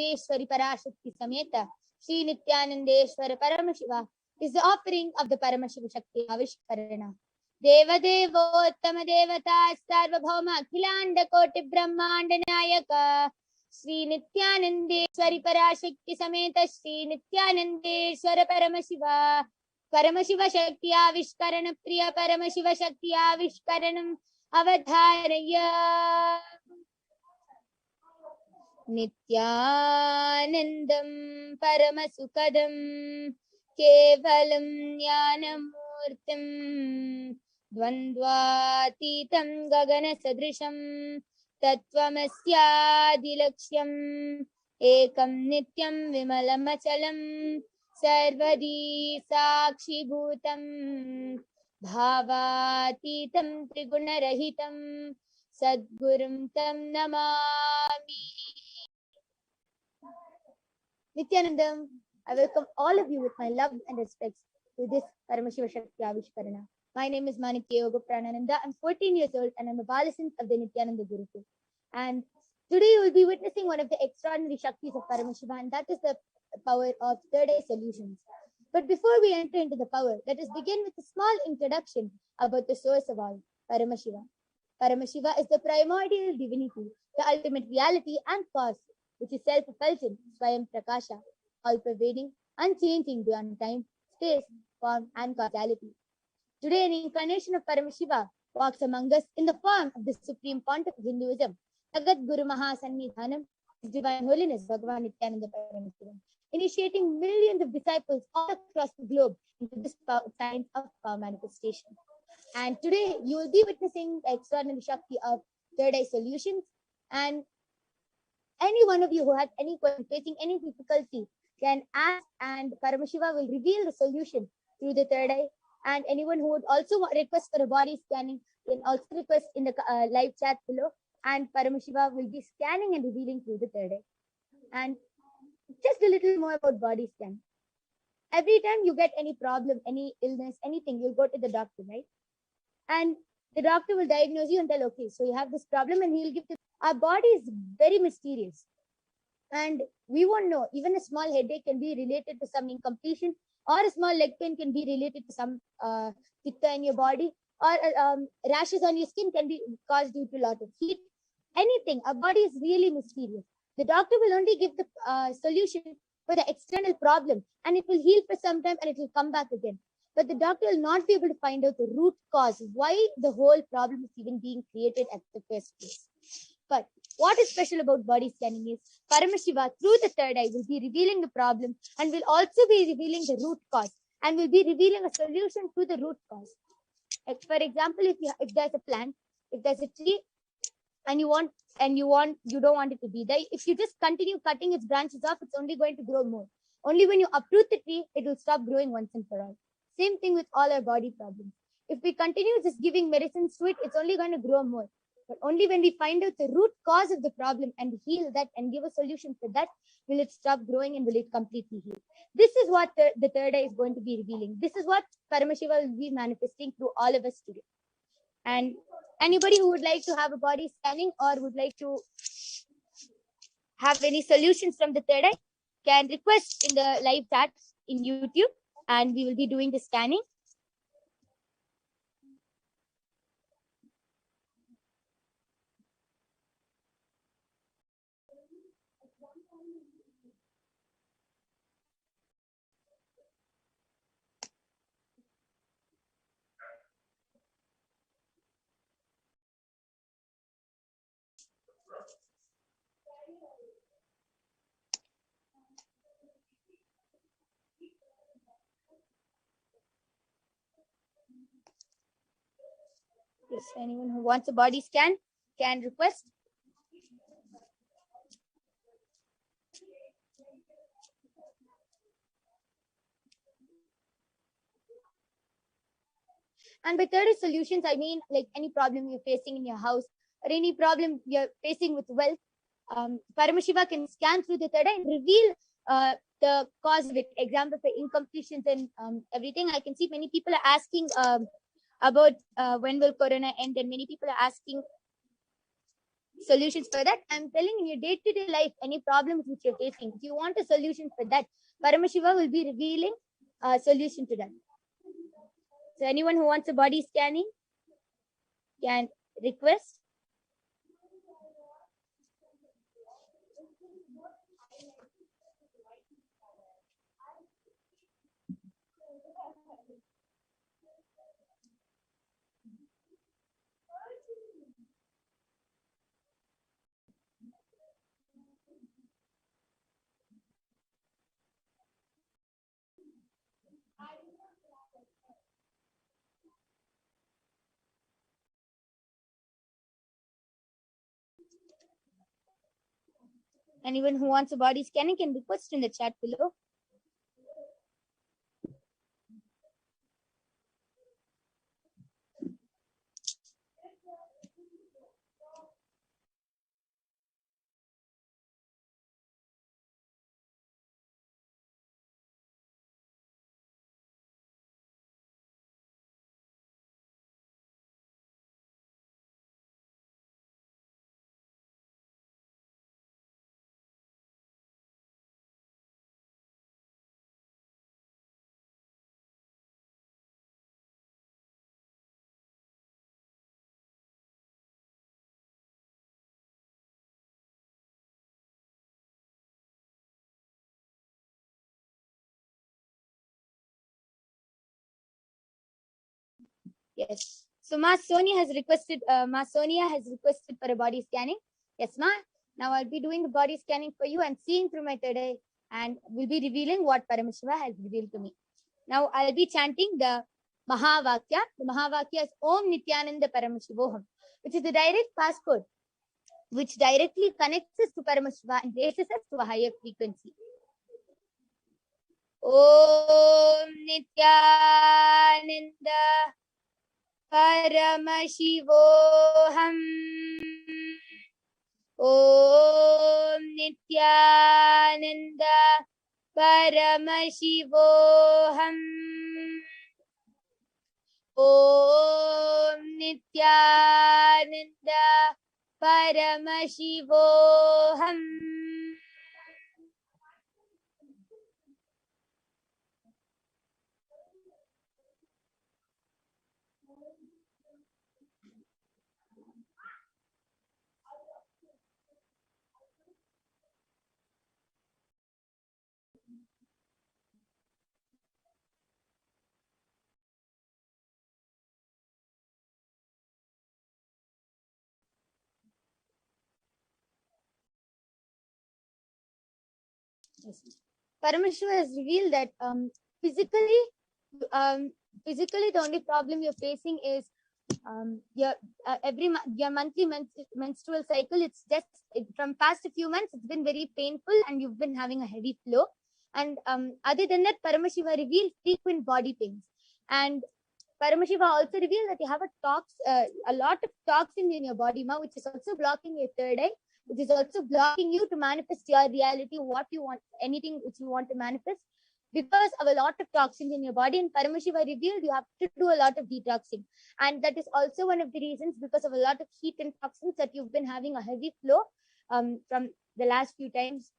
Nityanandeshwari Parashakti Sameta Sri Nityanandeshwara Paramashiva is the offering of the Paramashiva Shakti Avishkarana. Deva Devottama Devata Sarvabhauma Akhilanda Koti Brahmanda Nayaka Sri Nityanandeshwari Parashakti Sameta Sri Nityanandeshwara Paramashiva Paramashiva Shakti Avishkarana Priya Paramashiva Shakti Avishkaranam Avadharaya Nityanandam Paramasukadam Kevalam Jnanamurtim Dvandvatitam Gagana Sadrisham Tattvamasyadilaksham Ekam Nityam Vimalam Achalam Sarvadi Sakshi Bhutam Bhavatitam Trigunarahitam Sadgurum Tam Namami. Nityanandam, I welcome all of you with my love and respect to this Paramashiva Shakti Avishkarana. My name is Manikya Yoga Pranananda. I'm 14 years old and I'm a Balasant of the Nityananda Gurukul. And today you will be witnessing one of the extraordinary Shaktis of Paramashiva, and that is the power of third eye solutions. But before we enter into the power, let us begin with a small introduction about the source of all, Paramashiva. Paramashiva is the primordial divinity, the ultimate reality and cause, which is self-effulgent, Swayam Prakasha, all-pervading, unchanging beyond time, space, form, and causality. Today, an incarnation of Paramashiva walks among us in the form of the supreme pontiff of Hinduism, Jagat Guru Mahasannidhanam, His Divine Holiness Bhagavan Nithyananda Paramashivam, initiating millions of disciples all across the globe into this science of power manifestation. And today, you will be witnessing the extraordinary Shakti of third eye solutions. And any one of you who has any question, facing any difficulty, can ask, and Paramashiva will reveal the solution through the third eye. And anyone who would also request for a body scanning can also request in the live chat below, and Paramashiva will be scanning and revealing through the third eye. And just a little more about body scan. Every time you get any problem, any illness, anything, you'll go to the doctor, right? And the doctor will diagnose you and tell, okay, so you have this problem, and he'll give you. Our body is very mysterious, and we won't know. Even a small headache can be related to some incompletion, or a small leg pain can be related to some pitta in your body, or rashes on your skin can be caused due to a lot of heat. Anything. Our body is really mysterious. The doctor will only give the solution for the external problem, and it will heal for some time and it will come back again. But the doctor will not be able to find out the root cause, why the whole problem is even being created at the first place. But what is special about body scanning is Paramashiva, through the third eye, will be revealing the problem and will also be revealing the root cause, and will be revealing a solution to the root cause. Like for example, if there's a plant, if there's a tree, and you don't want it to be there, if you just continue cutting its branches off, it's only going to grow more. Only when you uproot the tree, it will stop growing once and for all. Same thing with all our body problems. If we continue just giving medicines to it, it's only going to grow more. But only when we find out the root cause of the problem and heal that and give a solution for that, will it stop growing and will it completely heal. This is what the third eye is going to be revealing. This is what Paramashiva will be manifesting through all of us today. And anybody who would like to have a body scanning or would like to have any solutions from the third eye can request in the live chat in YouTube, and we will be doing the scanning. Yes, anyone who wants a body scan can request. And by third eye solutions, I mean like any problem you're facing in your house or any problem you're facing with wealth. Paramashiva can scan through the third eye and reveal the cause of it. Example for incompletions and everything. I can see many people are asking about when will Corona end, and many people are asking solutions for that. I'm telling in your day-to-day life, any problems which you're facing, if you want a solution for that, Paramashiva will be revealing a solution to that. So anyone who wants a body scanning can request. Anyone who wants a body scanning can request in the chat below. Yes. So Ma Sonia has requested for a body scanning. Yes, Ma. Now I'll be doing the body scanning for you and seeing through my third eye, and will be revealing what Paramashiva has revealed to me. Now I'll be chanting the Mahavakya. The Mahavakya is Om Nithyananda Paramashivoham, which is the direct passcode which directly connects us to Paramashiva and raises us to a higher frequency. Om Nithyananda Paramashivoham. Om Nithyananda Paramashivoham. Om Nithyananda Paramashivoham. Paramashiva has revealed that physically, the only problem you're facing is your your monthly menstrual cycle. It's just from past a few months, it's been very painful, and you've been having a heavy flow. And other than that, Paramashiva revealed frequent body pains. And Paramashiva also revealed that you have a lot of toxins in your body, which is also blocking your third eye, which is also blocking you to manifest your reality, what you want, anything which you want to manifest, because of a lot of toxins in your body. And Paramashiva revealed you have to do a lot of detoxing. And that is also one of the reasons, because of a lot of heat and toxins, that you've been having a heavy flow from the last few times.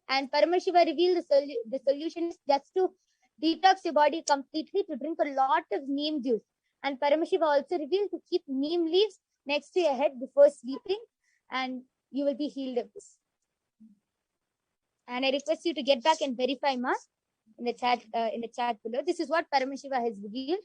And Paramashiva revealed the solution is just to detox your body completely, to drink a lot of neem juice. And Paramashiva also revealed to keep neem leaves next to your head before sleeping, and you will be healed of this. And I request you to get back and verify, Ma, in the chat below. This is what Paramashiva has revealed.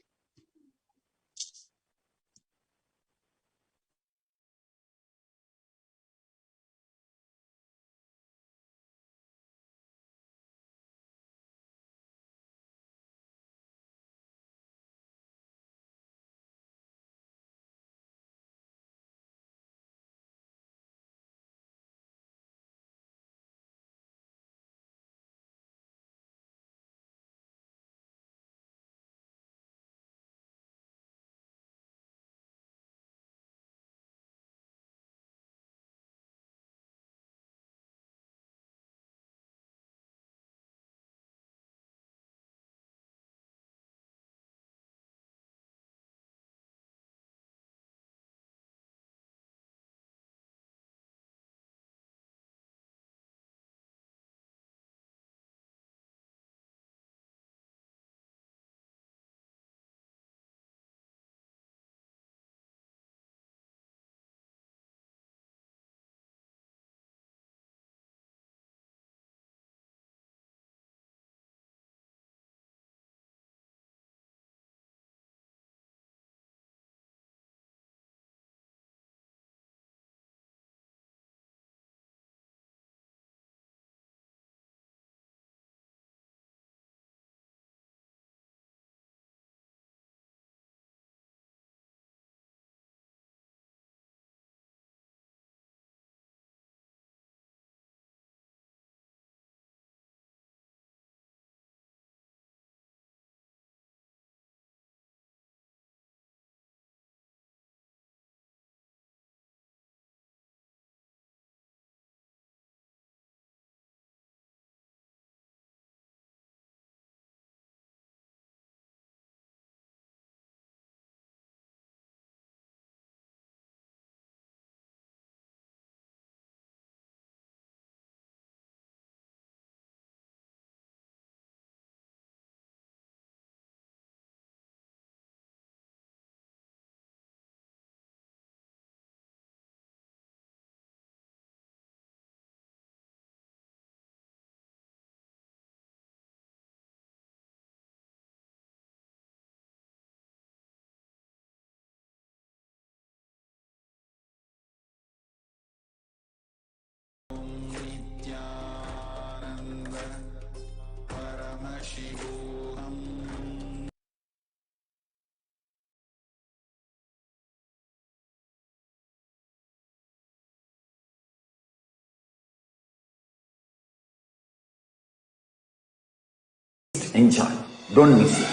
feast, enjoy. Don't miss it.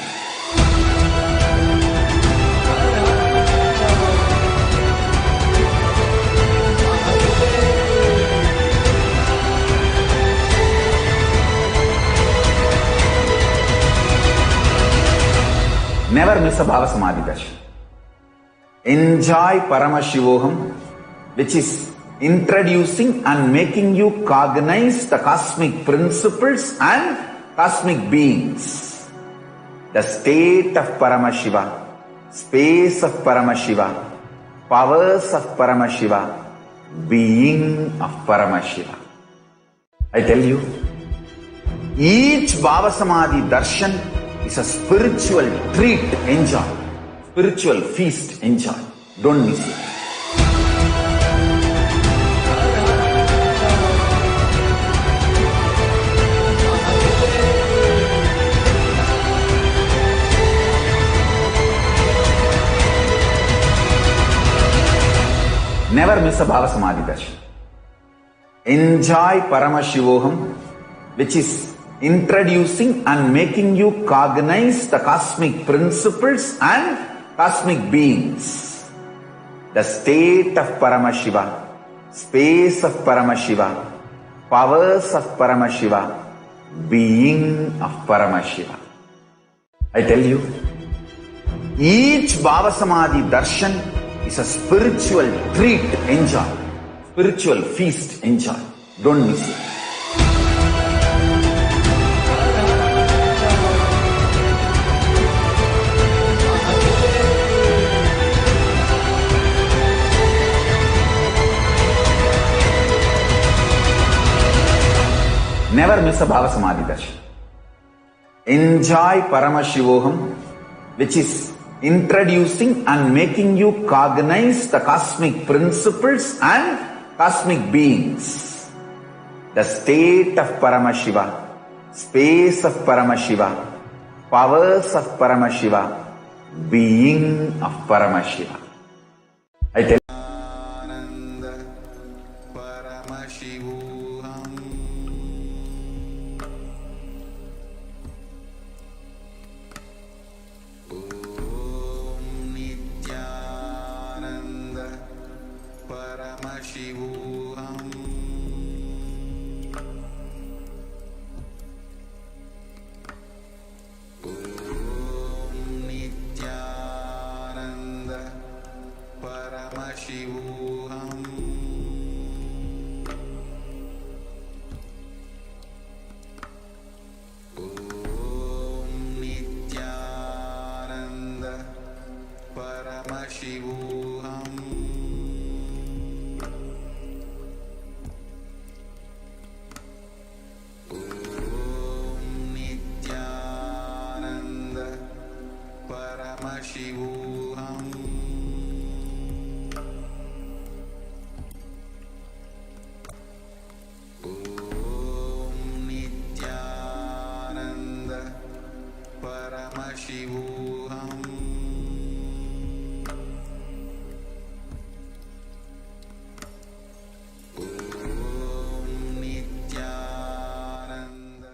Never miss a Bhava Samadhi Darshan. Enjoy Paramashivoham, which is introducing and making you cognize the cosmic principles and cosmic beings. The state of Paramashiva, space of Paramashiva, powers of Paramashiva, being of Paramashiva. I tell you, each Bhava Samadhi Darshan is a spiritual treat, enjoy. Spiritual feast, enjoy. Don't miss it. Never miss a Bhava Samadhi Darshan. Enjoy Paramashivoham, which is introducing and making you cognize the cosmic principles and cosmic beings. The state of Paramashiva, space of Paramashiva, powers of Paramashiva, being of Paramashiva. I tell you, each Bhava Samadhi Darshan is a spiritual treat, enjoy. Spiritual feast, enjoy. Don't miss it. Never miss a Bhava Samadhi Darshan. Enjoy Paramashivoham, which is introducing and making you cognize the cosmic principles and cosmic beings. The state of Paramashiva, space of Paramashiva, powers of Paramashiva, being of Paramashiva. I tell Paramashivoham. Om Nithyananda Paramashivoham. Om Nithyananda Paramashivoham. Paramashivoham. Om Nithyananda Paramashivoham. Om Nithyananda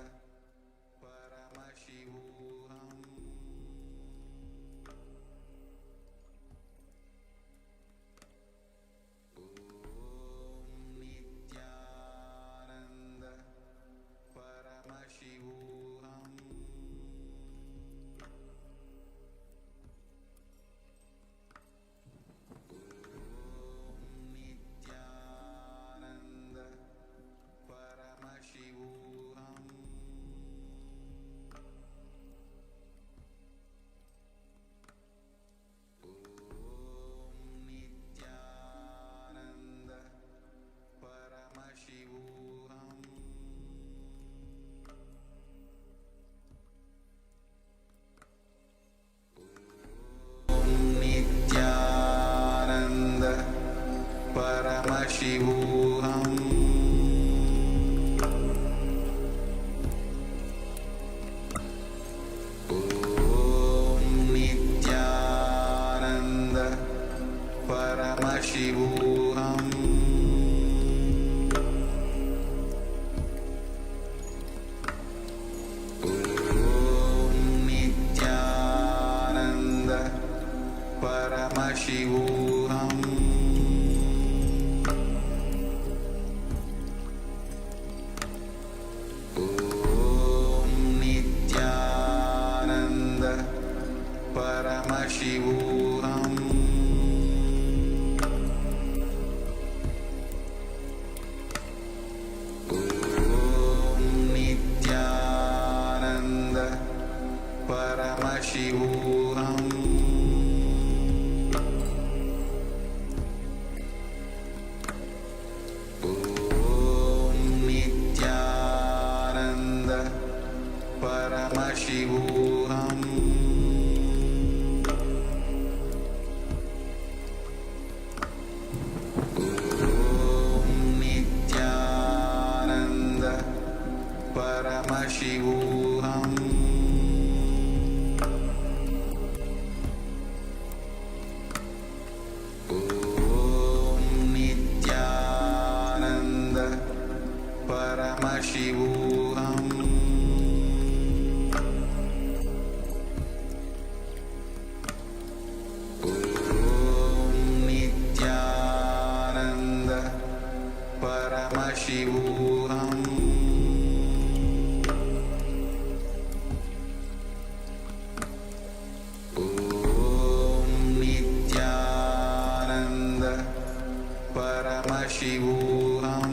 Paramashivoham. Paramashivoham. Om Nithyananda Paramashivoham. Om Paramashivoham. Om Nithyananda Paramashivoham. Om Nithyananda Paramashivoham. Om Nithyananda Paramashivoham.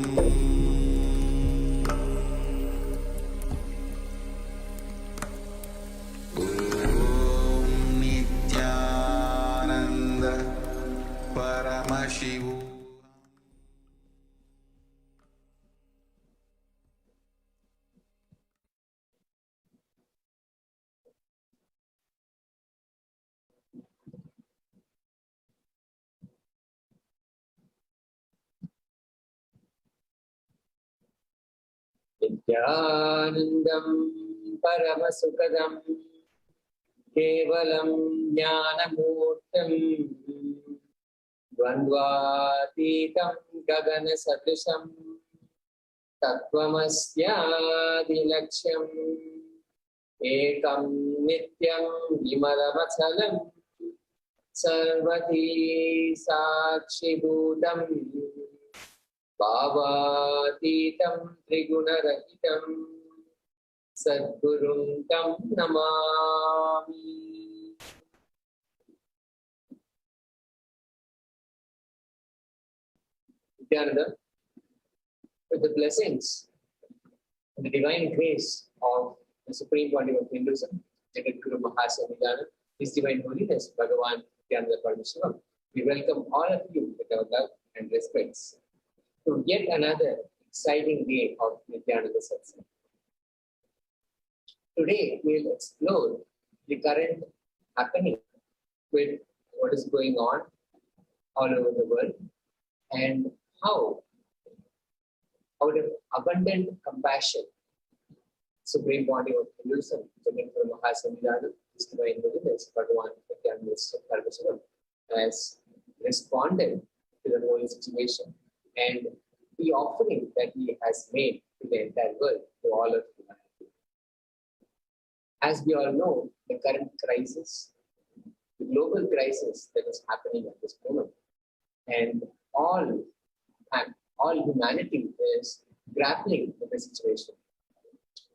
Om Nithyananda Paramashivoham. Nithyanandam Paramasukadam Kevalam Jnanamurtam Dvandvatitam Gagana Satrisham Tattvamasya-dilaksham Ekam Nityam Vimalavachalam Sarvati Sakshibhutam Bhavatitam Trigunarahitam Sadgurum Tam Namami. Nithyananda, with the blessings and the divine grace of the Supreme Body of Hinduism, Jagat Guru Mahasangana, His Divine Holiness, Bhagavan Nithyananda Paramashivam, we welcome all of you with our love and respects to yet another exciting day of Nithyananda Satsangh. Today, we'll explore the current happening with what is going on all over the world and how out of abundant compassion, Supreme Body of Hinduism, Jagat Guru Mahasangana, His Divine Holiness, Bhagavan Nithyananda Paramashivam, has responded to the whole situation and the offering that he has made to the entire world, to all of humanity. As we all know, the current crisis, the global crisis that is happening at this moment, and all humanity is grappling with the situation,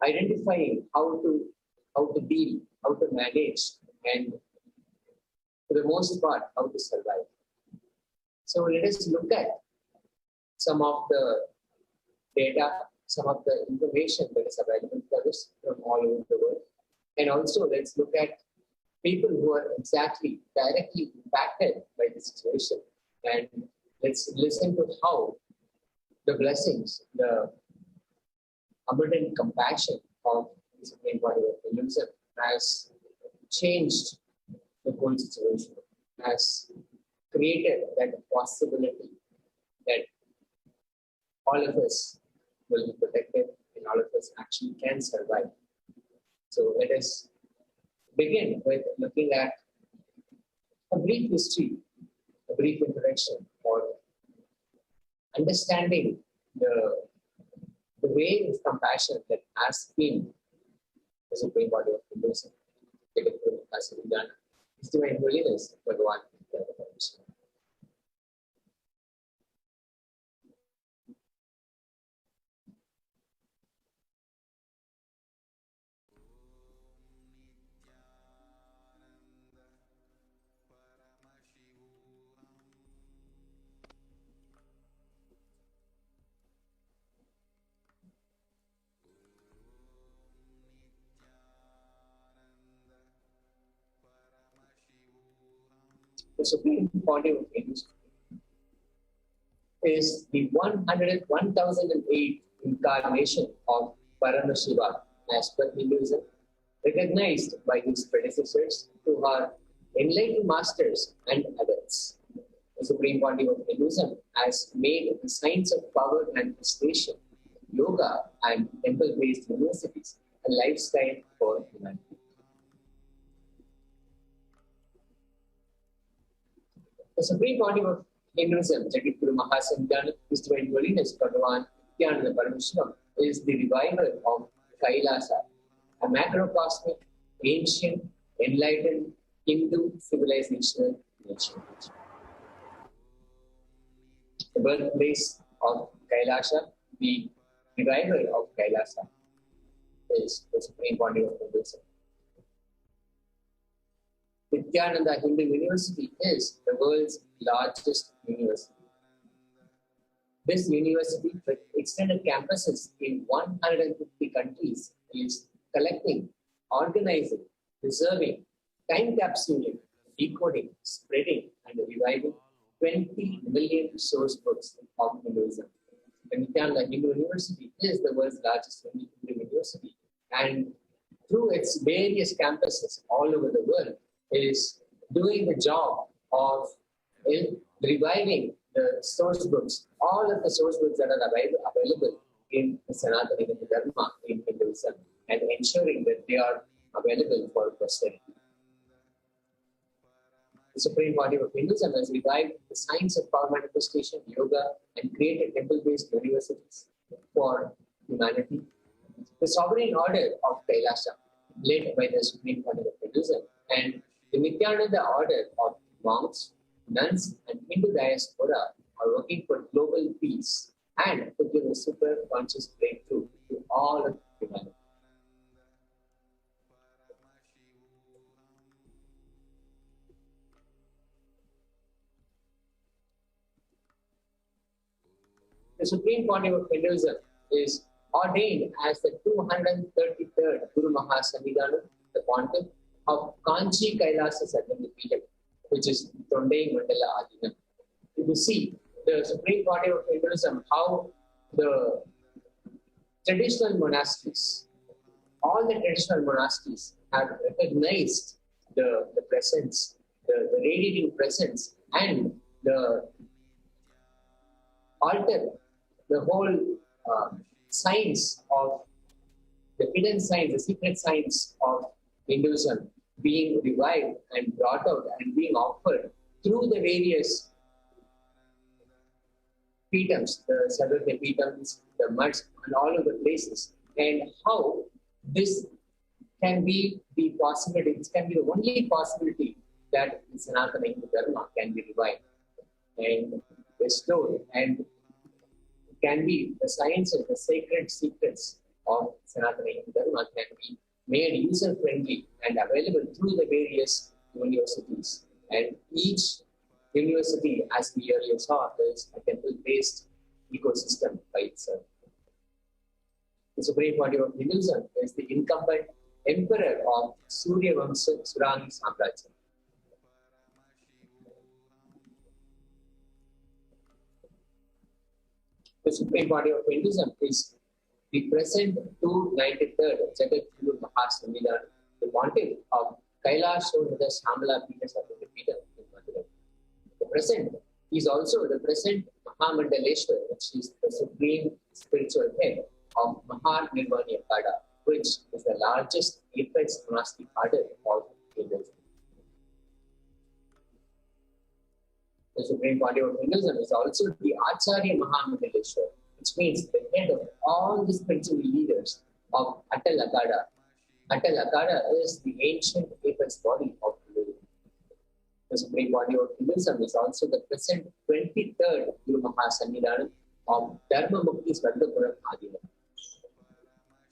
identifying how to deal, how to manage, and for the most part, how to survive. So let us look at some of the data, some of the information that is available to us from all over the world. And also let's look at people who are exactly directly impacted by the situation. And let's listen to how the blessings, the abundant compassion of the Supreme Body of Hinduism has changed the whole situation, has created that possibility that all of us will be protected and all of us actually can survive. So let us begin with looking at a brief history, a brief introduction for understanding the way of compassion that has been the Supreme Body of Hinduism, Jagat Guru Mahasangana, His Divine Holiness, Bhagavan Nithyananda Paramashivam. The Supreme Body of Hinduism is the 1008th incarnation of Paramashiva as per Hinduism, recognized by his predecessors who are enlightened masters and adults. The Supreme Body of Hinduism has made the science of power manifestation yoga, and temple-based universities, a lifestyle for humanity. The Supreme Pontiff of Hinduism, Jagadguru Mahasanghana, His Divine Holiness Bhagavan Nithyananda Paramashivam, is the reviver of Kailasa, a macrocosmic, ancient, enlightened Hindu civilizational nation. The birthplace of Kailasa, the reviver of Kailasa, is the Supreme Pontiff of Hinduism. Nithyananda Hindu University is the world's largest university. This university, with extended campuses in 150 countries, is collecting, organizing, preserving, time capsuling, decoding, spreading, and reviving 20 million source books of Hinduism. The Nithyananda Hindu University is the world's largest Hindu university, and through its various campuses all over the world, is doing the job of reviving the source books, all of the source books that are available in the Sanatana Hindu Dharma in Hinduism, and ensuring that they are available for posterity. The Supreme Pontiff of Hinduism has revived the science of power manifestation, yoga, and created temple-based universities for humanity. The sovereign order of Kailasa, led by the Supreme Pontiff of Hinduism, and the Nithyananda order of monks, nuns, and Hindu diaspora are working for global peace and to give a super conscious breakthrough to all of humanity. The Supreme Pontiff of Hinduism is ordained as the 233rd Guru Mahasannidhanam, the Pontiff of Kanchi Kailasa Satsangh, which is Tondai Mandala Adinam. You see the Supreme Pontiff of Hinduism, how the traditional monasteries, all the traditional monasteries have recognized the presence, the radiating presence, and the altar, the whole science of the hidden science, the secret science of Hinduism being revived and brought out and being offered through the various pitams, the several pitams, the muds, and all of the places, and how this can be the possibility, this can be the only possibility that Sanatana Hindu Dharma can be revived and restored, and can be the science and the sacred secrets of Sanatana Hindu Dharma can be made user-friendly and available through the various universities. And each university, as we earlier saw, is a temple-based ecosystem by itself. The Supreme Pontiff of Hinduism is the incumbent emperor of Surya Vamsa Surangi Samrajya. The Supreme Pontiff of Hinduism is the present 293rd Jagadguru Mahasannidhanam, the Pontiff of Kailasa Shamala Pita Sattva Pita in Madurai. The present is also the present Mahamandaleshwar, which is the supreme spiritual head of Mahanirvani Akada, which is the largest apex monastic order of Hinduism. The Supreme Pontiff of Hinduism is also the Acharya Mahamandaleshwar, which means the head of all the spiritual leaders of Atal Akada. Atal Akada is the ancient apex body of Hinduism. The Supreme Pontiff of Hinduism is also the present 23rd Guru Mahasannidhanam of Dharma Mukti Swargapuram Adinam.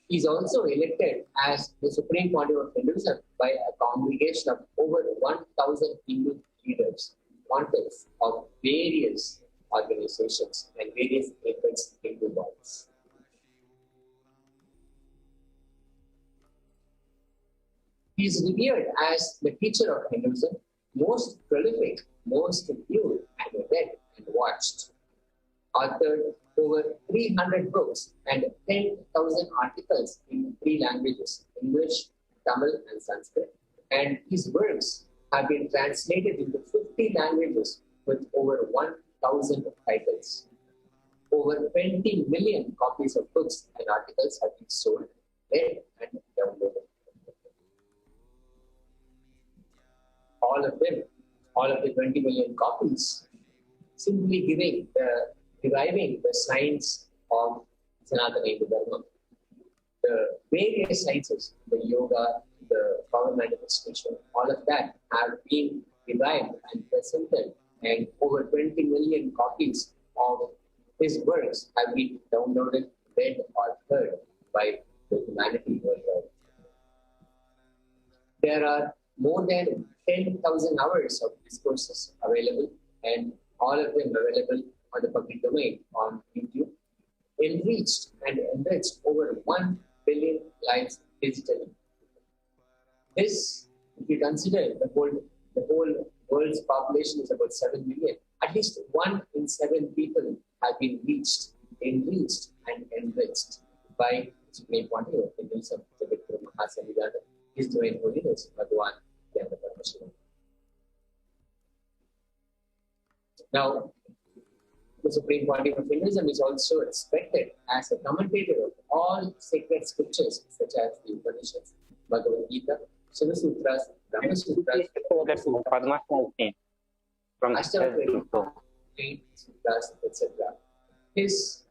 He is also elected as the Supreme Pontiff of Hinduism by a congregation of over 1,000 Hindu leaders, pontiffs of various organizations and various apex Hindu bodies. He is revered as the teacher of Hinduism, most prolific, most viewed and read and watched, authored over 300 books and 10,000 articles in 3 languages, English, Tamil, and Sanskrit. And his works have been translated into 50 languages with over 1,000 titles. over 20 million copies of books and articles have been sold, read, and downloaded. All of them, all of the 20 million copies, simply deriving the science of Sanatana Hindu Dharma. The various sciences, the yoga, the power manifestation, all of that have been derived and presented, and over 20 million copies of his works have been downloaded, read, or heard by the humanity worldwide. There are more than 10,000 hours of discourses available, and all of them available on the public domain on YouTube, enriched and enriched over 1 billion lives digitally. This, if you consider the whole world's population is about 7 million, at least 1 in 7 people have been enriched and enriched by Supreme Pontiff of Hinduism, Jagat Mahasanidana, His Divine Holiness, Bhagavan Nithyananda Paramashivam. Now, the Supreme Pontiff of Hinduism is also respected as a commentator of all sacred scriptures, such as the Upanishads, Bhagavad Gita, Shiva Sutras, Brahma Sutras, Ashtavakra, Sutras, etc. His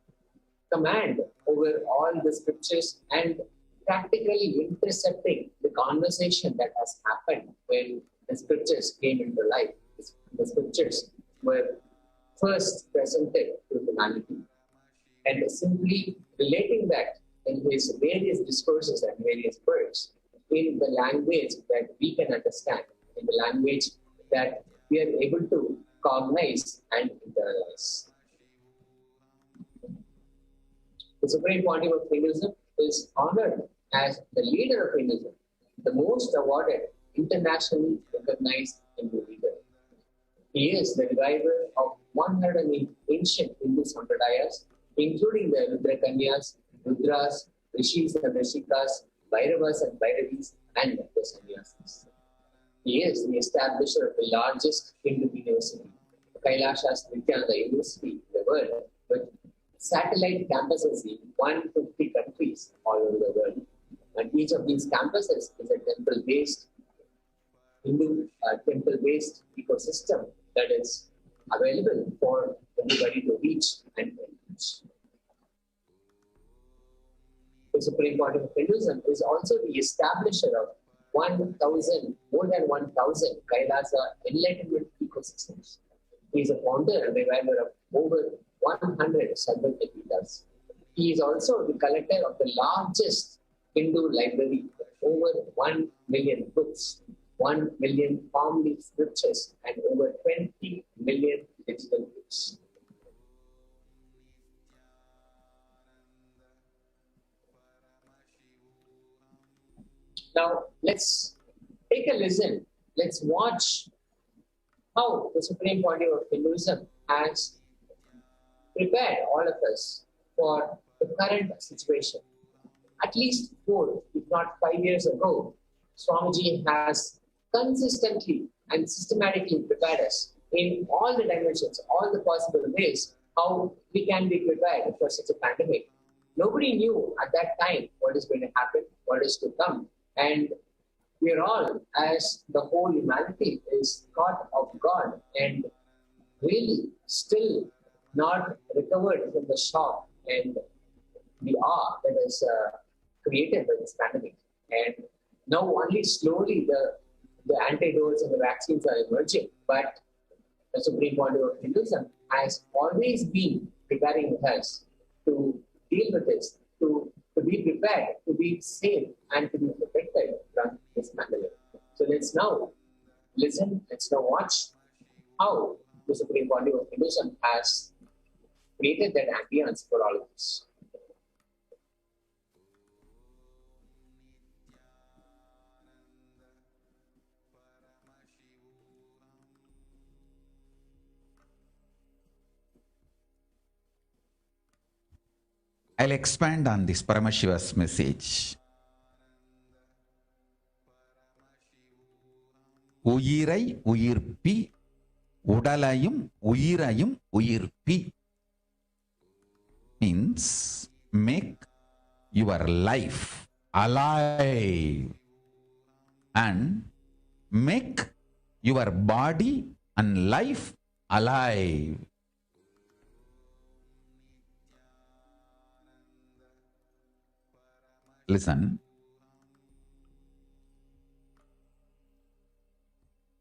command over all the scriptures and practically intercepting the conversation that has happened when the scriptures came into life. The scriptures were first presented to humanity, and simply relating that in his various discourses and various works in the language that we can understand, in the language that we are able to cognize and internalize. The Supreme Pontiff of Hinduism is honored as the leader of Hinduism, the most awarded, internationally recognized Hindu leader. He is the reviver of 108 ancient Hindu sampradayas, including the Rudra Kanyas, Rudras, Rishis and Rishikas, Bhairavas and Bhairavis, and the Sannyasis. He is the establisher of the largest Hindu university, Kailasa's Nithyananda University in the world, with satellite campuses in 150 countries all over the world. And each of these campuses is a temple-based temple-based ecosystem that is available for everybody to reach and enrich. The Supreme Pontiff of Hinduism is also the establisher of more than 1,000 Kailasa enlightenment ecosystems. He is a founder and reviver of over 100 Satsangh Pitas. He is also the collector of the largest Hindu library of over 1 million books, 1 million palm leaf scriptures, and over 20 million digital books. Now, let's take a listen. Let's watch how the Supreme Pontiff of Hinduism has prepared all of us for the current situation. At least 4, if not 5 years ago, Swamiji has consistently and systematically prepared us in all the dimensions, all the possible ways, how we can be prepared for such a pandemic. Nobody knew at that time what is going to happen, what is to come. And we are all, as the whole humanity, is caught off guard and really still not recovered from the shock and the awe that is created by this pandemic. And now only slowly the antidotes and the vaccines are emerging, but the Supreme Pontiff of Hinduism has always been preparing us to deal with this, to be prepared, to be safe, and to be protected from this pandemic. So let's now listen, let's now watch how the Supreme Pontiff of Hinduism has created that ambience for all of us. I'll expand on this Paramashiva's message. உயிரை உயிர்ப்பி உடலையும் உயிரையும் உயிர்ப்பி. means make your life alive and make your body and life alive. Listen.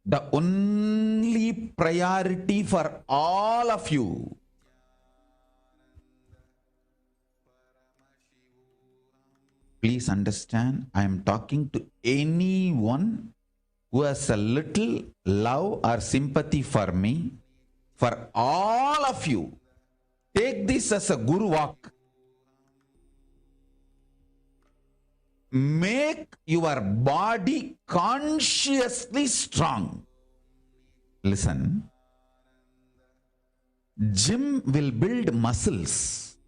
The only priority for all of you please understand, I am talking to anyone who has a little love or sympathy for me. For all of you, take this as a guru walk. Make your body consciously strong. Listen, gym will build muscles,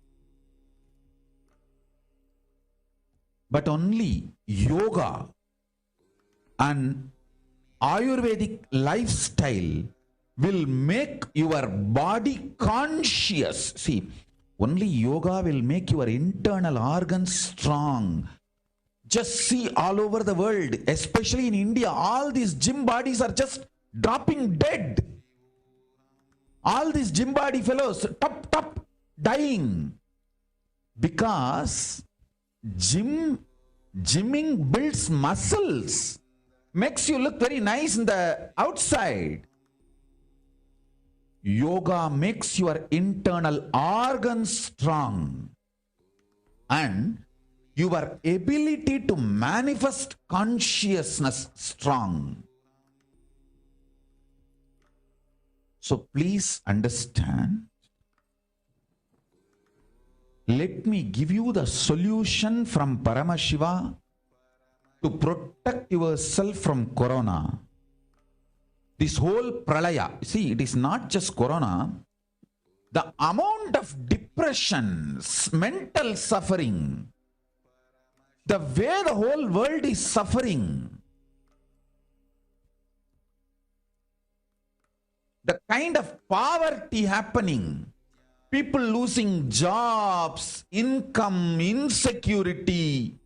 but only yoga and Ayurvedic lifestyle will make your body conscious. See, only yoga will make your internal organs strong. Just see all over the world, especially in India, all these gym bodies are just dropping dead. All these gym body fellows, top, dying. Because gymming builds muscles, makes you look very nice in the outside. Yoga makes your internal organs strong and your ability to manifest consciousness strong. So please understand. Let me give you the solution from Paramashiva to protect yourself from corona. This whole pralaya, see, it is not just corona. The amount of depression, mental suffering, the way the whole world is suffering, the kind of poverty happening, people losing jobs, income, insecurity,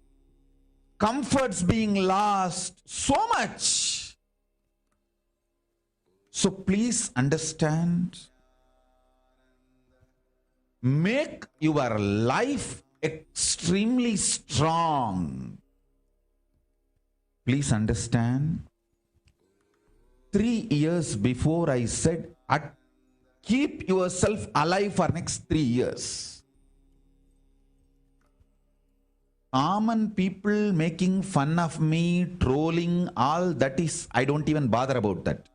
comforts being lost, so much. So please understand, make your life extremely strong. Please understand, 3 years before I said, keep yourself alive for next 3 years. Common people making fun of me, trolling, all that is, I don't even bother about that.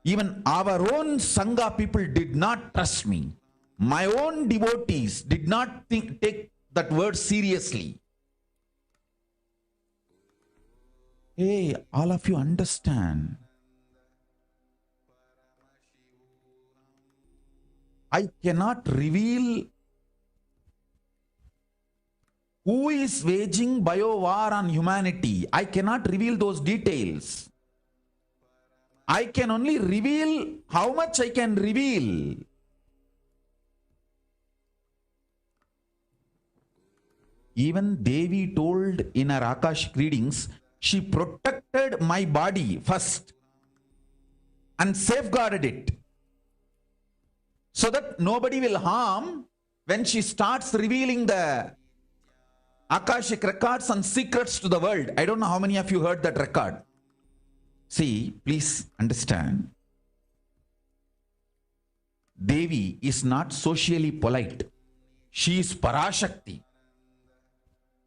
Even our own Sangha people did not trust me. My own devotees did not take that word seriously. Hey, all of you understand. I cannot reveal who is waging bio war on humanity. I cannot reveal those details. I can only reveal how much I can reveal. Even Devi told in her Akash readings, she protected my body first and safeguarded it, so that nobody will harm when she starts revealing the Akashic records and secrets to the world. I don't know how many of you heard that record. See, please understand. Devi is not socially polite. She is Parashakti.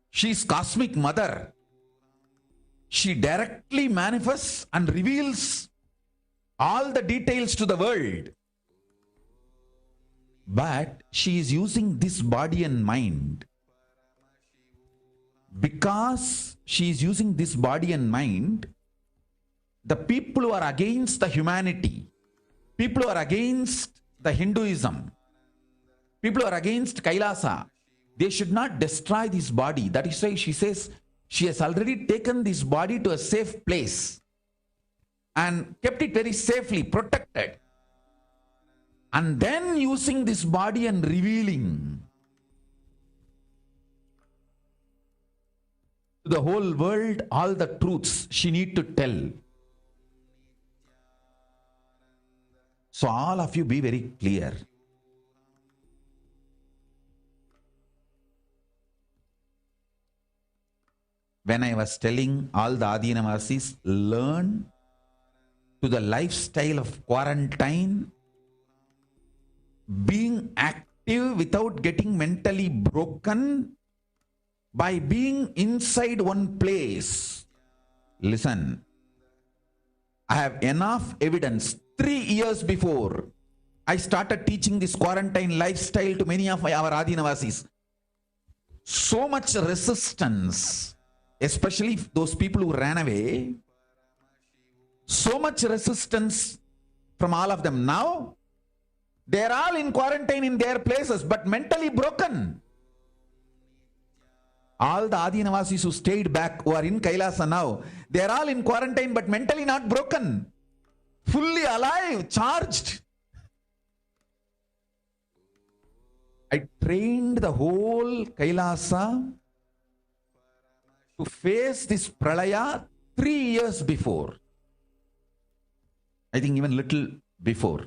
She is cosmic mother. She directly manifests and reveals all the details to the world. But she is using this body and mind. Because she is using this body and mind, the people who are against the humanity, people who are against the Hinduism, people who are against Kailasa, they should not destroy this body. That is why she says she has already taken this body to a safe place and kept it very safely, protected. And then using this body and revealing. to the whole world all the truths she need to tell. So all of you be very clear. When I was telling all the Adinavasis, learn to the lifestyle of quarantine, being active without getting mentally broken by being inside one place. Listen, I have enough evidence. 3 years before I started teaching this quarantine lifestyle to many of our Adinavasis, so much resistance, especially those people who ran away, so much resistance from all of them. Now, they're all in quarantine in their places, but mentally broken. All the Adinavasis who stayed back, who are in Kailasa now, they're all in quarantine, but mentally not broken. Fully alive, charged. I trained the whole Kailasa to face this pralaya 3 years before. I think even little before.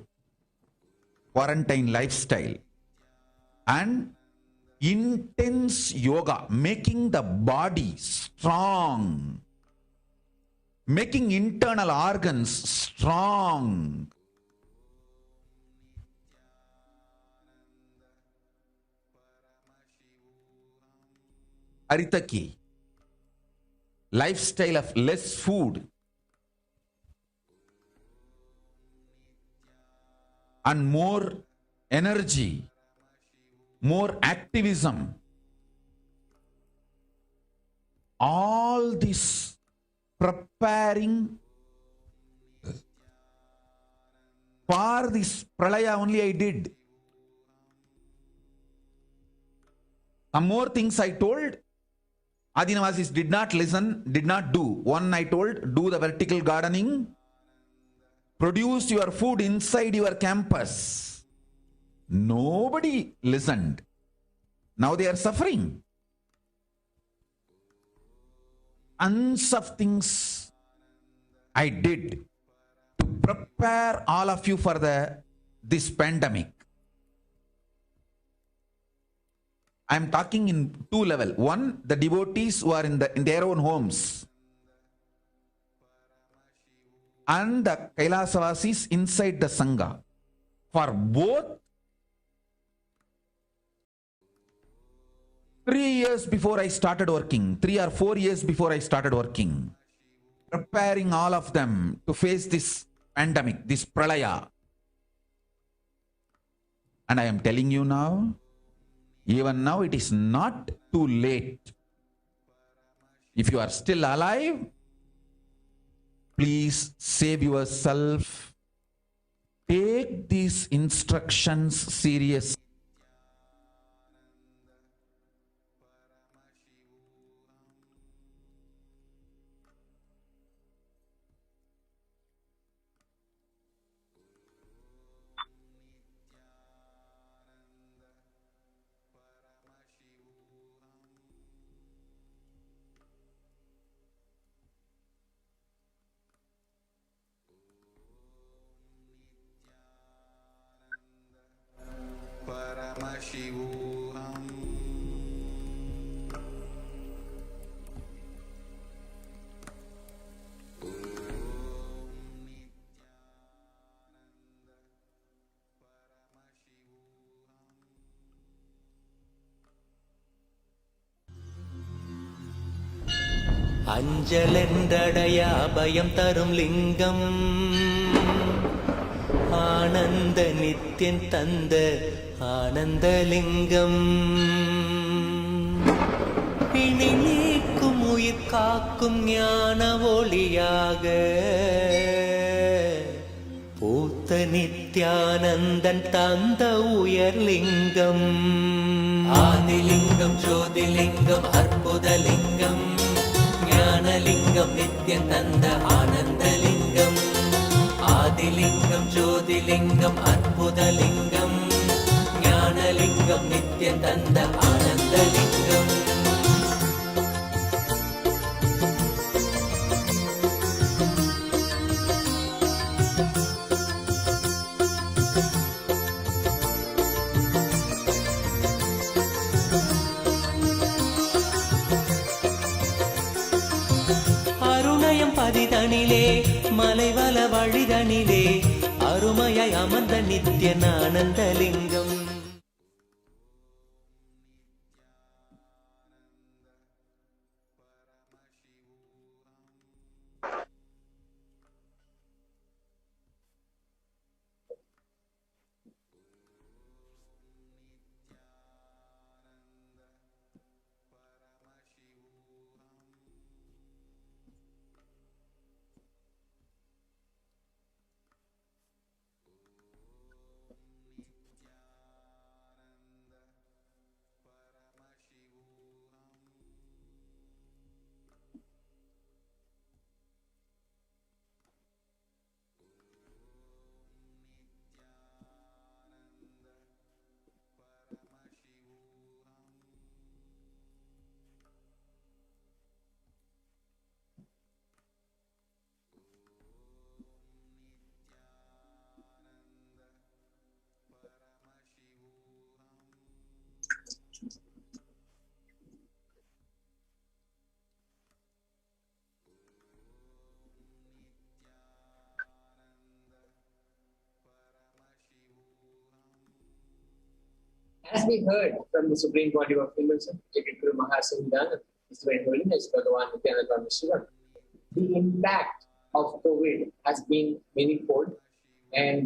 Quarantine lifestyle. And intense yoga, making the body strong, making internal organs strong. Aritaki, lifestyle of less food and more energy, more activism. All this preparing for this pralaya only I did. Some more things I told, Adinavasis did not listen, did not do. One I told, do the vertical gardening, produce your food inside your campus. Nobody listened. Now they are suffering. Tons of things I did to prepare all of you for this pandemic. I am talking in two levels. One, the devotees who are in their own homes, and the Kailasa inside the Sangha. For both, 3 years before I started working, 3 or 4 years before I started working, preparing all of them to face this pandemic, this pralaya. And I am telling you now, even now it is not too late. If you are still alive, please save yourself. Take these instructions seriously. Paramashivoham. அஞ்சலென்றடைய அபயம் தரும் லிங்கம் ஆனந்த நித்யன் தந்த ஆனந்தலிங்கம் பிணி நீக்கும் உயிர் காக்கும் ஞான ஒளியாக பூத்த நித்யானந்தன் தந்த உயர்லிங்கம் ஆதிலிங்கம் ஜோதிலிங்கம் அற்புதலிங்கம் ஞானலிங்கம் நித்யன் தந்த ஆனந்தலிங்கம் ஆதிலிங்கம் ஜோதிலிங்கம் அற்புதலிங்கம் ஞானலிங்கம் நித்யன் தந்த ஆனந்தலிங்கம் மலைதனிலே மலைவல வழிதனிலே அருமையாய் அமர்ந்த நித்யனானந்தலிங்கம். As we heard from the Supreme Body of Hinduism, Jagadguru Mahasindana, His Divine Holiness Bhagavan Nithyananda Paramashivam, the impact of COVID has been manifold, and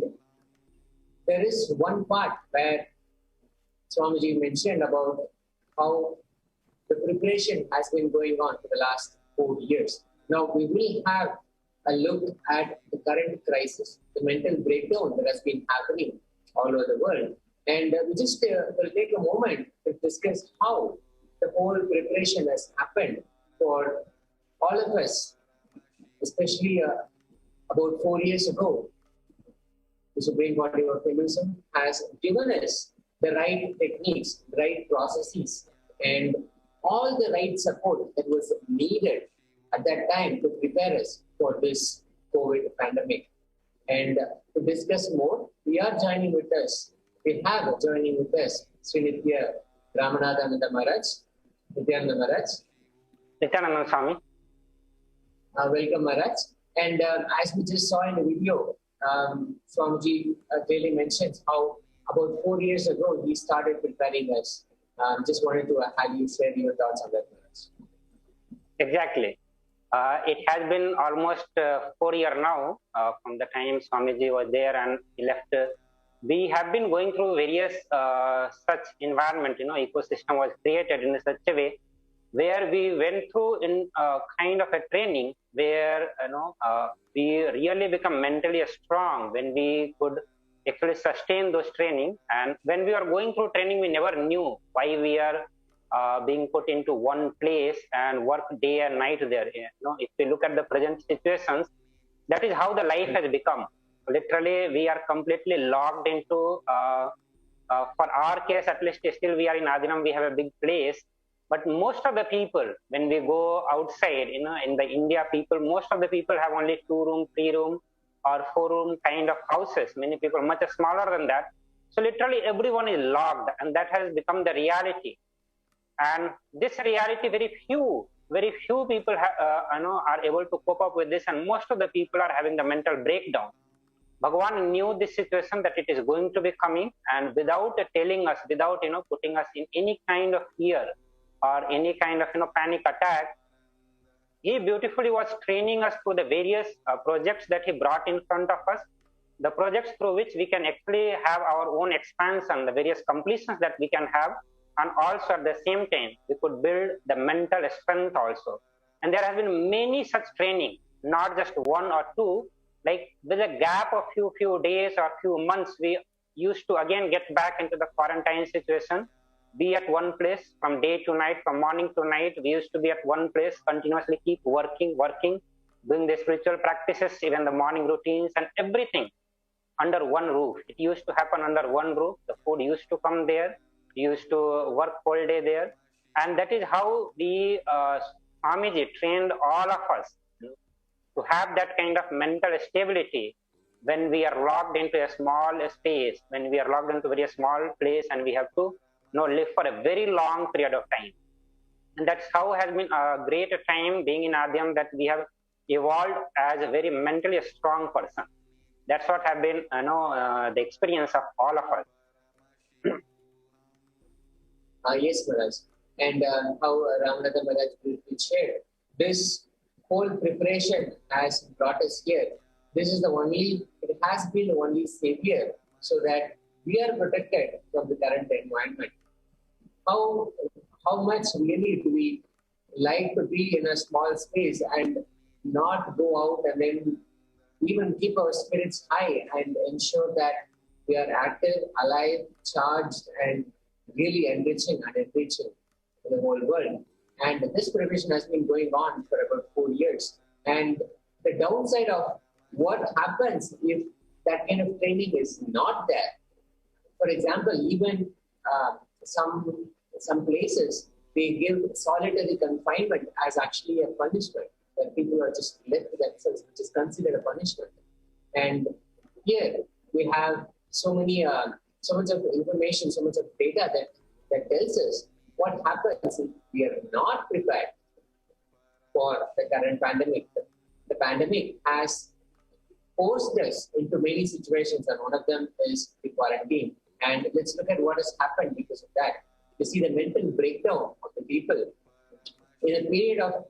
there is one part where Swamiji mentioned about how the preparation has been going on for the last 4 years. Now we will have a look at the current crisis, the mental breakdown that has been happening all over the world. And we just will take a moment to discuss how the whole preparation has happened for all of us, especially about 4 years ago. The Supreme Body of Hinduism has given us the right techniques, the right processes, and all the right support that was needed at that time to prepare us for this COVID pandemic. And to discuss more, we have joining with us Sri Nithya Ramanathananda Maharaj, Nithyananda Maharaj. Nithyananda Swami. Welcome, Maharaj. And as we just saw in the video, Swamiji clearly mentions how about 4 years ago he started preparing us. Just wanted to have you share your thoughts on that, Maharaj. Exactly. It has been almost 4 years now from the time Swamiji was there and he left. We have been going through various such environment, ecosystem was created in such a way where we went through in kind of a training where, we really become mentally strong when we could actually sustain those training. And when we are going through training, we never knew why we are being put into one place and work day and night there. If we look at the present situations, that is how the life has become. Literally, we are completely locked into, for our case at least, still we are in Adinam, we have a big place. But most of the people, when we go outside, in the India people, most of the people have only 2 room, 3 room, or 4 room kind of houses. Many people much smaller than that. So literally everyone is locked, and that has become the reality. And this reality, very few people are able to cope up with this, and most of the people are having the mental breakdown. Bhagavan knew this situation that it is going to be coming, and without telling us, without putting us in any kind of fear or any kind of panic attack, he beautifully was training us through the various projects that he brought in front of us, the projects through which we can actually have our own expansion, the various completions that we can have, and also at the same time we could build the mental strength also. And there have been many such training, not just 1 or 2. Like with a gap of few days or few months, we used to again get back into the quarantine situation, be at one place from day to night, from morning to night. We used to be at one place, continuously keep working, doing the spiritual practices, even the morning routines and everything under one roof. It used to happen under one roof. The food used to come there. We used to work whole day there. And that is how we, Swamiji trained all of us to have that kind of mental stability when we are locked into a small space, when we are locked into a very small place and we have to live for a very long period of time. And that's how has been a great time being in Adhyam, that we have evolved as a very mentally strong person. That's what have been, the experience of all of us. Yes, Maharaj. And how Ramanatha Maharaj briefly shared, this whole preparation has brought us here. This is it has been the only savior so that we are protected from the current environment. How much really do we like to be in a small space and not go out and then even keep our spirits high and ensure that we are active, alive, charged, and really enriching the whole world. And this preparation has been going on for about 4 years. And the downside of what happens if that kind of training is not there. For example, even some places, they give solitary confinement as actually a punishment, that people are just left to themselves, which is considered a punishment. And here we have so much of information, so much of data that tells us what happens if we are not prepared for the current pandemic. The pandemic has forced us into many situations, and one of them is the quarantine. And let's look at what has happened because of that. You see the mental breakdown of the people. In a period of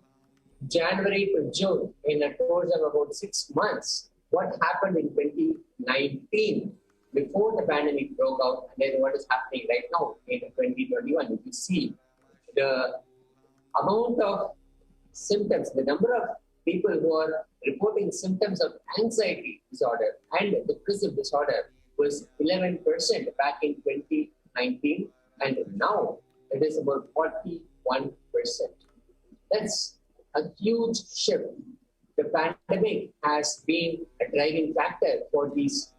January to June, in a course of about 6 months, what happened in 2019 before the pandemic broke out, and then what is happening right now in 2021. If you see the amount of symptoms, the number of people who are reporting symptoms of anxiety disorder and depressive disorder was 11% back in 2019, and now it is about 41%. That's a huge shift. The pandemic has been a driving factor for these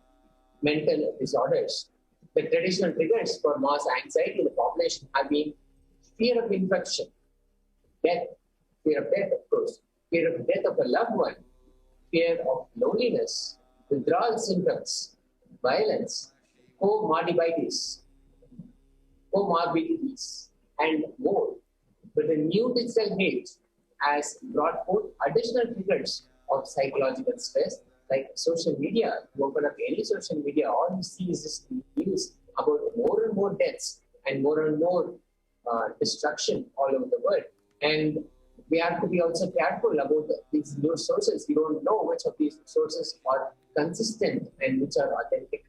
mental disorders. The traditional triggers for mass anxiety in the population have been fear of infection, death, fear of death, of course, fear of death of a loved one, fear of loneliness, withdrawal symptoms, violence, comorbidities, and more. But the new digital age has brought forth additional triggers of psychological stress, like social media. You open up any social media, all you see is this news about more and more deaths and more destruction all over the world. And we have to be also careful about these news sources. We don't know which of these sources are consistent and which are authentic.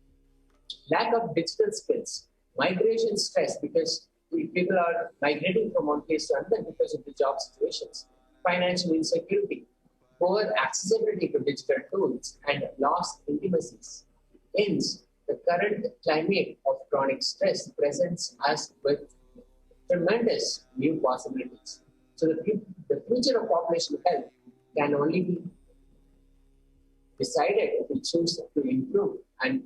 Lack of digital skills, migration stress, because people are migrating from one place to another because of the job situations, financial insecurity, poor accessibility to digital tools, and lost intimacies. Hence, the current climate of chronic stress presents us with tremendous new possibilities. So the future of population health can only be decided if we choose to improve and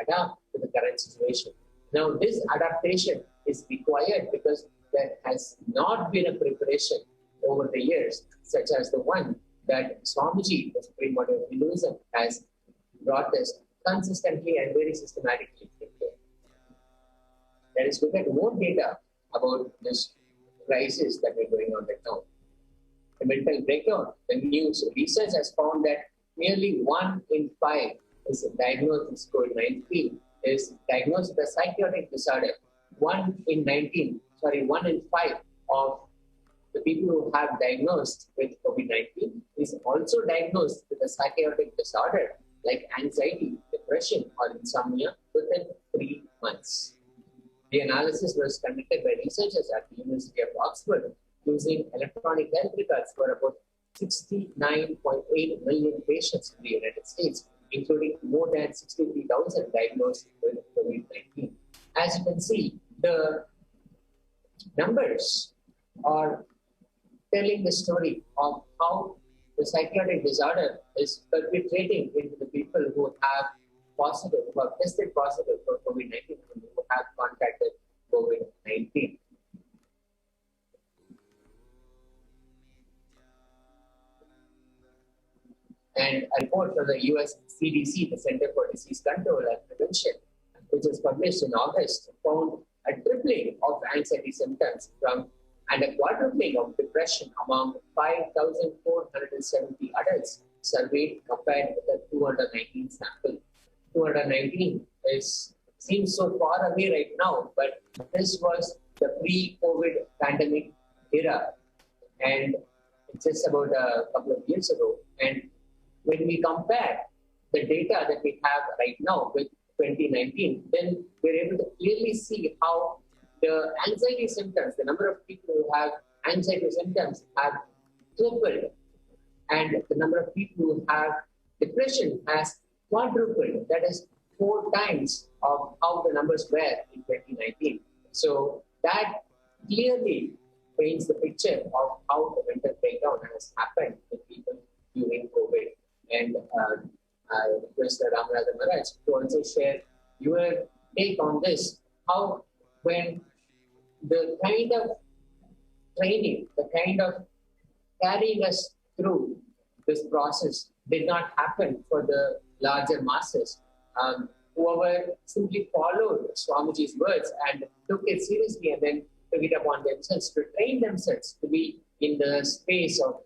adapt to the current situation. Now, this adaptation is required because there has not been a preparation over the years, such as the one that Swamiji, the Supreme Order of Hinduism, has brought us consistently and very systematically. Let us look at more data about this crisis that we're going on right now. The mental breakdown, the news research has found that nearly 1 in 5 is diagnosed with COVID-19, is diagnosed with a psychotic disorder. 1 in 5 of the people who have diagnosed with COVID-19 is also diagnosed with a psychotic disorder like anxiety, depression, or insomnia within 3 months. The analysis was conducted by researchers at the University of Oxford using electronic health records for about 69.8 million patients in the United States, including more than 63,000 diagnosed with COVID-19. As you can see, the numbers are telling the story of how the psychotic disorder is perpetrating into the people who have tested positive for COVID-19 and who have contracted COVID-19. And a report from the US CDC, the Center for Disease Control and Prevention, which was published in August, found a tripling of anxiety symptoms from and a quadrupling of depression among 5,470 adults surveyed compared with the 219 sample. 219 seems so far away right now, but this was the pre-COVID pandemic era, and it's just about a couple of years ago. And when we compare the data that we have right now with 2019, then we're able to clearly see how the anxiety symptoms, the number of people who have anxiety symptoms have tripled, and the number of people who have depression has quadrupled. That is 4 times of how the numbers were in 2019. So that clearly paints the picture of how the mental breakdown has happened with people during COVID. And I request Ramaraj Maharaj to also share your take on this. How, when the kind of training, the kind of carrying us through this process did not happen for the larger masses. Whoever simply followed Swamiji's words and took it seriously and then took it upon themselves to train themselves to be in the space of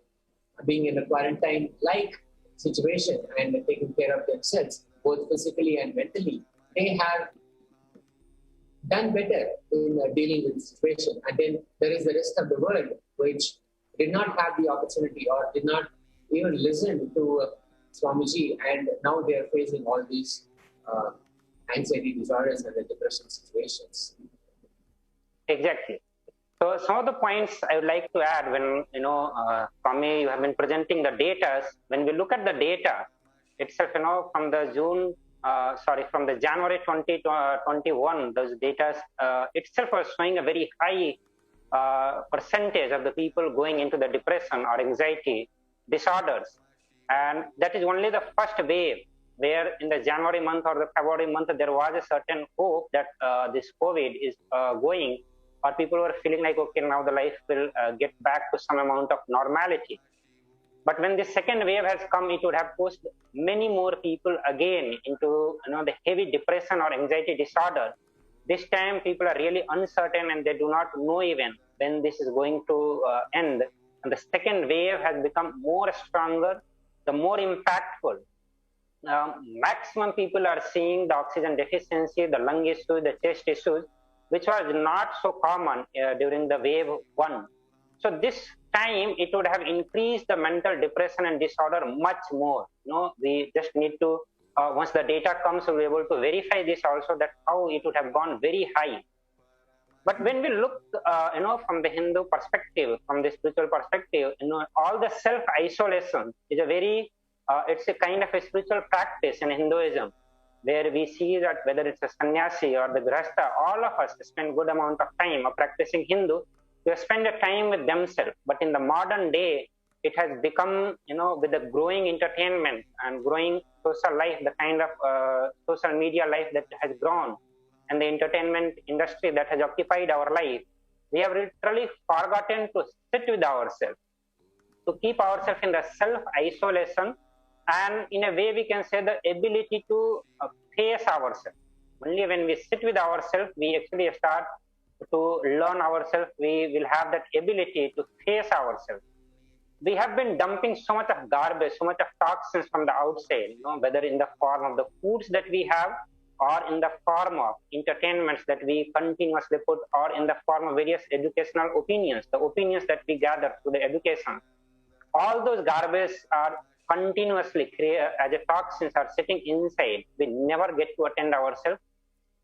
being in a quarantine-like situation and taking care of themselves, both physically and mentally, they have done better in dealing with the situation. And then there is the rest of the world which did not have the opportunity or did not even listen to Swamiji, and now they are facing all these anxiety disorders and the depression situations. Exactly. So some of the points I would like to add when, Swami, you have been presenting the data. When we look at the data itself, from the January 2021, those data itself was showing a very high percentage of the people going into the depression or anxiety disorders. And that is only the first wave, where in the January month or the February month, there was a certain hope that this COVID is going, or people were feeling like, okay, now the life will get back to some amount of normality. But when the second wave has come, it would have pushed many more people again into the heavy depression or anxiety disorder. This time people are really uncertain and they do not know even when this is going to end. And the second wave has become more stronger, the more impactful. Maximum people are seeing the oxygen deficiency, the lung issues, the chest issues, which was not so common during the wave 1. So this time it would have increased the mental depression and disorder much more. We just need to, once the data comes, we'll be able to verify this also, that how it would have gone very high. But when we look, from the Hindu perspective, from the spiritual perspective, all the self-isolation is a very, it's a kind of a spiritual practice in Hinduism, where we see that whether it's a sannyasi or the grihastha, all of us spend good amount of time of practicing Hindu. They spend a time with themselves. But in the modern day, it has become, with the growing entertainment and growing social life, the kind of social media life that has grown, and the entertainment industry that has occupied our life, we have literally forgotten to sit with ourselves, to keep ourselves in the self-isolation, and in a way we can say the ability to face ourselves. Only when we sit with ourselves, we actually start to learn ourselves, we will have that ability to face ourselves. We have been dumping so much of garbage, so much of toxins from the outside, whether in the form of the foods that we have, or in the form of entertainments that we continuously put, or in the form of various educational opinions, the opinions that we gather through the education. All those garbage are continuously as a toxins are sitting inside. We never get to attend ourselves.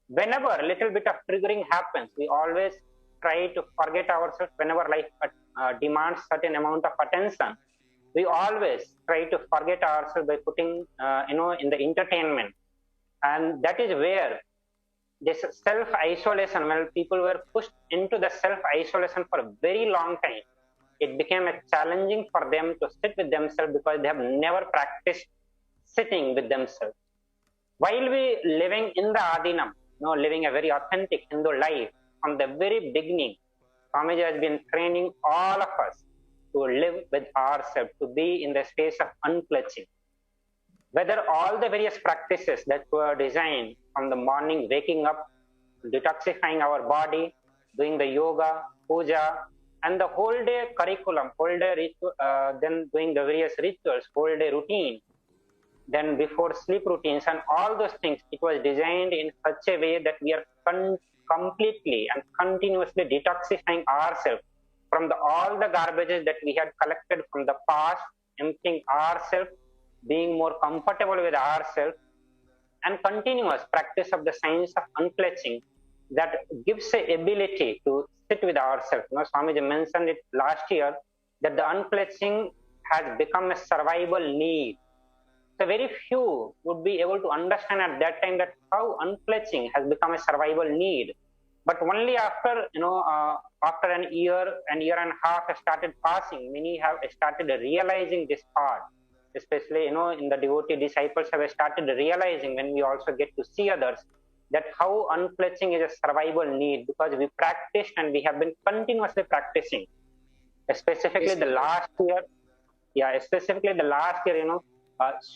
Whenever a little bit of triggering happens, we always try to forget ourselves. Whenever life demands certain amount of attention, we always try to forget ourselves by putting, in the entertainment. And that is where this self-isolation, when people were pushed into the self-isolation for a very long time, it became challenging for them to sit with themselves because they have never practiced sitting with themselves. While we living in the Adinam, living a very authentic Hindu life, from the very beginning, Swamiji has been training all of us to live with ourselves, to be in the space of unclutching. Whether all the various practices that were designed from the morning, waking up, detoxifying our body, doing the yoga, puja, and the whole day curriculum, whole day then doing the various rituals, whole day routine, then before sleep routines and all those things, it was designed in such a way that we are completely and continuously detoxifying ourselves from all the garbages that we had collected from the past, emptying ourselves, being more comfortable with ourselves, and continuous practice of the science of unclenching that gives a ability to sit with ourselves. You know, Swamiji mentioned it last year that the unclenching has become a survival need. So very few would be able to understand at that time that how unclenching has become a survival need. But only after, after an year and a half has started passing, many have started realizing this part. Especially, in the devotee disciples have started realizing when we also get to see others that how unclenching is a survival need, because we practiced and we have been continuously practicing. Specifically the last year,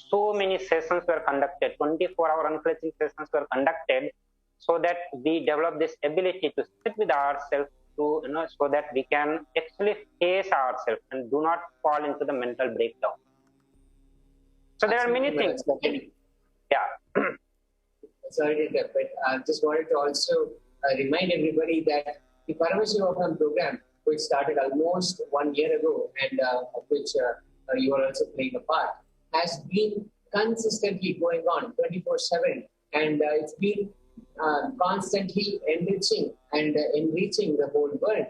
so many sessions were conducted, 24-hour unclenching sessions were conducted, so that we develop this ability to sit with ourselves, to so that we can actually face ourselves and do not fall into the mental breakdown. So there are many things. Yeah. Sorry to interrupt, but I just wanted to also remind everybody that the Paramashivoham program, which started almost 1 year ago, and of which you are also playing a part, has been consistently going on 24/7, and it's been constantly enriching and enriching the whole world,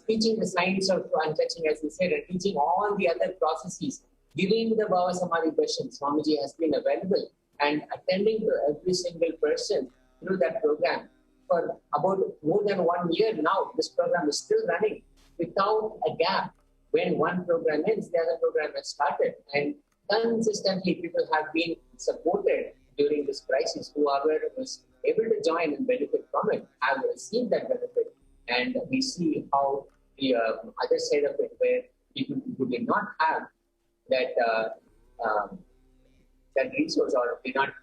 teaching the science of untouching, as we said, and teaching all the other processes. Giving the Bhava Samadhi question, Swamiji has been available and attending to every single person through that program for about more than 1 year now. This program is still running without a gap. When one program ends, the other program has started, and consistently people have been supported during this crisis. Whoever was able to join and benefit from it have received that benefit, and we see how the other side of it, where people who did not have that resource or did not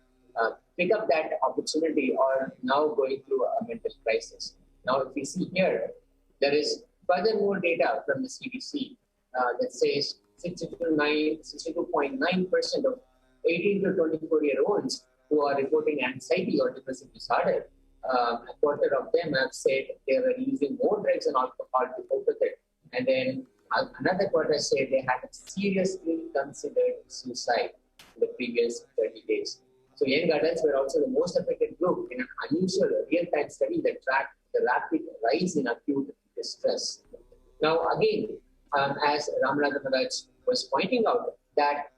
pick up that opportunity, or now going through a mental crisis. Now, if we see here, there is furthermore data from the CDC that says 62.9% of 18 to 24-year-olds who are reporting anxiety or depressive disorder, a quarter of them have said they were using more drugs and alcohol to cope with it. And then another quarter said they had seriously considered suicide in the previous 30 days. So young adults were also the most affected group in an unusual real-time study that tracked the rapid rise in acute distress. Now again, as Ramanathan Maharaj was pointing out, that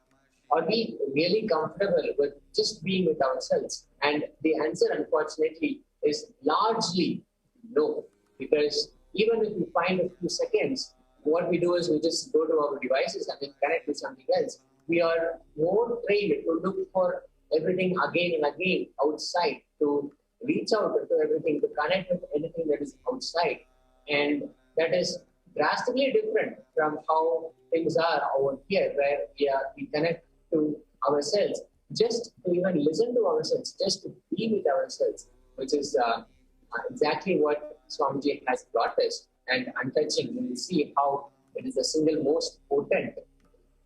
are we really comfortable with just being with ourselves? And the answer, unfortunately, is largely no. Because even if we find a few seconds, what we do is we just go to our devices and then connect with something else. We are more trained to look for everything again and again outside, to reach out to everything, to connect with anything that is outside. And that is drastically different from how things are over here, where we connect to ourselves, just to even listen to ourselves, just to be with ourselves, which is exactly what Swamiji has brought us. And untouching, we will see how it is the single most potent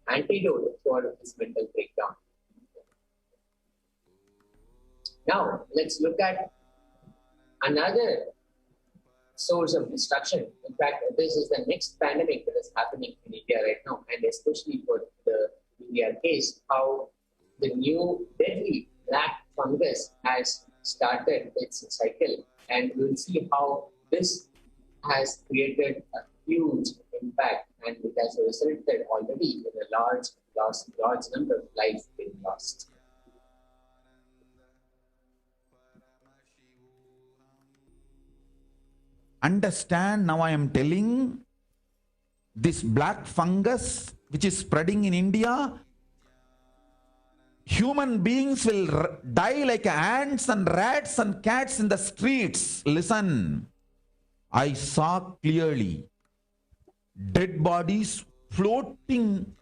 antidote for this mental breakdown. Now, let's look at another source of destruction. In fact, this is the next pandemic that is happening in India right now, and especially for the India case, how the new deadly black fungus has started its cycle. And we'll see how this has created a huge impact, and it has resulted already in a large number of lives being lost. Understand, now I am telling, this black fungus which is spreading in India, human beings will die like ants and rats and cats in the streets. Listen, I saw clearly dead bodies floating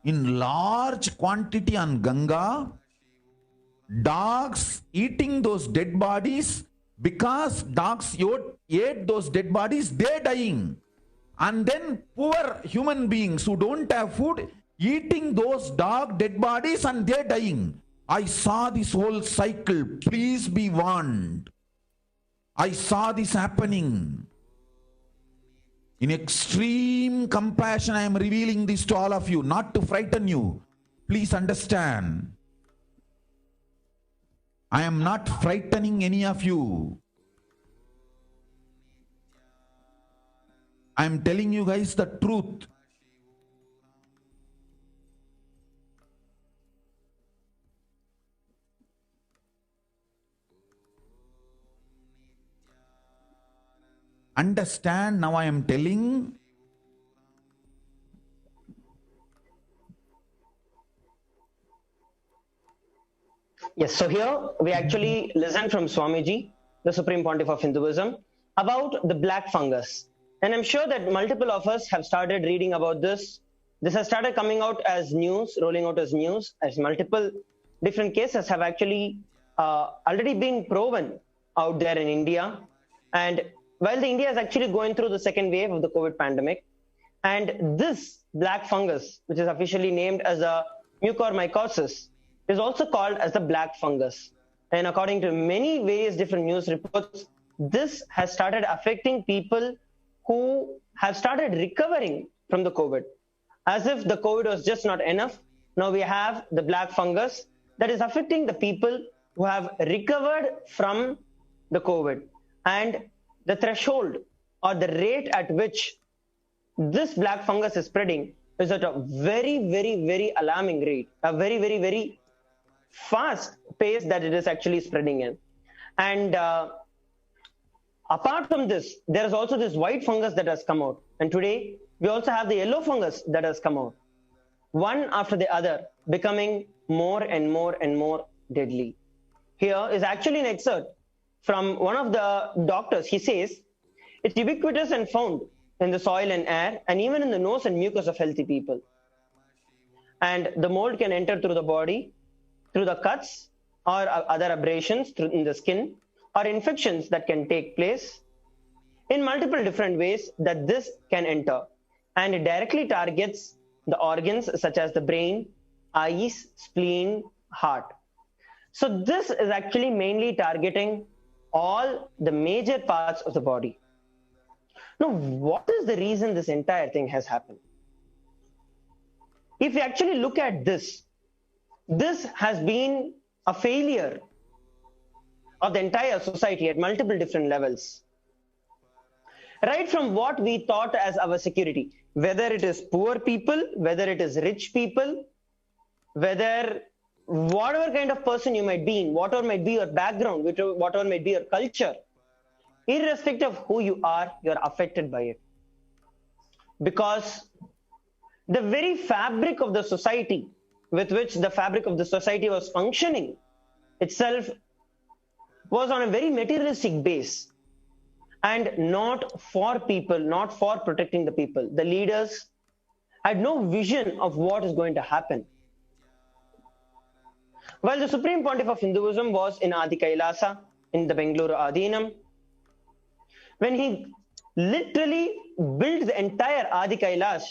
in large quantity on Ganga, dogs eating those dead bodies. Because dogs ate those dead bodies, they're dying. And then poor human beings who don't have food, eating those dog dead bodies and they're dying. I saw this whole cycle. Please be warned. I saw this happening. In extreme compassion, I am revealing this to all of you, not to frighten you. Please understand. I am not frightening any of you. I am telling you guys the truth. Understand, now I am telling. Yes, so here we actually listen from Swamiji, the Supreme Pontiff of Hinduism, about the black fungus. And I'm sure that multiple of us have started reading about this. This has started coming out as news, rolling out as news, as multiple different cases have actually already been proven out there in India. And while the India is actually going through the second wave of the COVID pandemic, and this black fungus, which is officially named as a mucormycosis, is also called as the black fungus. And according to many various different news reports, this has started affecting people who have started recovering from the COVID. As if the COVID was just not enough, now we have the black fungus that is affecting the people who have recovered from the COVID. And the threshold or the rate at which this black fungus is spreading is at a very, very, very alarming rate, a very, very, very fast pace that it is actually spreading in. And apart from this, there is also this white fungus that has come out. And today, we also have the yellow fungus that has come out. One after the other, becoming more and more and more deadly. Here is actually an excerpt from one of the doctors. He says, it's ubiquitous and found in the soil and air, and even in the nose and mucus of healthy people. And the mold can enter through the body, through the cuts or other abrasions in the skin, or infections that can take place in multiple different ways that this can enter. And it directly targets the organs such as the brain, eyes, spleen, heart. So this is actually mainly targeting all the major parts of the body. Now, what is the reason this entire thing has happened? If you actually look at this has been a failure of the entire society at multiple different levels. Right from what we thought as our security, whether it is poor people, whether it is rich people, whether whatever kind of person you might be in, whatever might be your background, whatever might be your culture, irrespective of who you are, you're affected by it. Because the very fabric of the society with which the fabric of the society was functioning itself was on a very materialistic base and not for people, not for protecting the people. The leaders had no vision of what is going to happen. While the Supreme Pontiff of Hinduism was in Adi Kailasa, in the Bengaluru Adinam, when he literally built the entire Adi Kailash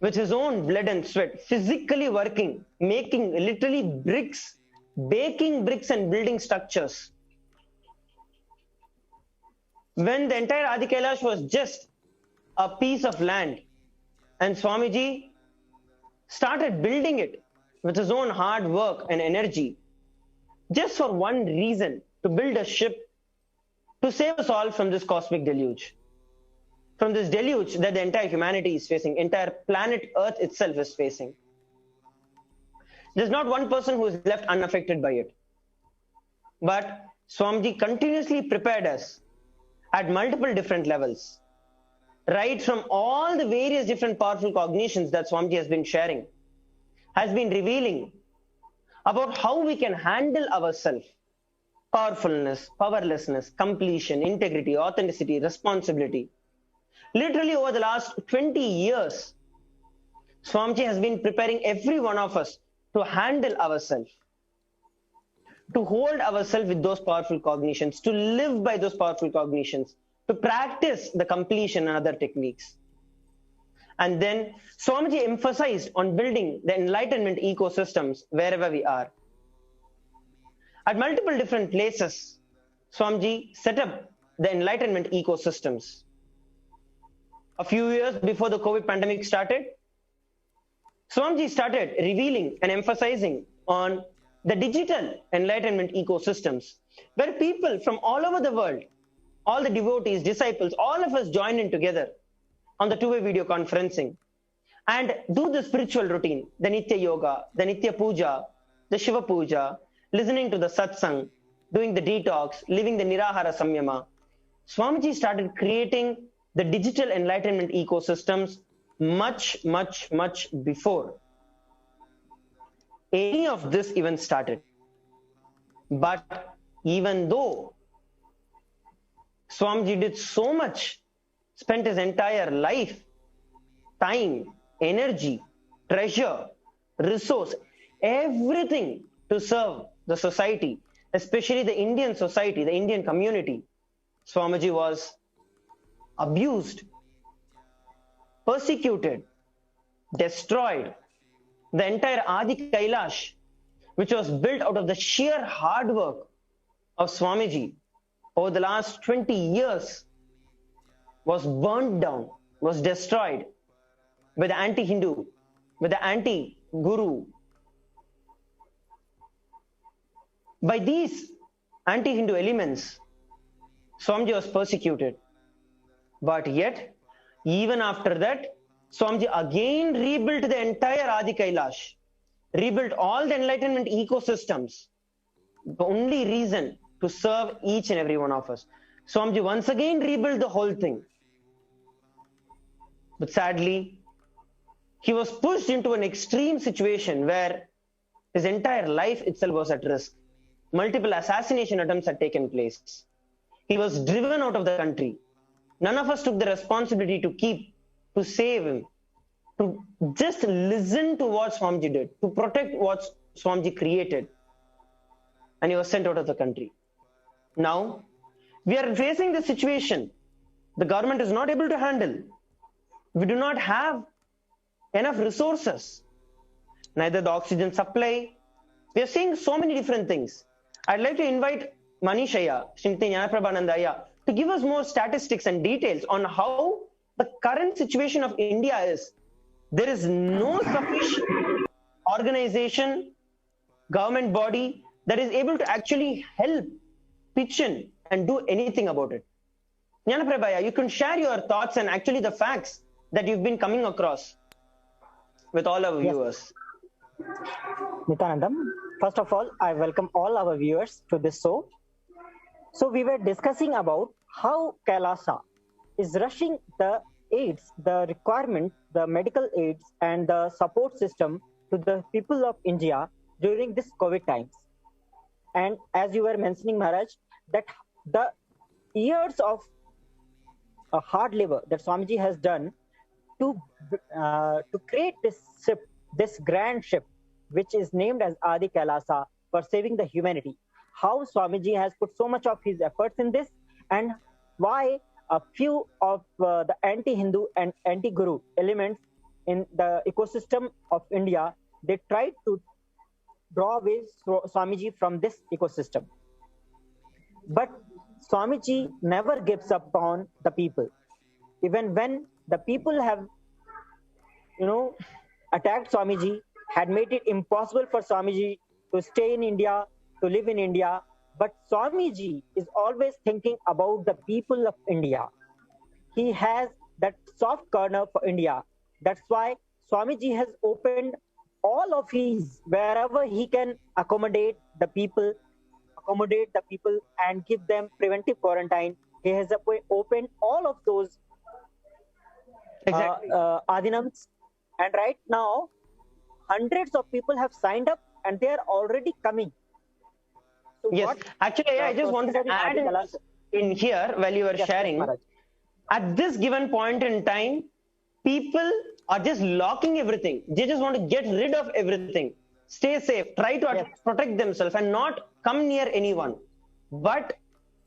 with his own blood and sweat, physically working, making literally bricks, baking bricks and building structures. When the entire Adi Kailash was just a piece of land, and Swamiji started building it with his own hard work and energy, just for one reason, to build a ship to save us all from this cosmic deluge. From this deluge that the entire humanity is facing, entire planet Earth itself is facing. There's not one person who is left unaffected by it. But Swamiji continuously prepared us at multiple different levels, right from all the various different powerful cognitions that Swamiji has been sharing, has been revealing about how we can handle ourselves, powerfulness, powerlessness, completion, integrity, authenticity, responsibility. Literally over the last 20 years, Swamiji has been preparing every one of us to handle ourselves, to hold ourselves with those powerful cognitions, to live by those powerful cognitions, to practice the completion and other techniques. And then Swamiji emphasized on building the enlightenment ecosystems wherever we are. At multiple different places, Swamiji set up the enlightenment ecosystems. A few years before the COVID pandemic started, Swamiji started revealing and emphasizing on the digital enlightenment ecosystems, where people from all over the world, all the devotees, disciples, all of us join in together on the two-way video conferencing and do the spiritual routine, the Nitya Yoga, the Nitya Puja, the Shiva Puja, listening to the Satsangh, doing the detox, living the Nirahara Samyama. Swamiji started creating the digital enlightenment ecosystems much before any of this even started. But even though Swamiji did so much, spent his entire life, time, energy, treasure, resource, everything to serve the society, especially the Indian society, the Indian community, Swamiji was abused, persecuted, destroyed. The entire Adi Kailash, which was built out of the sheer hard work of Swamiji over the last 20 years, was burnt down, was destroyed by the anti-Hindu, by the anti-Guru. By these anti-Hindu elements, Swamiji was persecuted. But yet, even after that, Swamiji again rebuilt the entire Adi Kailash, rebuilt all the enlightenment ecosystems. The only reason to serve each and every one of us. Swamiji once again rebuilt the whole thing. But sadly, he was pushed into an extreme situation where his entire life itself was at risk. Multiple assassination attempts had taken place. He was driven out of the country. None of us took the responsibility to save him, to just listen to what Swamiji did, to protect what Swamiji created. And he was sent out of the country. Now, we are facing the situation the government is not able to handle. We do not have enough resources, neither the oxygen supply. We are seeing so many different things. I'd like to invite Manishaya, Srimati Jnanaprabhanandaya, to give us more statistics and details on how the current situation of India is. There is no sufficient organization, government body that is able to actually help, pitch in and do anything about it. Jnanaprabhaya, you can share your thoughts and actually the facts that you've been coming across with all our viewers. Nithyanandam, first of all, I welcome all our viewers to this show. So we were discussing about how Kailasa is rushing the aids, the requirement, the medical aids and the support system to the people of India during this COVID times. And as you were mentioning, Maharaj, that the years of hard labor that Swamiji has done to create this ship, this grand ship, which is named as Adi Kailasa, for saving the humanity. How Swamiji has put so much of his efforts in this, and why a few of the anti-Hindu and anti-Guru elements in the ecosystem of India, they tried to draw away Swamiji from this ecosystem. But Swamiji never gives up on the people. Even when the people have, attacked Swamiji, had made it impossible for Swamiji to stay in India, to live in India, but Swamiji is always thinking about the people of India. He has that soft corner for India. That's why Swamiji has opened all of his, wherever he can accommodate the people and give them preventive quarantine. He has opened all of those adinams. And right now, hundreds of people have signed up and they are already coming. So yes, actually, I just wanted to add in here while you were sharing. At this given point in time, people are just locking everything. They just want to get rid of everything. Stay safe. Try to protect themselves and not come near anyone. But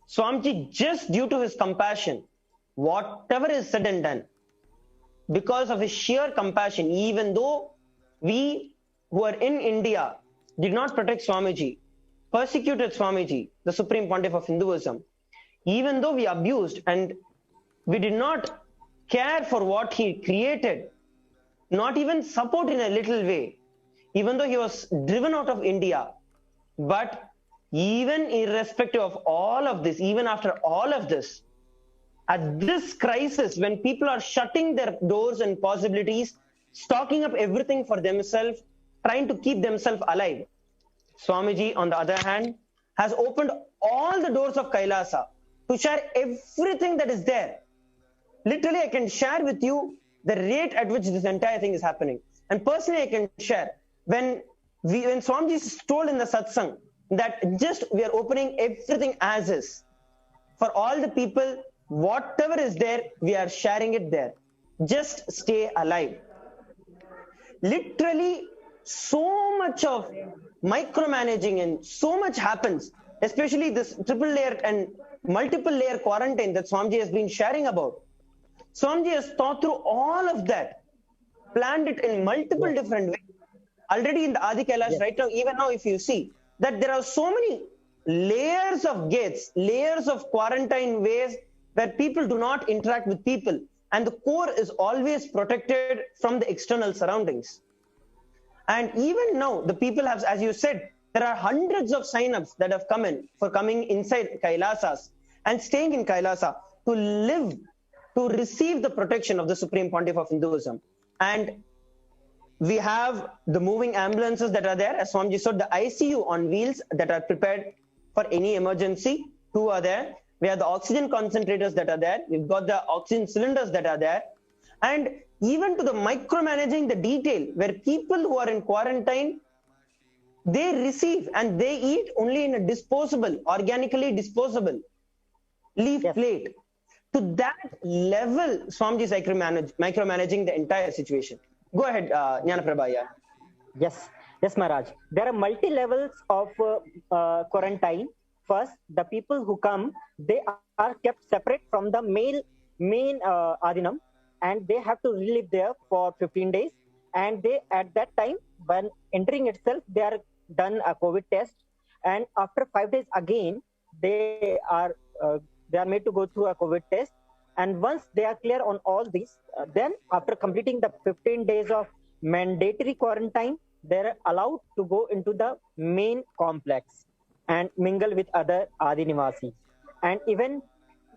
Swamiji, just due to his compassion, whatever is said and done, because of his sheer compassion, even though we who are in India did not protect Swamiji, persecuted Swamiji, the Supreme Pontiff of Hinduism, even though we abused and we did not care for what he created, not even support in a little way, even though he was driven out of India. But even irrespective of all of this, even after all of this, at this crisis, when people are shutting their doors and possibilities, stocking up everything for themselves, trying to keep themselves alive, Swamiji, on the other hand, has opened all the doors of Kailasa to share everything that is there. Literally, I can share with you the rate at which this entire thing is happening. And personally, I can share when Swamiji told in the Satsangh that just we are opening everything as is. For all the people, whatever is there, we are sharing it there. Just stay alive. Literally, so much of micromanaging and so much happens, especially this triple layer and multiple layer quarantine that Swamiji has been sharing about. Swamiji has thought through all of that, planned it in multiple different ways. Already in the Adi Kailash, right now, even now, if you see that there are so many layers of gates, layers of quarantine ways where people do not interact with people, and the core is always protected from the external surroundings. And even now, the people have, as you said, there are hundreds of sign-ups that have come in for coming inside Kailasas and staying in Kailasa to live, to receive the protection of the Supreme Pontiff of Hinduism. And we have the moving ambulances that are there, as Swamiji said, the ICU on wheels that are prepared for any emergency. 2 are there. We have the oxygen concentrators that are there. We've got the oxygen cylinders that are there. And even to the micromanaging the detail, where people who are in quarantine, they receive and they eat only in a disposable, organically disposable leaf plate. To that level, Swamiji is micromanaging the entire situation. Go ahead, Jnanaprabha. Yeah. Yes, Maharaj. There are multi levels of quarantine. First, the people who come, they are kept separate from the main Adinam, and they have to live there for 15 days. And they, at that time, when entering itself, they are done a COVID test, and after 5 days again, they are made to go through a COVID test. And once they are clear on all these, then after completing the 15 days of mandatory quarantine, they're allowed to go into the main complex and mingle with other Adinivasis. And even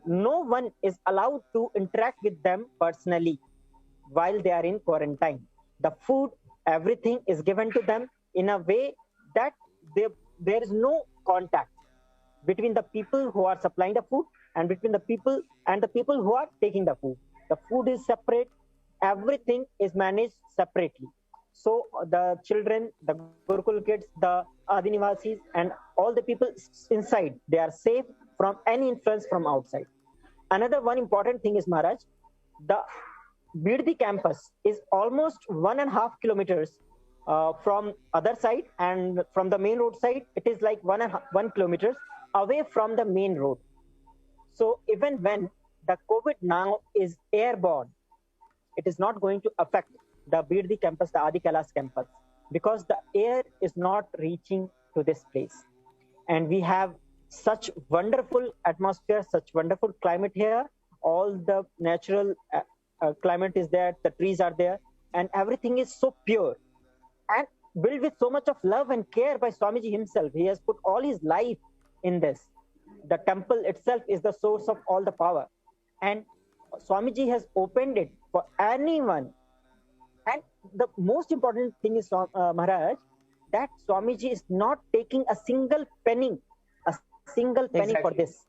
no one is allowed to interact with them personally while they are in quarantine. The food, everything is given to them in a way that there is no contact between the people who are supplying the food and between the people who are taking the food. The food is separate. Everything is managed separately. So the children, the Gurukul kids, the Adinivasis, and all the people inside, they are safe from any influence from outside. Another one important thing is, Maharaj, the Biddi campus is almost 1.5 kilometers from other side, and from the main road side, it is like 1 kilometers away from the main road. So even when the COVID now is airborne, it is not going to affect the Biddi campus, the Adi Kailash campus, because the air is not reaching to this place. And we have such wonderful atmosphere, such wonderful climate here. All the natural climate is there, the trees are there, and everything is so pure and built with so much of love and care by Swamiji himself. He has put all his life in this. The temple itself is the source of all the power. And Swamiji has opened it for anyone. And the most important thing is, Maharaj, that Swamiji is not taking a single penny for this.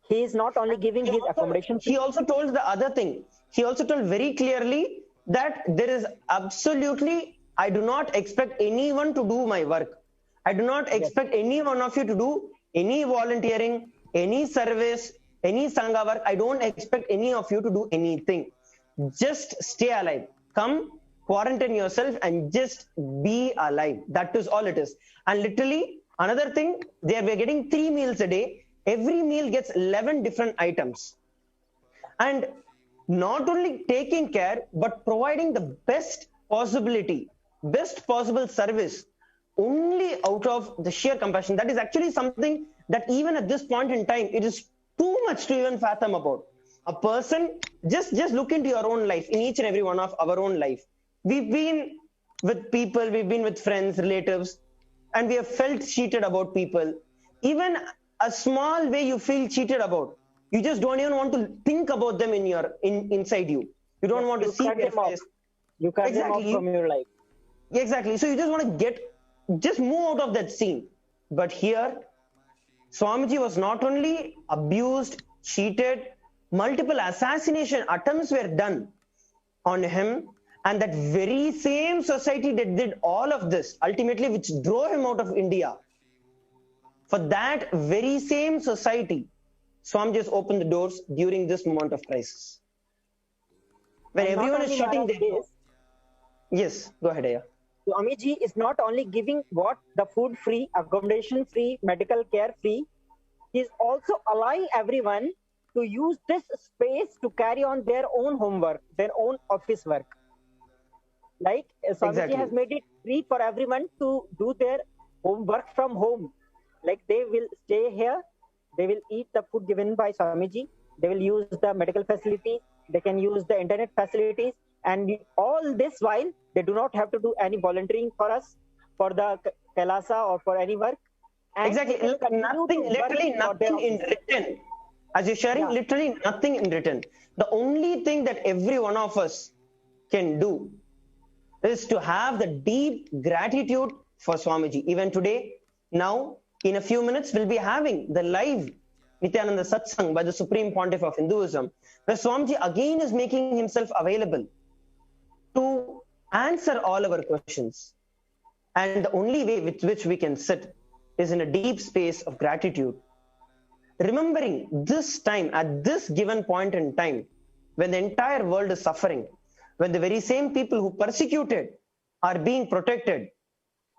He is not only giving his accommodation. He also told the other thing. He also told very clearly that there is absolutely, I do not expect anyone to do my work. I do not expect any one of you to do any volunteering, any service, any Sangha work. I don't expect any of you to do anything. Just stay alive. Come, quarantine yourself and just be alive. That is all it is. And literally, another thing, they were getting 3 meals a day. Every meal gets 11 different items. And not only taking care but providing the best possible service only out of the sheer compassion. That is actually something that even at this point in time, it is too much to even fathom about. A person, just look into your own life, in each and every one of our own life. We've been with people, we've been with friends, relatives, and we have felt cheated about people. Even a small way you feel cheated about, you just don't even want to think about them inside you. You don't want to You see cut their them off. face. You cut them off Exactly. from your life. Exactly. So you just want to just move out of that scene. But here, Swamiji was not only abused, cheated, multiple assassination attempts were done on him, and that very same society that did all of this, ultimately which drove him out of India, for that very same society, Swamiji just opened the doors during this moment of crisis. When And not everyone is only shutting Maharaj their doors. Yes, go ahead, Aya. Swamiji is not only giving what the food free, accommodation free, medical care free, he is also allowing everyone to use this space to carry on their own homework, their own office work. Like Swamiji Exactly. has made it free for everyone to do their homework from home. Like they will stay here, they will eat the food given by Swamiji, they will use the medical facilities, they can use the internet facilities, and all this while they do not have to do any volunteering for us, for the Kailasa or for any work. And Exactly. they can continue Nothing, to work literally for their nothing in office. written. As you're sharing, Yeah. literally nothing in written. The only thing that every one of us can do is to have the deep gratitude for Swamiji. Even today, now, in a few minutes, we'll be having the live Nithyananda Satsangh by the Supreme Pontiff of Hinduism, where Swamiji again is making himself available to answer all our questions. And the only way with which we can sit is in a deep space of gratitude, remembering this time, at this given point in time, when the entire world is suffering, when the very same people who persecuted are being protected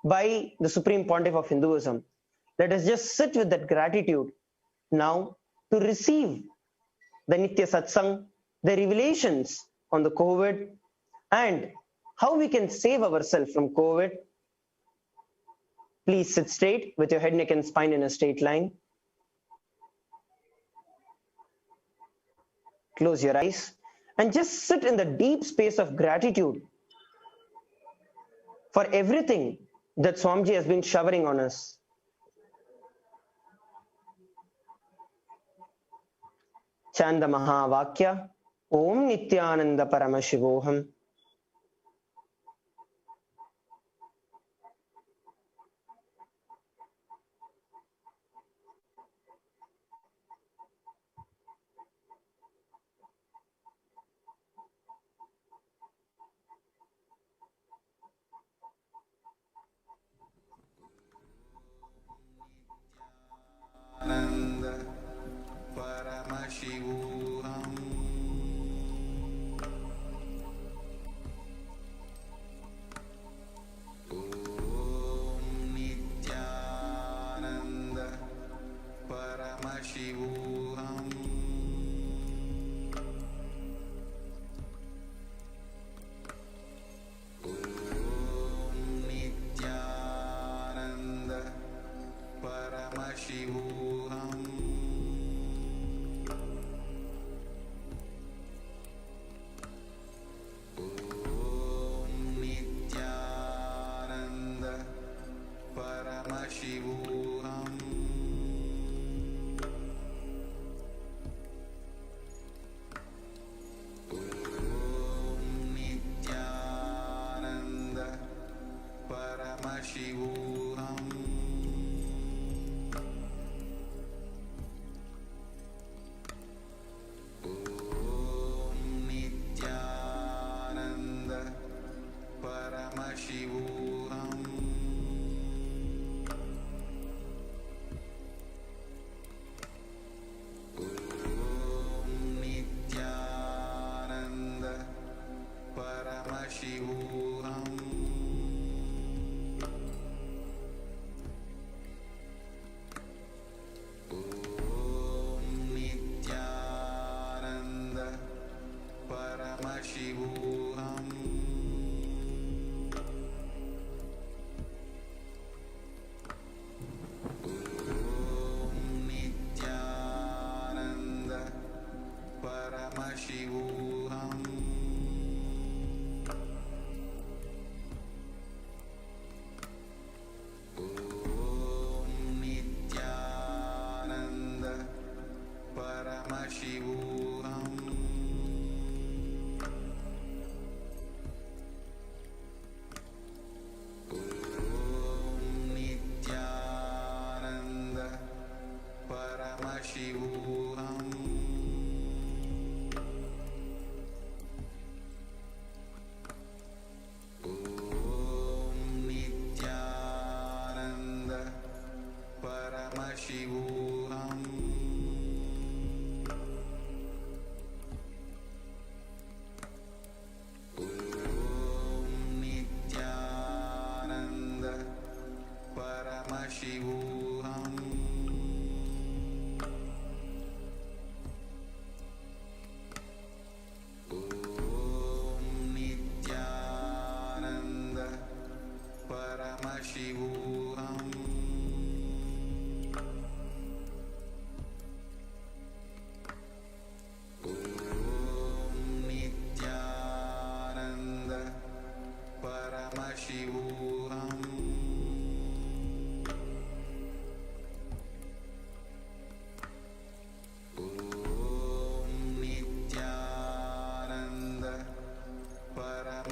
by the Supreme Pontiff of Hinduism. Let us just sit with that gratitude now to receive the Nitya Satsang, the revelations on the COVID, and how we can save ourselves from COVID. Please sit straight with your head, neck, and spine in a straight line. Close your eyes and just sit in the deep space of gratitude for everything that Swamiji has been showering on us. Chanda Mahavakya, Om Nithyananda Paramashivoham. Nanda Paramashivoham. Om Nithyananda Paramashivoham. Om Nithyananda Paramashivoham. Om Nithyananda Paramashivoham. Om Nithyananda Paramashivoham. Om Nithyananda Paramashivoham. Om Nithyananda Paramashivoham. Om Nithyananda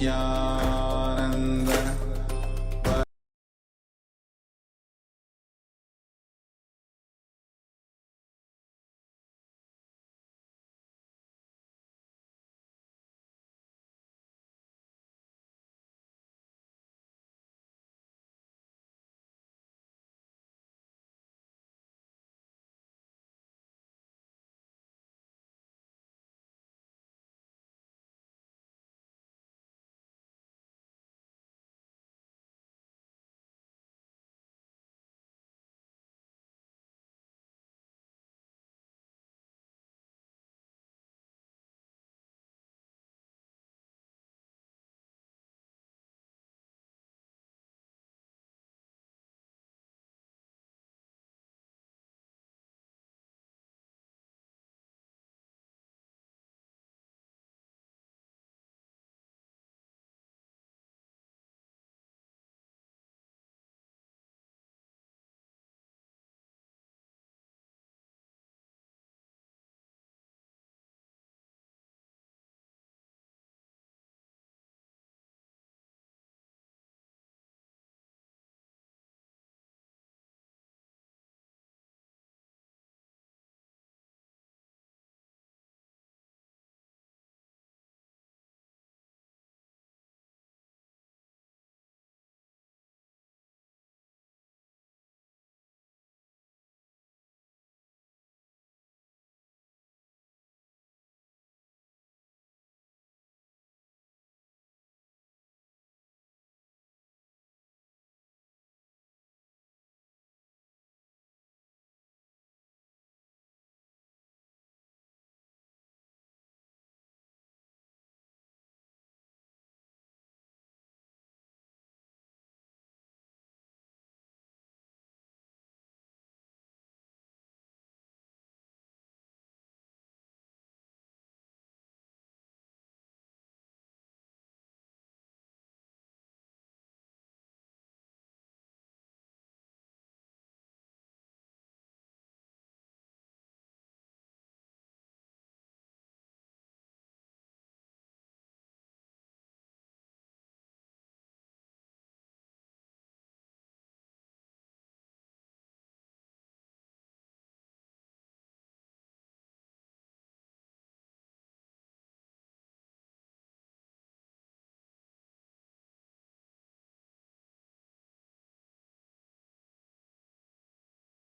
Nithyananda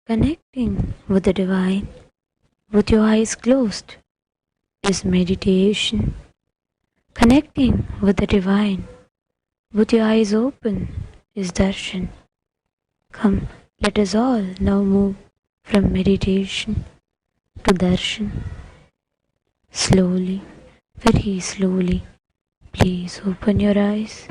Connecting with the divine with your eyes closed is meditation. Connecting with the divine with your eyes open is darshan. Come, let us all now move from meditation to darshan. Slowly, very slowly, please open your eyes.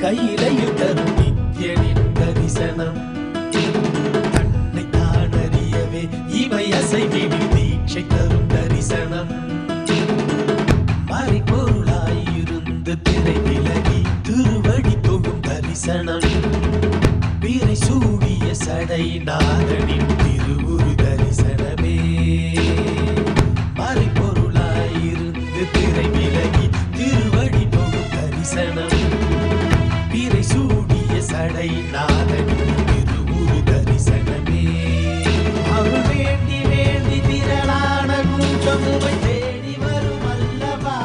கையிலையும் தரும் நித்யனின் தரிசனம் தன்னை தான் அறியவே இவை அசைவினில் தீட்சை தரும் தரிசனம் மறைபொருளாயிருந்து திரை விலகி திருவடி தொகும் தரிசனம் பிறை சூடிய சடை நாதனின் திருவுரு தரிசனமே மறைபொருளாயிருந்து திரை விலகி திருவடி தொகும் தரிசனம் பிறை சூடிய சடை நாதனின் திருவுரு தரிசனமே அருள் வேண்டி வேண்டி திரளான கூட்டம் உமை தேடி வரும் அல்லவா.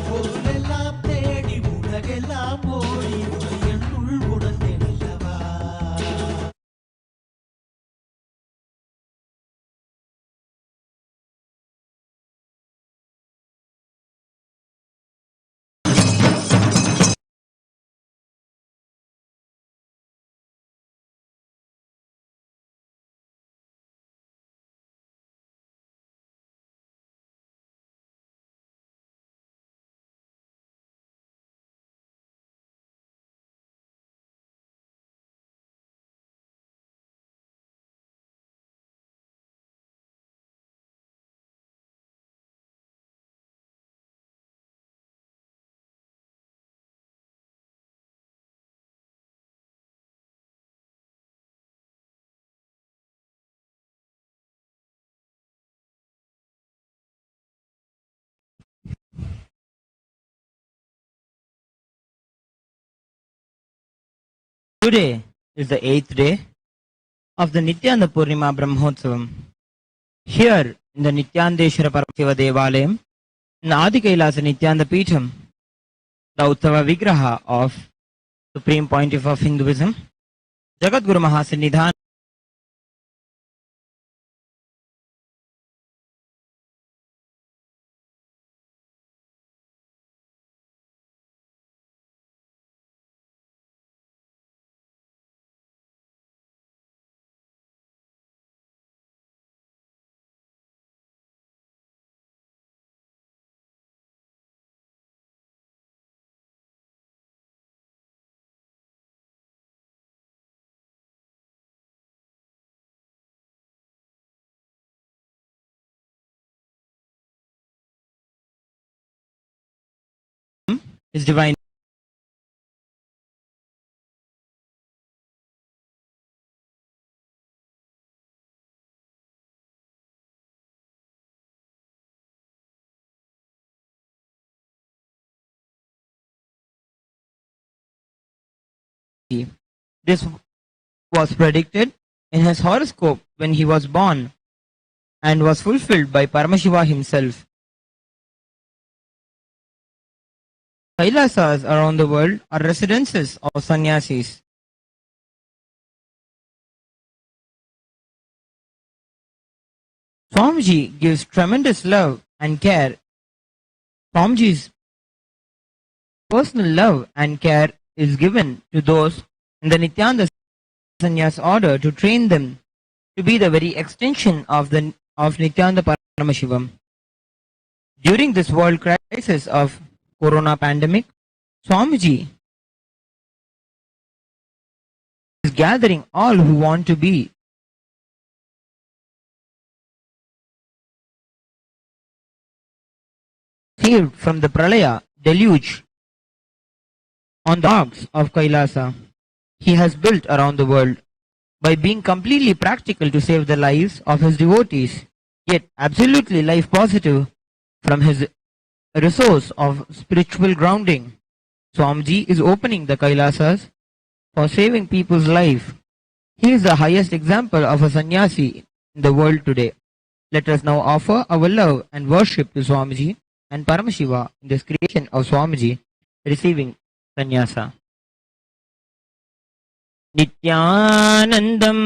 பொருளெல்லாம் தேடி உலகெல்லாம் ஓடி Today is the 8th day of the Nithyananda Purnima Brahmotsavam. Here in the Nityanandeshwara Paramashiva Devalayam, in Adi Kailasa Nithyananda Peetham, the Uttava Vigraha of Supreme Pontiff of Hinduism, Jagadguru Mahasannidhan is divine. This was predicted in his horoscope when he was born and was fulfilled by Paramashiva himself. Kailasas around the world are residences of sannyasis. Swamiji gives tremendous love and care. Swamiji's personal love and care is given to those in the Nityananda Sannyas order to train them to be the very extension of Nithyananda Paramashivam. During this world crisis of Corona pandemic, Swamiji is gathering all who want to be saved from the Pralaya deluge on the rocks of Kailasa he has built around the world by being completely practical to save the lives of his devotees, yet absolutely life positive from his resource of spiritual grounding. Swamiji is opening the Kailasas for saving people's life. He is the highest example of a sannyasi in the world today. Let us now offer our love and worship to Swamiji and Paramashiva in this creation of Swamiji receiving sannyasa. Nithyanandam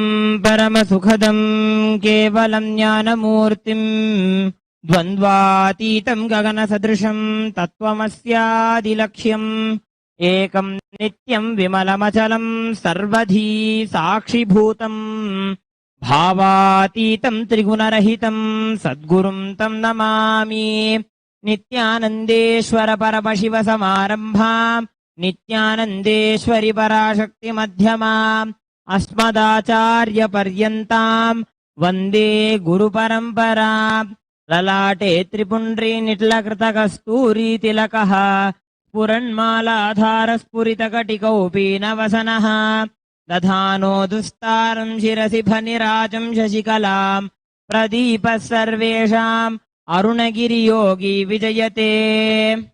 Paramasukhadam Kevalam Jnanamurtim Dvandvatitam Gagana Sadrisham Tattvamasyaadilakhyam Ekam Nityam Vimalamachalam Sarvadhi Sakshibhutam Bhavatitam Trigunarahitam Sadgurum Tam Namami Nithyanandeshwara Paramashiva Samarambham Nithyanandeshwari Parashakti Madhyamam Asmadacharya Paryantam Vande Guru Paramparam Lalate Tripundri Nitlakrita Kasturi Tilakaha Puranmala Adhara Spurita Katikaupi Navasanaha Dadhano Dustaram Shirasi Bhanirajam Shashikalam Pradipa Sarvesham Arunagiri Yogi Vijayate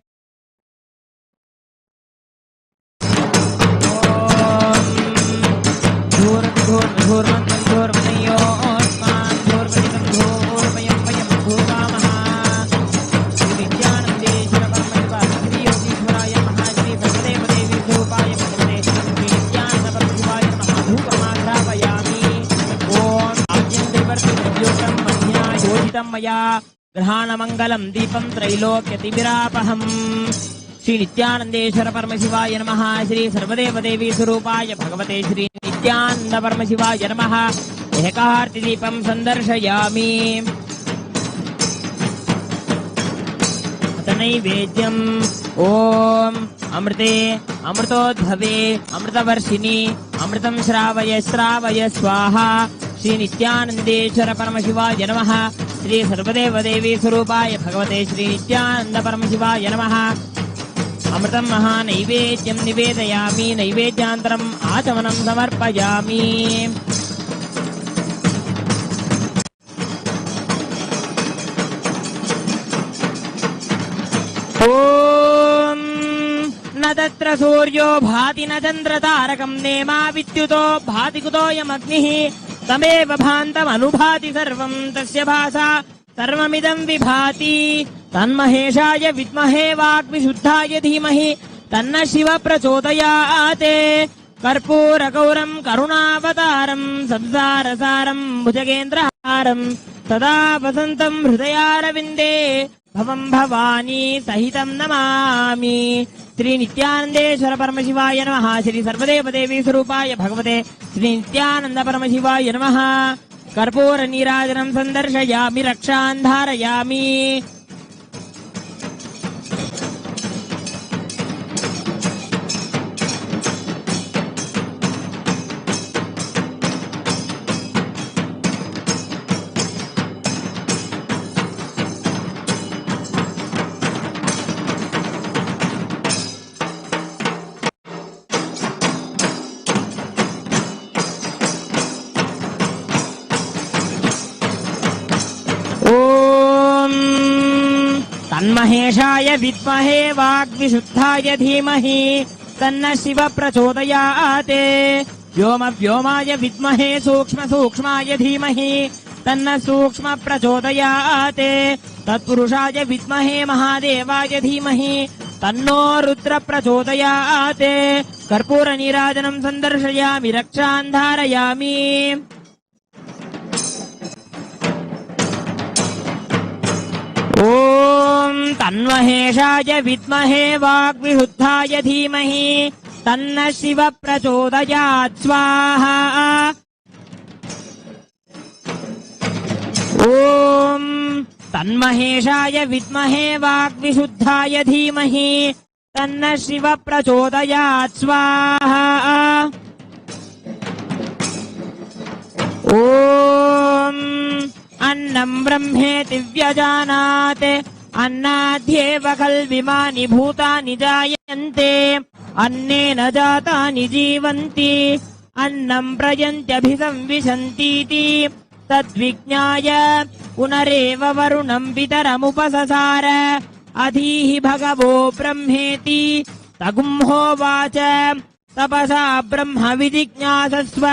Maya Grahana Mangalam Deepam Trailokyatimiraapaham Shri Nithyanandeshwara Paramashiva Namaha Shri Sarvadeva Devi Surupaya Bhagavate Shri Nithyananda Paramashiva Namaha Ekaharti Deepam Sandarshayami Atanaivedyam Om Amrite Amritodbhave Amritavarshini Amritam Shravaya Shravaya Swaha Shri Nithyanandeshwara Paramashiva Namaha Shri Sarvadeva Devi Surupaya Bhagavate Shri Nithyananda Paramashiva Namaha Amritam Maha Naivedyam Nivedayami Naivedyantaram Achamanam Samarpayami Om तत्र सूर्यो भाति न चन्द्रतारकं नेमा विद्युतो भाति कुतोऽयमग्निः तमेव भान्तमनुभाति सर्वं तस्य भासा सर्वमिदं विभाति तन्महेशाय विद्महे वाग्विशुद्धाय धीमहि तन्न शिव प्रचोदयात् कर्पूरगौरं करुणावतारं संसारसारं भुजगेन्द्रहारं सदा वसन्तं हृदयारविन्दे भवं भवानी सहितं नमामि। श्री नित्यानंदेश्वर परमशिवाय नमः। श्री सर्वदेवदेवी स्वरूपाय भगवते श्री नित्यानंद परमशिवाय नमः। कर्पूर नीराजनं संदर्शयामि रक्षान् धारयामि। तन्महेशाय विद्महे वाग्विशुद्धाय धीमहि तन्न शिव प्रचोदयात् व्योमव्योमाय विद्महे सूक्ष्मसूक्ष्माय धीमहि तन्न सूक्ष्म प्रचोदयात् तत्पुरुषाय विद्महे महादेवाय धीमहि तन्नो रुद्र प्रचोदयात् कर्पूर नीराजनं संदर्शयामि रक्षान् धारयामि। ॐ तन्महेशाय विद्महे वाग्विशुद्धाय धीमहि तन्न शिव प्रचोदयात् स्वाहा। ॐ तन्महेशाय विद्महे वाग्विशुद्धाय धीमहि तन्न शिव प्रचोदयात् स्वाहा। ॐ अन्नं ब्रह्मेति व्यजानात् अन्नाद्येव खल्विमानि भूतानि जायन्ते अन्नेन जातानि जीवन्ति अन्नं प्रयन्त्यभिसंविशन्तीति तद्विज्ञाय पुनरेव वरुणं पितरमुपससार अधीः भगवो ब्रह्मेति तगुंहोवाच तपसा ब्रह्म विजिज्ञासस्व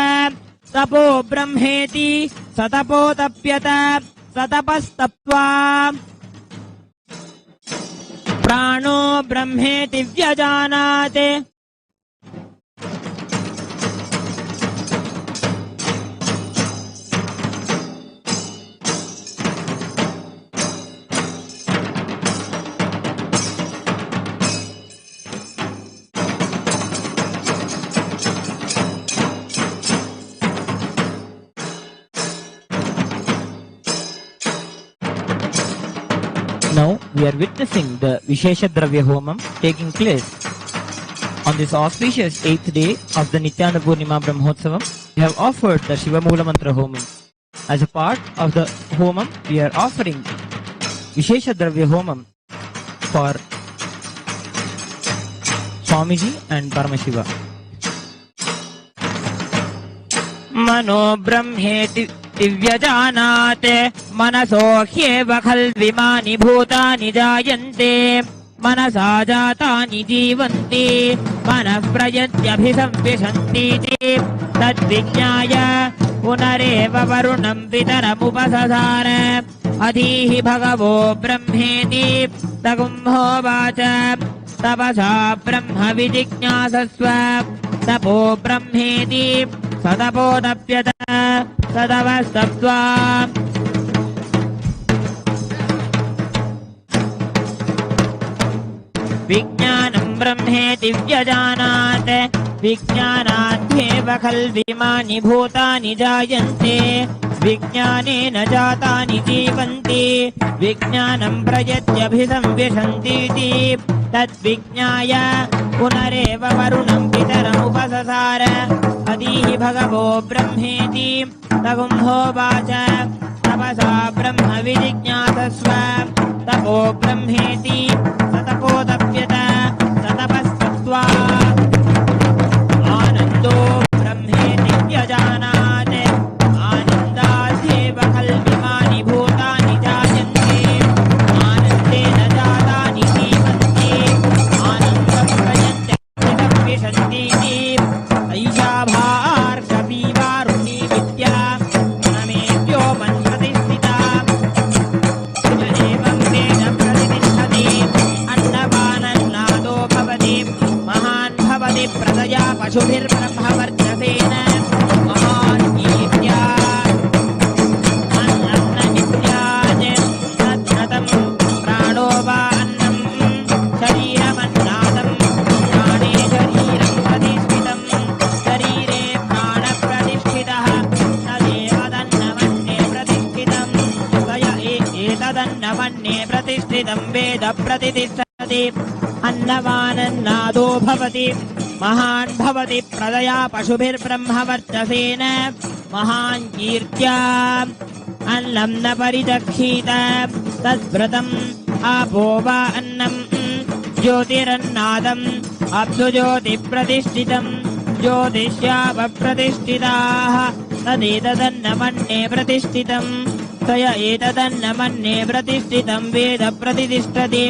तपो ब्रह्मेति स तपोतप्यत स तपस्तप्त्वा प्राणो ब्रह्मेति व्यजानात्। Now we are witnessing the Vishesha Dravya Homam taking place on this auspicious 8th day of the Nityananda Purnima Brahmotsavam. We have offered the Shiva Mula Mantra Homam. As a part of the Homam, we are offering Vishesha Dravya Homam for Swamiji and Paramashiva. Mano Brahmeti दिव्यजानात् मनसो ह्येव खल्विमानि भूतानि जायन्ते मनसा जातानि जीवन्ति मनः प्रयत्यभिसंविशन्तीति तद्विज्ञाय पुनरेव वरुणं पितरमुपससार अधीः भगवो ब्रह्मेति तगुंहोवाच तपसा ब्रह्म विजिज्ञासस्व तपो ब्रह्मेति स तपोतप्यत स तपस्तप्त्वा विज्ञानं ब्रह्मेति व्यजानात् विज्ञानाद्येव खल्विमानि भूतानि जायन्ते विज्ञानेन जातानि जीवन्ति विज्ञानं प्रयत्यभिसंविशन्तीति तद्विज्ञाय पुनरेव वरुणं पितरमुपससार अधीः भगवो ब्रह्मेति तगुंहोवाच तपसा ब्रह्म विजिज्ञासस्व तपो ब्रह्मेति स तपोतप्यत स तपस्तप्त्वा आनन्दो ब्रह्मेति व्यजानात् आनन्दाद्येव खल्विमानि भूतानि जायन्ते आनन्देन जातानि जीवन्ति आनन्दं प्रयन्त्यभिसंविशन्तीति भवति प्रजया पशुभिर्ब्रह्मवर्चसेन महान् कीर्त्या अन्नमित्याज तद्व्रतं प्राणो वा अन्नं शरीरमन्नादं प्राणे शरीरं प्रतिष्ठितं शरीरे प्राणप्रतिष्ठितः तदेव तन्नमन्ये प्रतिष्ठितं तय एतदन्नमन्ये प्रतिष्ठितं वेद प्रतिष्ठति अन्नवानन्नादो भवति महान् भवति प्रजया पशुभिर्ब्रह्मवर्चसेन महान् कीर्त्या अन्नं न परिचक्षीत तद्व्रतम् आपो वा अन्नं ज्योतिरन्नादम् अब्धुज्योतिप्रतिष्ठितम् ज्योतिष्यावप्रतिष्ठिताः तदेतदन्नमन्ये प्रतिष्ठितम् तय एतदन्नमन्ये प्रतिष्ठितं वेद प्रतिष्ठति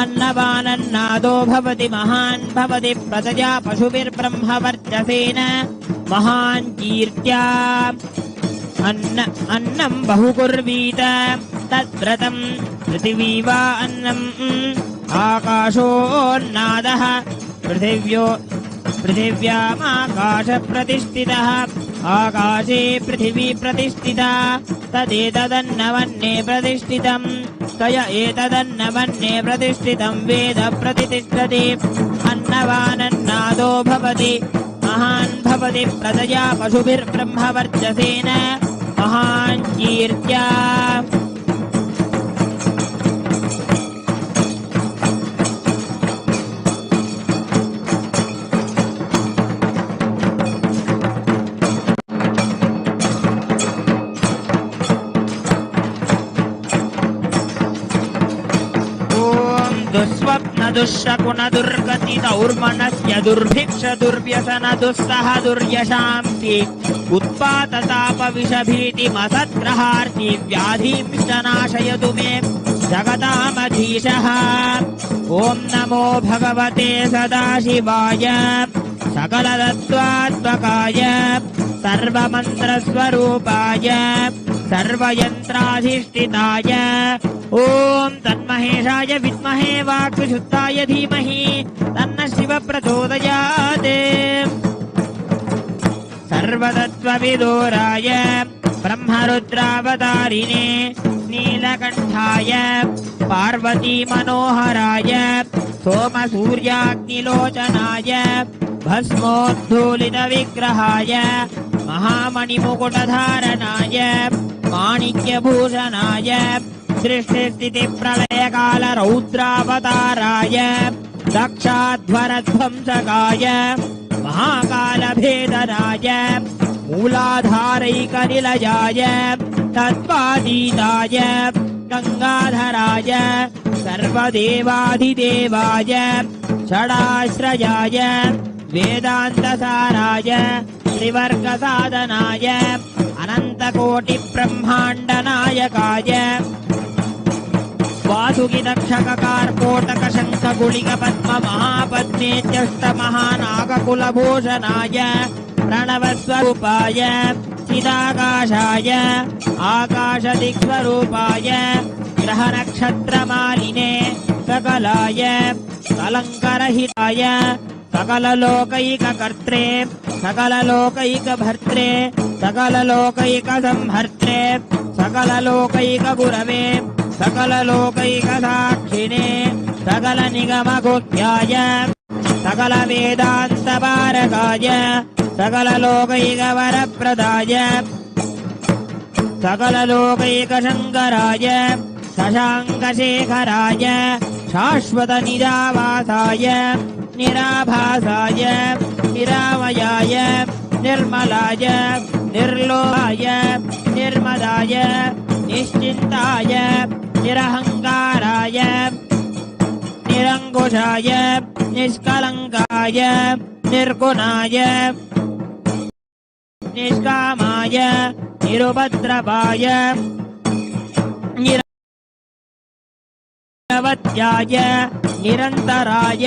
अन्नवानन्नादो भवति महान् भवति प्रजया पशुभिर्ब्रह्मवर्चसेन महान् कीर्त्या अन्नं बहुकुर्वीत तद्व्रतं पृथिवी वा अन्नम् आकाशोन्नादः पृथिव्यामाकाशप्रतिष्ठितः आकाशे पृथिवी प्रतिष्ठिता तदेतदन्नमन्ये प्रतिष्ठितं तय एतदन्नमन्ये प्रतिष्ठितं वेद प्रतिष्ठति अन्नवानन्नादो भवति महान् भवति प्रजया पशुभिर्ब्रह्मवर्चसेन महान् कीर्त्या दुःस्वप्न दुःशकुन दुर्गति दौर्मनस्य दुर्भिक्ष दुर्व्यसन दुस्सह दुर्यशांसि उत्पातताप विषभीतिमसद्ग्रहार्ति व्याधिंश्च नाशयतु मे जगतामधीशः ॐ नमो भगवते सदाशिवाय सकलतत्त्वात्मकाय सर्वमन्त्रस्वरूपाय सर्वयन्त्राधिष्ठिताय ॐ तन्महेशाय विद्महे वाक्शुद्धाय धीमहि तन्न शिव प्रचोदयात् सर्वतत्त्वविदोराय ब्रह्मरुद्रावतारिणे नीलकण्ठाय पार्वती मनोहराय सोमसूर्याग्निलोचनाय भस्मोद्धूलितविग्रहाय महामणिमुकुटधारणाय माणिक्यभूषणाय सृष्टिस्थितिप्रलयकाल रौद्रावताराय दक्षाध्वरध्वंसकाय महाकालभेदनाय मूलाधारैकनिलयाय तत्त्वातीताय गङ्गाधराय सर्वदेवाधिदेवाय षडाश्रयाय वेदान्तसाराय त्रिवर्गसाधनाय अनन्तकोटिब्रह्माण्डनायकाय वासुकिदक्षककार्कोटकशङ्खगुलिकपद्ममहापद्मेत्यष्टमहानागकुलभूषणाय प्रणवस्वरूपाय चिदाकाशाय आकाशदिक्स्वरूपाय ग्रहनक्षत्रमालिने सकलाय कलङ्करहिताय सकललोकैककर्त्रे सकललोकैकभर्त्रे सकललोकैकसंहर्त्रे सकललोकैकगुरवे सकललोकैकसाक्षिणे सकलनिगमगुह्याय सकलवेदान्तपारकाय सकललोकैकवरप्रदाय सकललोकैकशङ्कराय शशाङ्कशेखराय शाश्वतनिरावासाय निराभासाय निरामयाय निर्मलाय निर्लोहाय निर्मदाय निश्चिन्ताय निरहङ्काराय निरङ्कुशाय निष्कलङ्काय निर्गुणाय निष्कामाय निरुपद्रवाय निरवध्याय निरन्तराय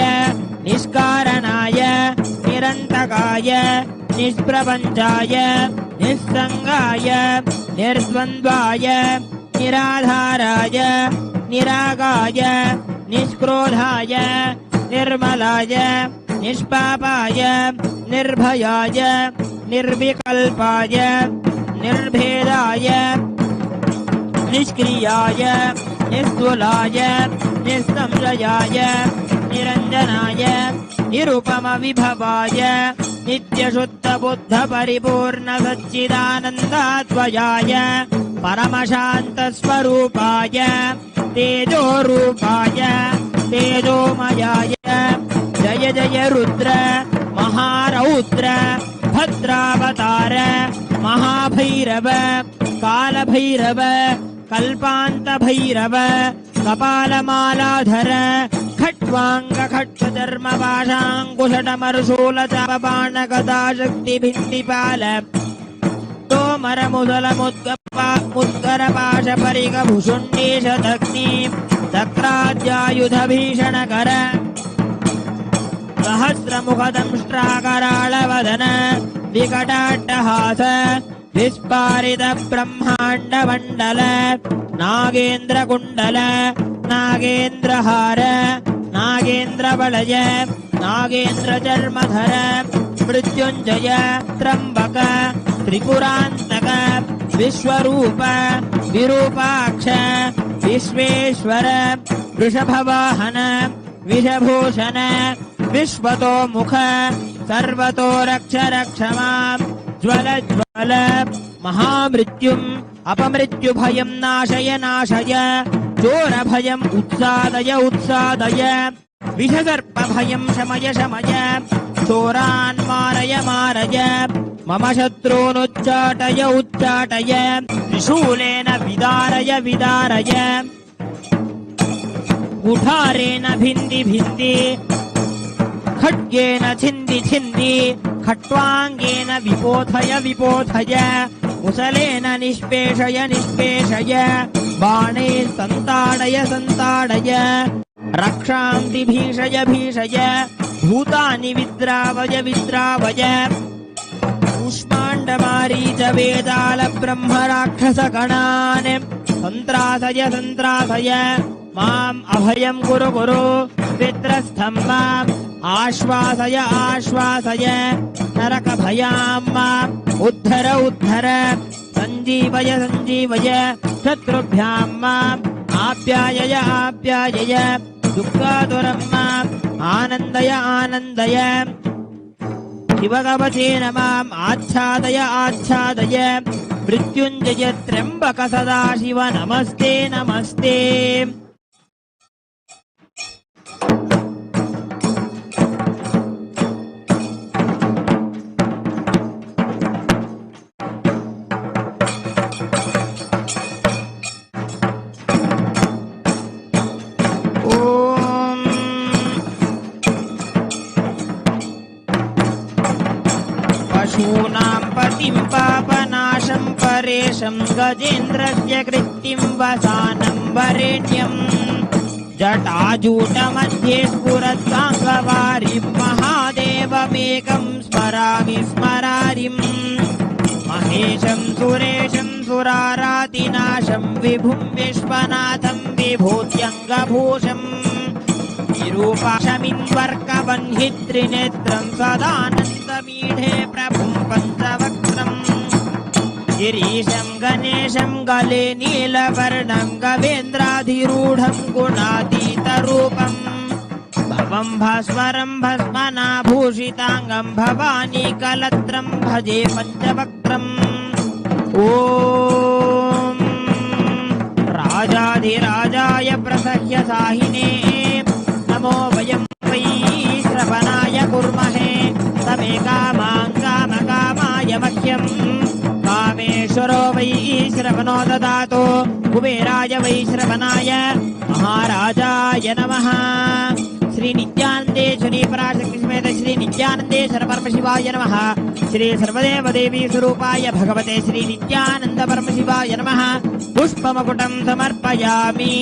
निष्कारणाय निरन्तकाय निष्प्रपञ्चाय निस्सङ्गाय निर्द्वन्द्वाय निराधाराय निरागाय निष्क्रोधाय निर्मलाय निष्पापाय निर्भयाय निर्विकल्पाय निर्भेदाय निष्क्रियाय निस्तुलाय निस्संशयाय निरञ्जनाय निरुपमविभवाय नित्यशुद्धबुद्धपरिपूर्णसच्चिदानन्दाद्वयाय परमशान्तस्वरूपाय तेजोरूपाय तेजोमयाय जय जय रुद्र महारौद्र भद्रावतार महाभैरव कालभैरव कल्पान्तभैरव कपालमालाधर खट्वांग खट्वदर्मपाशाङ्कुशटमरुशूलचापबाणगदाशक्तिभिन्दिपाल तोमरमुदलमुद्गपाशपरिगभुषुण्डीशदग्नि चक्राद्यायुधभीषणकर सहस्रमुखदंष्ट्राकराळवदन विकटाट्टहास विस्फारित ब्रह्माण्डमण्डल नागेन्द्रकुण्डल नागेन्द्रहार नागेन्द्रवलय नागेन्द्रचर्मधर मृत्युञ्जय त्र्यम्बक त्रिपुरान्तक विश्वरूप विरूपाक्ष विश्वेश्वर वृषभवाहन विषभूषण विश्वतोमुख सर्वतो रक्ष रक्ष माम् ज्वल ज्वल महामृत्युम् अपमृत्युभयं नाशय नाशय चोरभयम् उत्सादय उत्सादय विषसर्पभयं शमय शमय चोरान् मारय मारय मम शत्रूनुच्चाटय उच्चाटय त्रिशूलेन विदारय विदारय कुठारेण भिन्दि भिन्दि खड्गेन छिन्दि छिन्दि खट्वाङ्गेन विपोथय विपोथय मुसलेन निष्पेषय निष्पेषय बाणे सन्ताडय सन्ताडय रक्षांसि भीषय भीषय भूतानि विद्रावय विद्रावय कुष्माण्डमारीच वेदाल ब्रह्म राक्षसगणान् सन्त्रासय सन्त्रासय माम् अभयम् कुरु कुरु पित्रस्थम् माम् आश्वासय आश्वासय नरकभयाम् माम् उद्धर उद्धर सञ्जीवय सञ्जीवय शत्रुभ्याम् माम् आप्यायय आप्यायय दुःखातुरम् माम् आनन्दय आनन्दय शिवकवचेन माम् आच्छादय आच्छादय मृत्युञ्जय त्र्यम्बक सदाशिव नमस्ते नमस्ते पशूनां पतिं पापनाशं परेशं गजेन्द्रस्य कृत्तिं वसानं वरेण्यं जटाजूटमध्ये स्फुरत्साङ्गवारिं महादेवमेकं स्मरामि स्मरारिं महेशं सुरेशं सुरारातिनाशं विभुं विश्वनाथं विभूत्यङ्गभूषम् विरूपाशमिन्वर्कवह्नित्रिनेत्रं सदानन्दमीढे प्रभुं पञ्चवक्त्रम् गिरीशं गणेशं गले नीलवर्णं गवेन्द्राधिरूढं गुणातीतरूपम् भवं भास्वरं भस्मनाभूषिताङ्गं भवानी कलत्रं भजे पञ्चवक्त्रम् ॐ राजाधिराजाय प्रसह्य साहिने नमो वयं वै श्रवणाय कुर्महे तमे कामाय मह्यं कामेश्वरो वै श्रवणो ददातु कुबेराय वै श्रवणाय महाराजाय नमः श्री नित्यानन्देश्वरी पराशक्ति समेत श्री नित्यानन्देश्वर परमशिवाय नमः श्री सर्वदेव देवी स्वरूपाय भगवते श्री नित्यानन्द परमशिवाय नमः पुष्पमकुटं समर्पयामि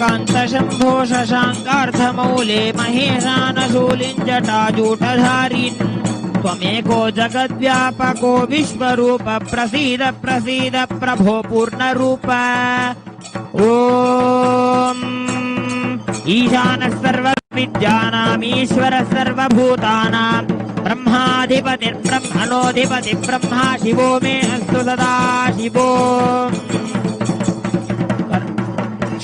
कान्तशम्भो शशाङ्कार्धमौले महेशानशूलिं जटाजूटधारिन् त्वमेको जगद्व्यापको विश्वरूप प्रसीद प्रसीद प्रभो पूर्णरूप ॐ ईशानः सर्वविद्यानाम् ईश्वरः सर्वभूतानां ब्रह्माधिपतिर्ब्रह्मणोऽधिपतिः ब्रह्मा शिवो मे अस्तु सदा शिवो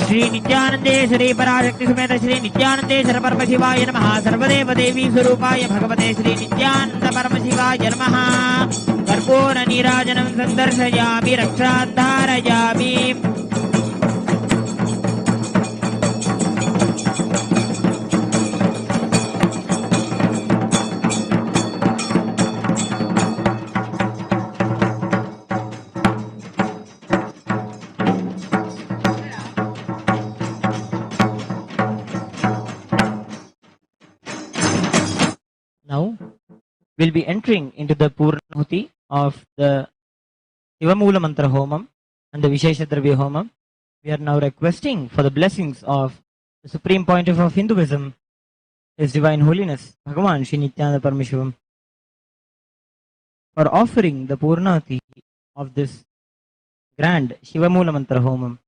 श्री नित्यानंदेश्वरी पराशक्ति समेत श्री नित्यानंदेश्वर परमशिवाय नमः। सर्वदेव देवी स्वरूपाय भगवते श्री नित्यानंद परमशिवाय नमः। कर्पूर नीराजनं संदर्शयामि रक्षाधारयामि। Now we'll be entering into the Purnahuti of the Shivamula Mantra Homam and the Vishesha Dravya Homam. We are now requesting for the blessings of the Supreme Pontiff of Hinduism, His Divine Holiness, Bhagavan Shri Nithyananda Paramashivam, for offering the Purnahuti of this grand Shivamula Mantra Homam.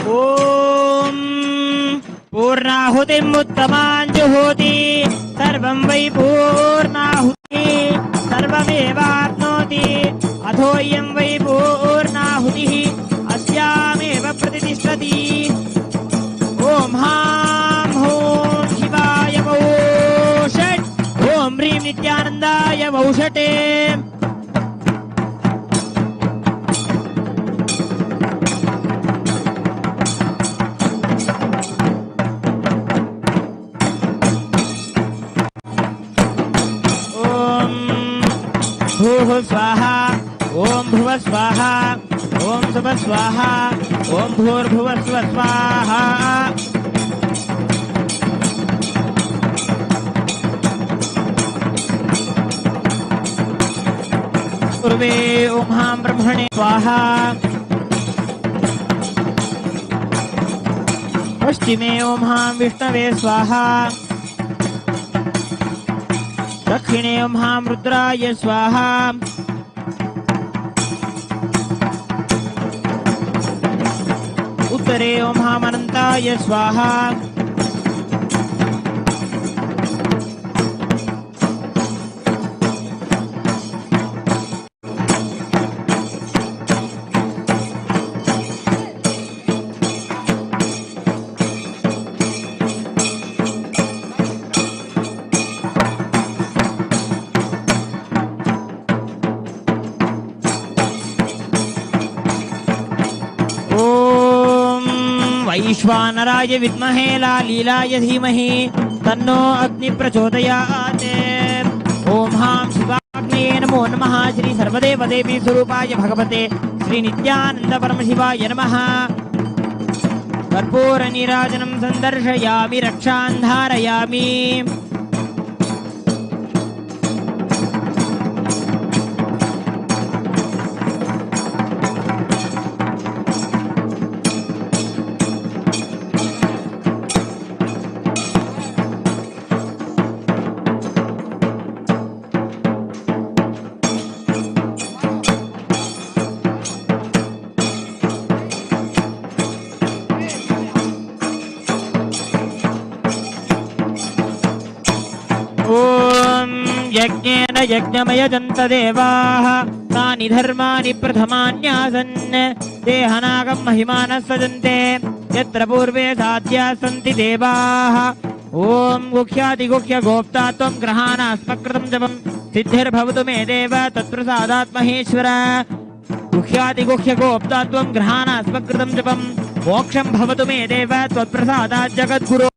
ॐ पूर्णाहुतिमुत्तमां जुहोति सर्वं वै पूर्णाहुतिः सर्वमेवाप्नोति अथोऽयं वै पूर्णाहुतिः अस्यामेव प्रतिष्ठति ॐ हां हूं शिवाय वौ षट् ॐ ह्रीं नित्यानन्दाय वौ षटे भूः स्वाहा ॐ भुवः स्वाहा ॐ सुवः स्वाहा ॐ भूर्भुवः स्वः स्वाहा पूर्वे ॐ हां ब्रह्मणे स्वाहा पश्चिमे ॐ हां विष्णवे स्वाहा दक्षिणे ॐ हां रुद्राय स्वाहा उत्तरे ॐ हां अनन्ताय स्वाहा वैश्वानराय विद्महे लालीलाय धीमहि तन्नो अग्नि प्रचोदयात् ॐ हां शिवाग्ने नमो नमः। श्री सर्वदेव देवी स्वरूपाय भगवते श्री नित्यानंद परमशिवाय नमः। कर्पूर नीराजनं संदर्शयामि रक्षान्धारयामि। यज्ञमयजन्त देवाः तानि धर्माणि प्रथमान्यासन् देहनागं महिमानः सजन्ते यत्र पूर्वे साध्याः सन्ति देवाः ॐ गुह्यातिगुह्य गोप्ता त्वं ग्रहाणास्मकृतं जपं सिद्धिर्भवतु मे देव तत्प्रसादात् महेश्वर गुह्यातिगुह्य गोप्ता त्वं ग्रहाणास्मकृतं जपं मोक्षं भवतु मे देव त्वत्प्रसादात् जगद्गुरो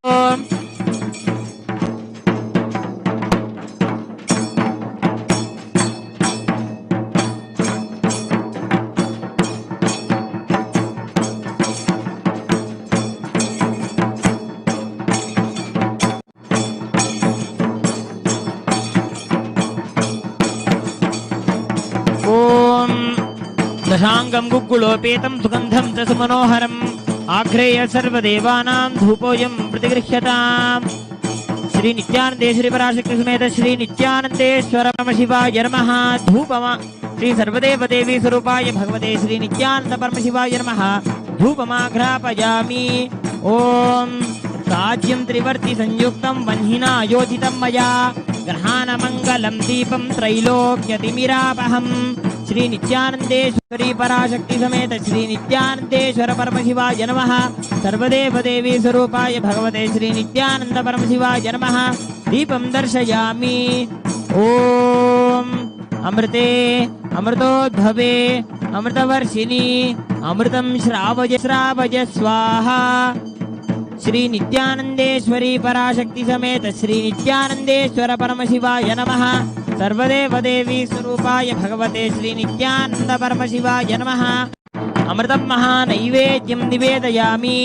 दशांगं गुग्गुलोपेतं सुगंधं च सुमनोहरम् आघ्रेय सर्वदेवानां धूपोऽयं प्रतिगृह्यताम् श्री नित्यानंदेश्वरी पराशक्ति समेत श्री नित्यानंदेश्वर परमशिवाय नमः धूपमा श्री सर्वदेव देवी स्वरूपाय भगवते श्री नित्यानंद परमशिवाय नमः धूपमाघ्रापयामि ॐ साज्यं त्रिवर्ति संयुक्तं वह्निना योजितं मया ग्रहाणमङ्गलं दीपं त्रैलोक्यतिमिरापहम् श्री नित्यानंदेश्वरी पराशक्ति समेत श्री नित्यानंदेश्वर परमशिवाय नमः सर्वदेव देवी स्वरूपाय भगवते श्री नित्यानंद परमशिवाय नमः दीपं दर्शयामि ॐ अमृते अमृतोद्भवे अमृतवर्षिणी अमृतं श्रावय श्रावय स्वाहा श्री नित्यानंदेश्वरी पराशक्ति समेत श्री नित्यानंदेश्वर परमशिवाय नमः सर्वदेव देवी स्वरूपाय भगवते श्री नित्यानंद परमशिवाय नमः अमृतं महानैवेद्यं निवेदयामि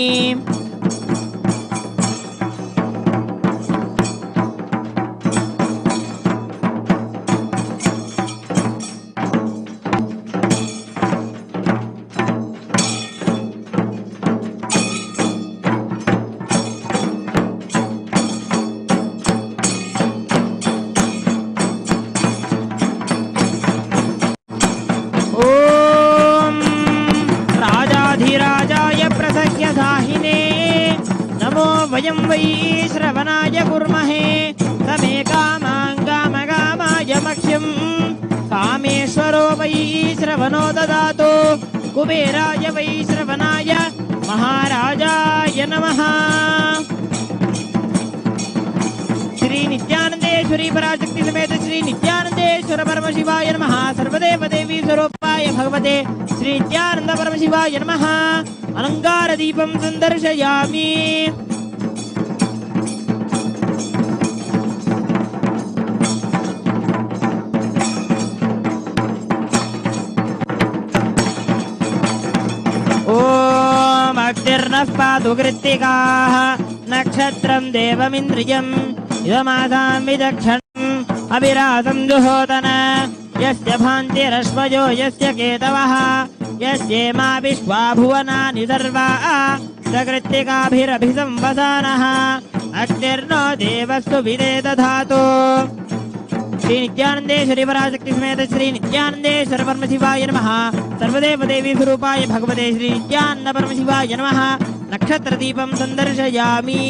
वयं वै श्रवणाय कुर्महे समे कामाय मह्यं कामेश्वरो वै श्रवणो ददातु कुबेराय वै श्रवणाय महाराजाय नमः श्री नित्यानंदेश्वरी पराशक्ति समेत श्री नित्यानंदेश्वर परमशिवाय नमः सर्वदेव देवी स्वरूपाय भगवते श्री नित्यानंद परमशिवाय नमः अलंकार दीपं संदर्शयामि पातु कृत्तिकाः नक्षत्रं देवमिन्द्रियम् इदमासां विचक्षणम् अभिरासं जुहोतन यस्य भान्तिरश्वयो यस्य केतवः यस्येमा विश्वा भुवनानि सर्वा सकृत्तिकाभिरभिसंवसानः अग्निर्नो देवस्तु विदे दधातु श्री नित्यानंदेश्वरी पराशक्ति समेत श्री नित्यानंदेश्वर परमशिवाय नमः सर्वदेव देवी स्वरूपाय भगवते श्री नित्यानंद परमशिवाय नमः नक्षत्र दीपं संदर्शयामि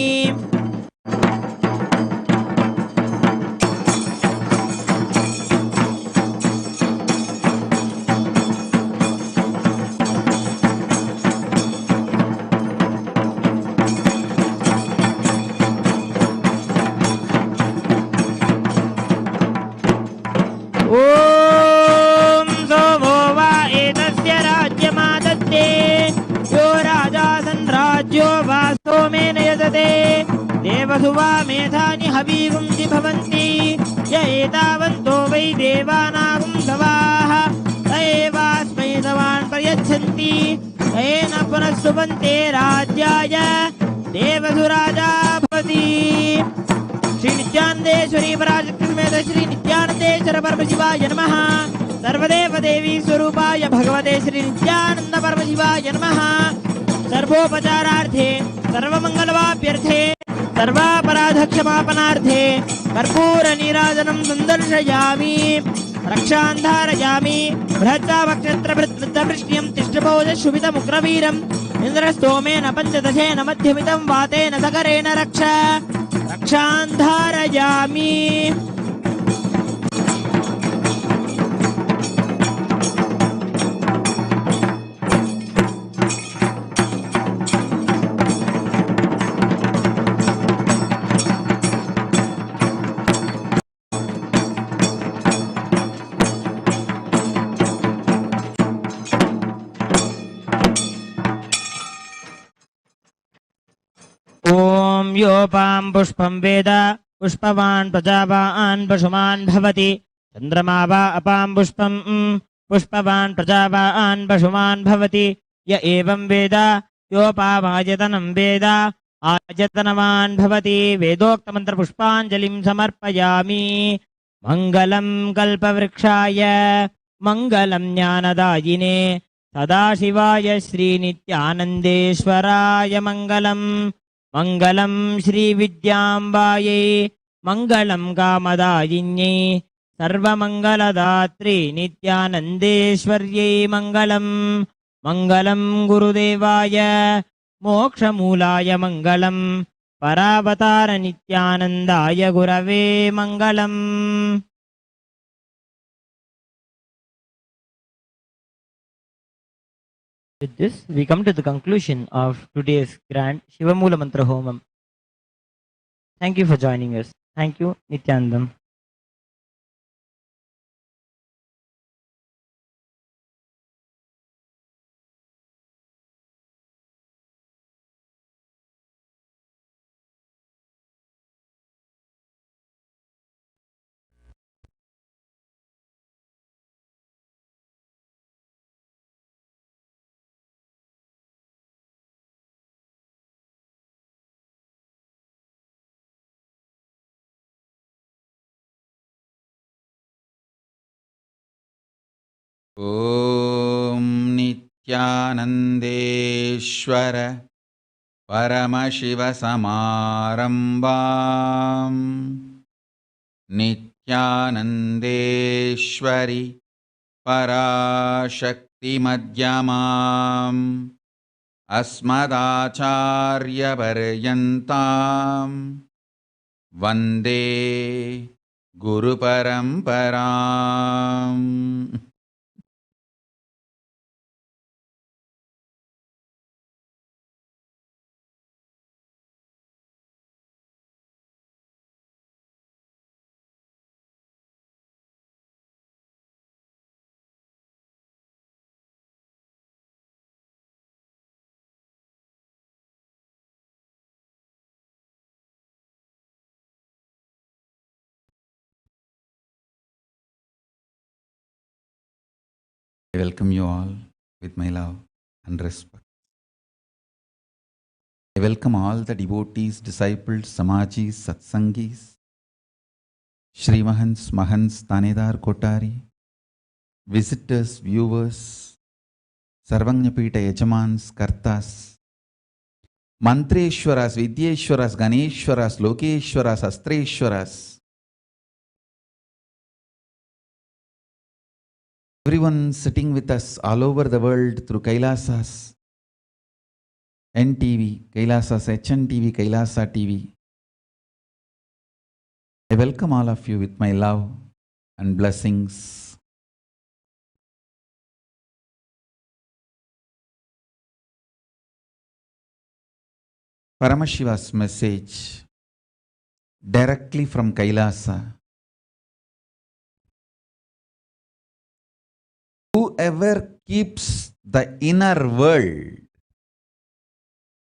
देवसुवा मेधानि हवीगुंसि भवन्ति य एतावन्तो वै देवानागुं सवाः स एवास्मै सवान् प्रयच्छन्ति तेन पुनः सुबन्ते राज्याय देवसुराजा भवति श्री नित्यानंदेश्वरी पराशक्ति समेत श्री नित्यानंदेश्वर परमशिवाय नमः सर्वदेव देवी स्वरूपाय भगवते श्री नित्यानंद परमशिवाय नमः सर्वोपचारार्थे सर्वमंगलवाप्यर्थे सर्वापराधक्षमापनार्थे कर्पूर नीराजनं संदर्शयामि रक्षां धारयामि बृहत्सावक्षत्रवृद्धवृष्ट्यं तिष्ठभोजशुभितमुग्रवीरम् इन्द्रस्तोमेन पञ्चदशेन मध्यमितं वातेन सकरेण रक्षां धारयामि योपां पुष्पं वेद पुष्पवान् प्रजावान् पशुमान् भवति चन्द्रमा वा अपां पुष्पं पुष्पवान् प्रजावान् पशुमान् भवति य एवं वेद योपामायतनं वेद आयतनवान् भवति वेदोक्तमन्त्रपुष्पाञ्जलिं समर्पयामि मङ्गलं कल्पवृक्षाय मङ्गलं ज्ञानदायिने सदाशिवाय श्रीनित्यानन्देश्वराय मङ्गलं मङ्गलं श्रीविद्याम्बायै मङ्गलं कामदायिन्यै सर्वमङ्गलदात्री नित्यानन्देश्वर्यै मङ्गलं मङ्गलं गुरुदेवाय मोक्षमूलाय मङ्गलं परावतार नित्यानन्दाय गुरवे मङ्गलम्. With this, we come to the conclusion of today's grand Shivamula Mantra Homam. Thank you for joining us. Thank you, Nityanandam. ॐ नित्यानन्देश्वर परमशिवसमारम्भां नित्यानन्देश्वरि पराशक्तिमध्यमाम् अस्मदाचार्यपर्यन्तां वन्दे गुरुपरम्पराम्. I welcome you all with my love and respect. I welcome all the devotees, disciples, samajis, satsangis, Srimahans, Mahans, Tanedar, Kotari, visitors, viewers, Sarvangyapita, Yajamans, Kartas, Mantreshwaras, Vidyeshwaras, Ganeshwaras, Lokeshwaras, Astreshwaras, everyone sitting with us all over the world through Kailasas, NTV, Kailasas, HNTV, Kailasa TV. I welcome all of you with my love and blessings. Paramashiva's message directly from Kailasa. Whoever keeps the inner world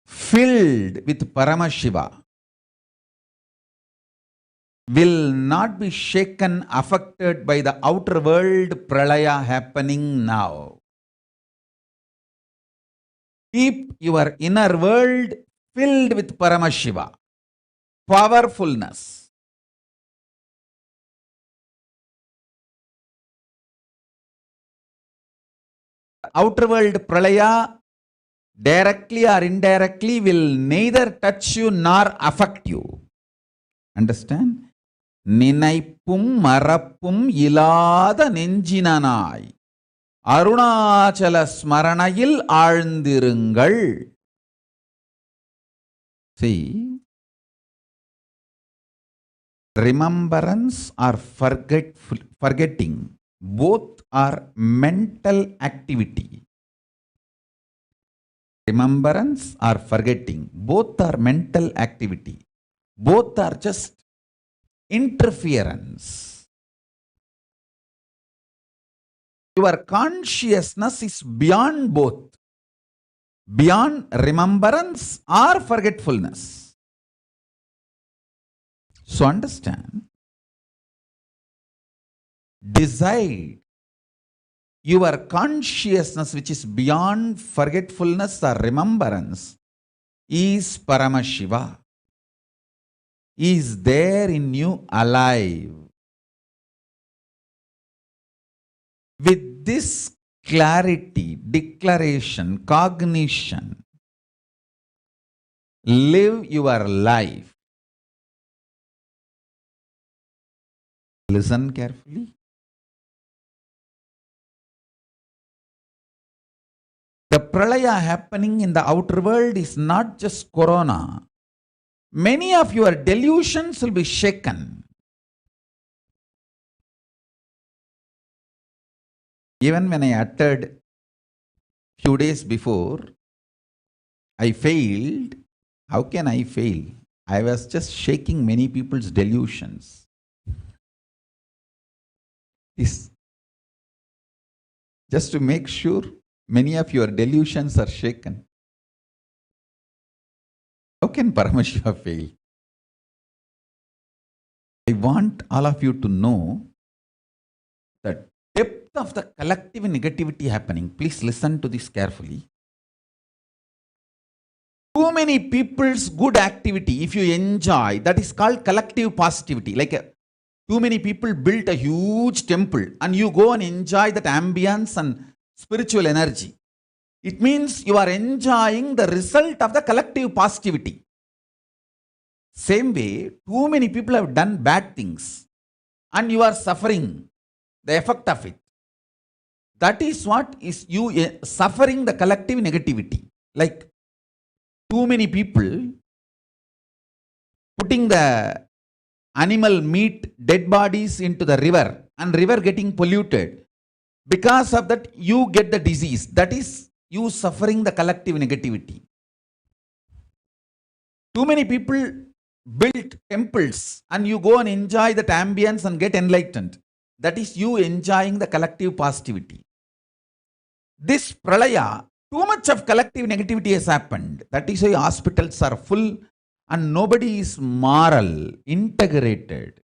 filled with Paramashiva will not be shaken, affected by the outer world pralaya happening now. Keep your inner world filled with Paramashiva, powerfulness. Outer world pralaya, directly or indirectly, will neither touch you nor affect you. Understand? Ninaipum marappum ilada nenjinanai Arunachala smaranayil aழ்ந்திருங்கள். See, remembrance or forgetting, both are mental activity. Remembrance or forgetting, both are mental activity. Both are just interference. Your consciousness is beyond both, beyond remembrance or forgetfulness. So understand, decide your consciousness which is beyond forgetfulness or remembrance is Paramashiva. Is there in you alive. With this clarity, declaration, cognition, live your life. Listen carefully. The pralaya happening in the outer world is not just corona. Many of your delusions will be shaken. Even when I uttered few days before, I failed. How can I fail? I was just shaking many people's delusions. Is just to make sure many of your delusions are shaken. How can Paramashiva fail? I want all of you to know the depth of the collective negativity happening. Please listen to this carefully. Too many people's good activity, if you enjoy, that is called collective positivity. Like too many people built a huge temple and you go and enjoy that ambience and spiritual energy. It means you are enjoying the result of the collective positivity. Same way, too many people have done bad things and you are suffering the effect of it. That is what is you suffering the collective negativity. Like too many people putting the animal meat, dead bodies into the river and river getting polluted. Because of that, you get the disease. That is you suffering the collective negativity. Too many people built temples and you go and enjoy that ambience and get enlightened. That is you enjoying the collective positivity. This pralaya, too much of collective negativity has happened. That is why hospitals are full and nobody is moral, integrated.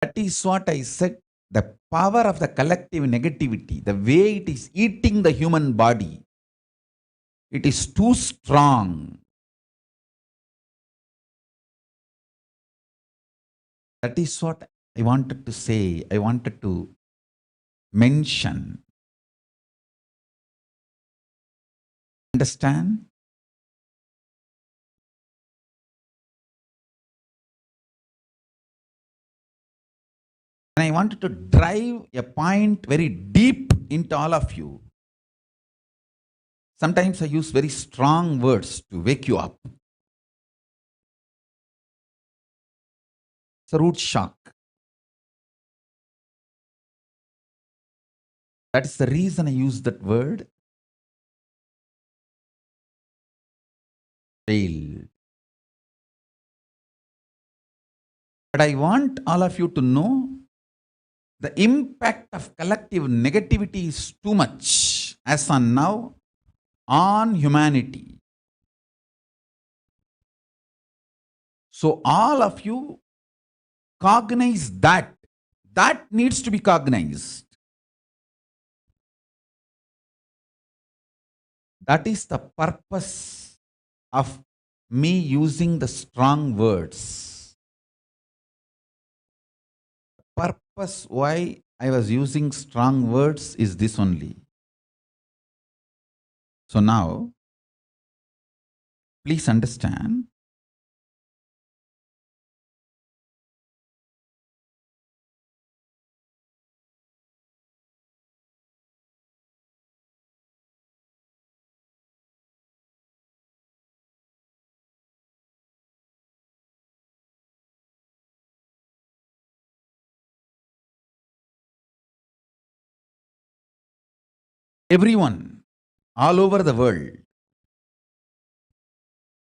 That is what I said. The power of the collective negativity, the way it is eating the human body, it is too strong. That is what I wanted to say. I wanted to mention. Understand? And I wanted to drive a point very deep into all of you. Sometimes I use very strong words to wake you up. It's a root shock. That is the reason I use that word. Failed. But I want all of you to know the impact of collective negativity is too much as on now on humanity. So all of you cognize that. That needs to be cognized. That is the purpose of me using the strong words. Purpose why I was using strong words is this only. So now, please understand. Everyone, all over the world,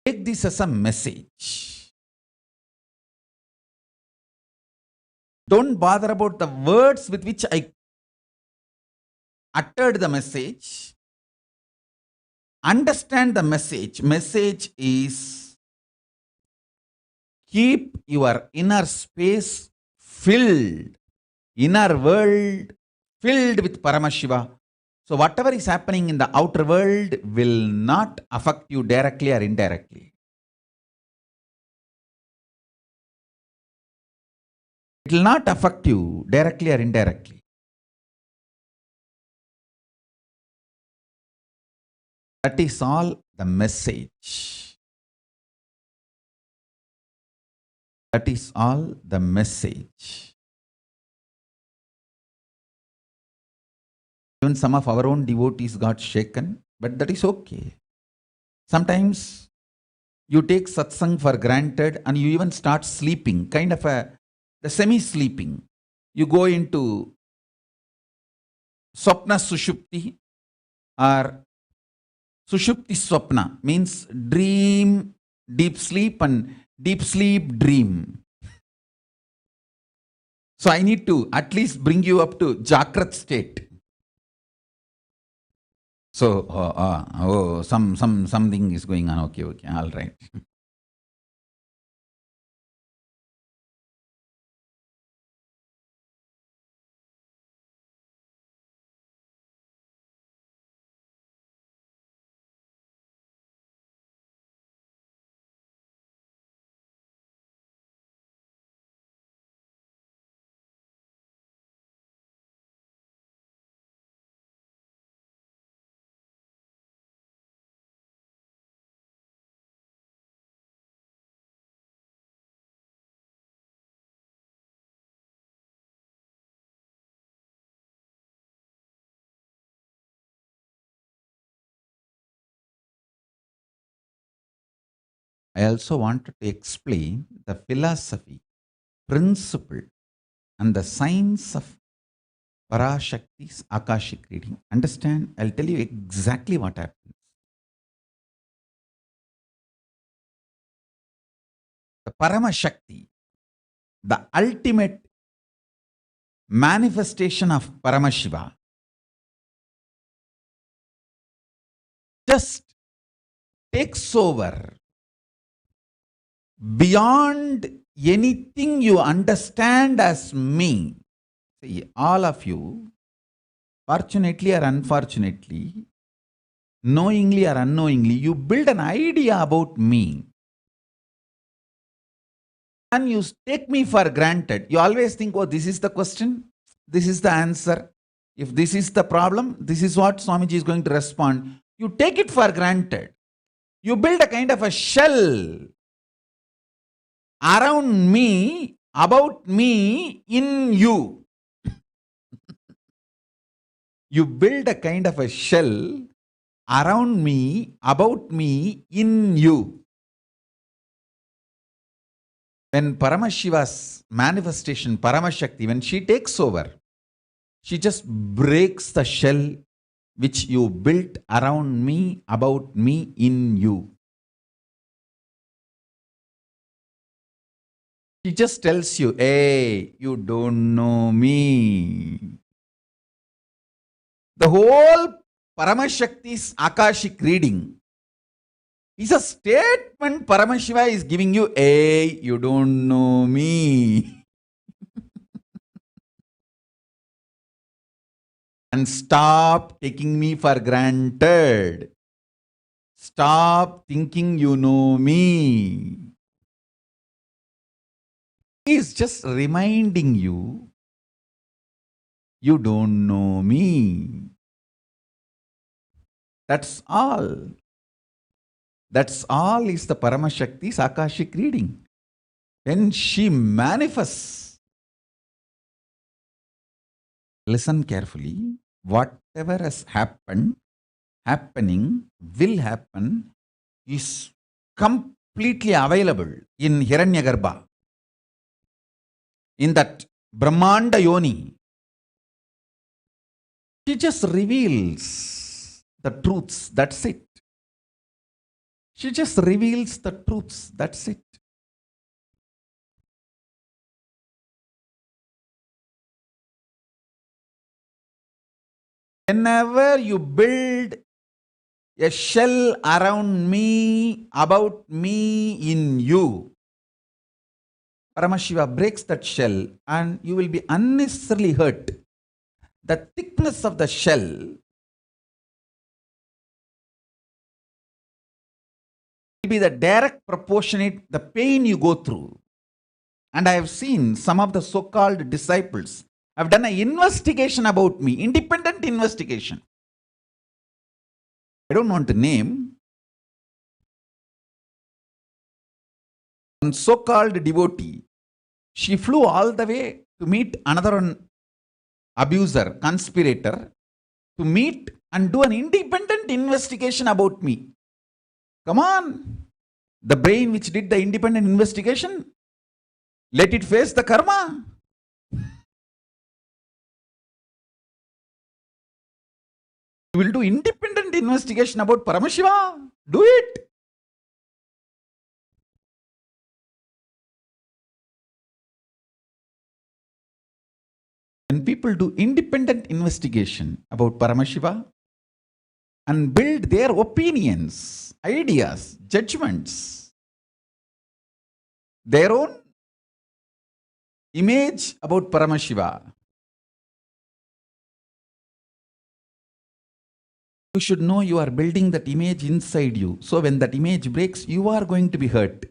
take this as a message. Don't bother about the words with which I uttered the message. Understand the message. Message is keep your inner space filled, inner world filled with Paramashiva. So whatever is happening in the outer world will not affect you directly or indirectly. It will not affect you directly or indirectly. That is all the message. That is all the message. Even some of our own devotees got shaken, but that is okay. Sometimes you take satsang for granted and you even start sleeping, kind of the semi-sleeping. You go into swapna sushupti or sushupti swapna, means dream, deep sleep and deep sleep dream. So I need to at least bring you up to Jagrat state. So something is going on. Okay, all right. I also wanted to explain the philosophy, principle, and the science of Parashakti's Akashic reading. Understand? I'll tell you exactly what happens. The Paramashakti, the ultimate manifestation of Paramashiva, just takes over beyond anything you understand as me. See, all of you, fortunately or unfortunately, knowingly or unknowingly, you build an idea about me. And you take me for granted. You always think, oh, this is the question, this is the answer. If this is the problem, this is what Swamiji is going to respond. You take it for granted. You build a kind of a shell around me, about me, in you. You build a kind of a shell around me, about me, in you. When Paramashiva's manifestation, Paramashakti, when she takes over, she just breaks the shell which you built around me, about me, in you. She just tells you, hey, you don't know me. The whole Paramashakti's Akashic reading is a statement Paramashiva is giving you, hey, you don't know me. And stop taking me for granted. Stop thinking you know me. He is just reminding you, you don't know me. That's all. That's all is the Paramashakti's Akashic reading. When she manifests, listen carefully, whatever has happened, happening, will happen, is completely available in Hiranyagarbha, in that Brahmanda Yoni. She just reveals the truths, that's it. She just reveals the truths, that's it. Whenever you build a shell around me, about me, in you, Paramashiva breaks that shell and you will be unnecessarily hurt. The thickness of the shell will be the direct proportionate the pain you go through. And I have seen some of the so-called disciples have done an investigation about me, independent investigation. I don't want to name. One so-called devotee, she flew all the way to meet another one abuser, conspirator, to meet and do an independent investigation about me. Come on. The brain which did the independent investigation, let it face the karma. You will do independent investigation about Paramashiva. Do it. When people do independent investigation about Paramashiva and build their opinions, ideas, judgments, their own image about Paramashiva, you should know you are building that image inside you. So when that image breaks, you are going to be hurt.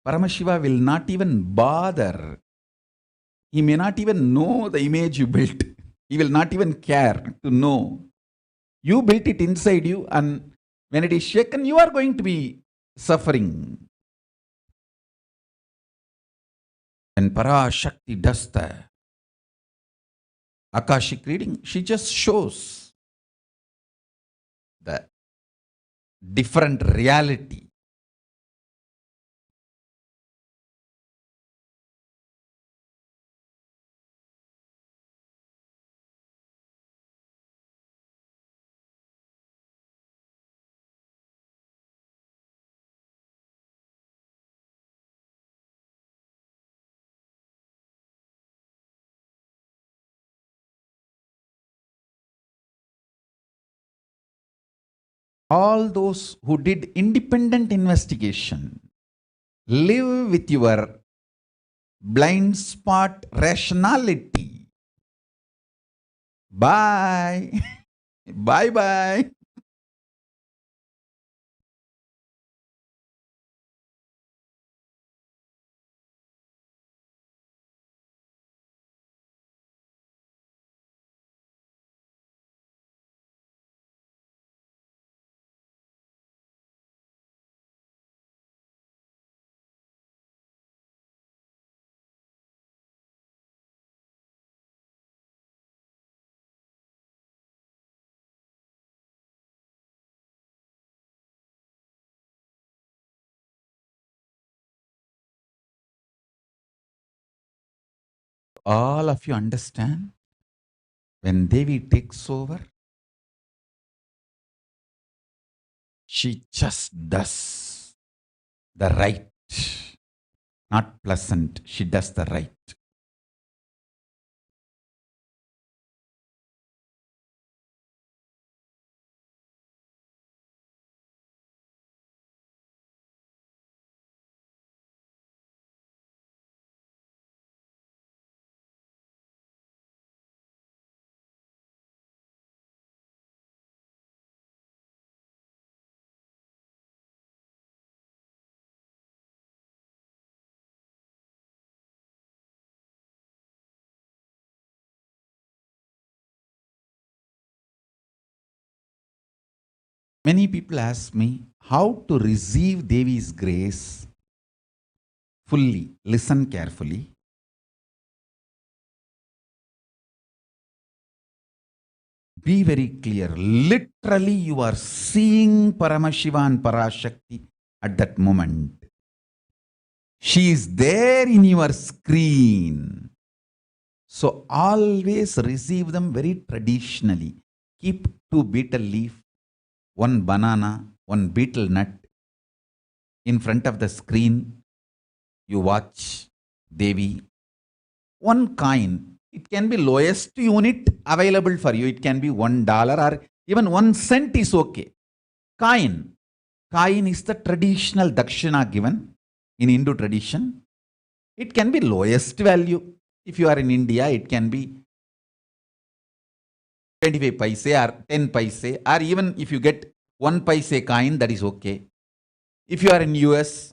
Paramashiva will not even bother. He may not even know the image you built. He will not even care to know. You built it inside you, and when it is shaken, you are going to be suffering. When Parashakti does the Akashic reading, she just shows the different reality. All those who did independent investigation live with your blind spot rationality. Bye. Bye bye. All of you understand? When Devi takes over, she just does the right. Not pleasant, she does the right. Many people ask me how to receive Devi's grace fully. Listen carefully. Be very clear. Literally, you are seeing Paramashiva and Parashakti at that moment. She is there in your screen. So always receive them very traditionally. Keep 2 betel leaf, 1 banana, 1 betel nut in front of the screen. You watch Devi. 1 coin. It can be lowest unit available for you. It can be $1 or even 1 cent is okay. Coin. Coin is the traditional dakshina given in Hindu tradition. It can be lowest value. If you are in India, it can be 25 paise or 10 paise, or even if you get 1 paise coin, that is okay. If you are in US,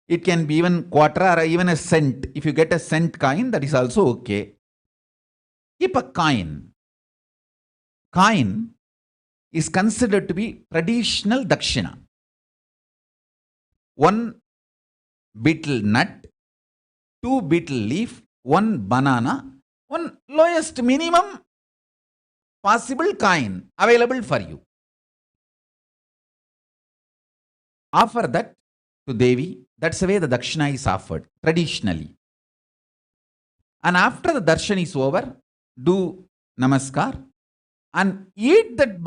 it can be even quarter or even a cent. If you get a cent coin, that is also okay. Keep a coin. Coin is considered to be traditional dakshina. 1 betel nut, 2 betel leaf, 1 banana, 1 lowest minimum possible coin available for you. Offer that to Devi. That's the way the dakshina is offered traditionally. And after the darshan is over, do namaskar and eat that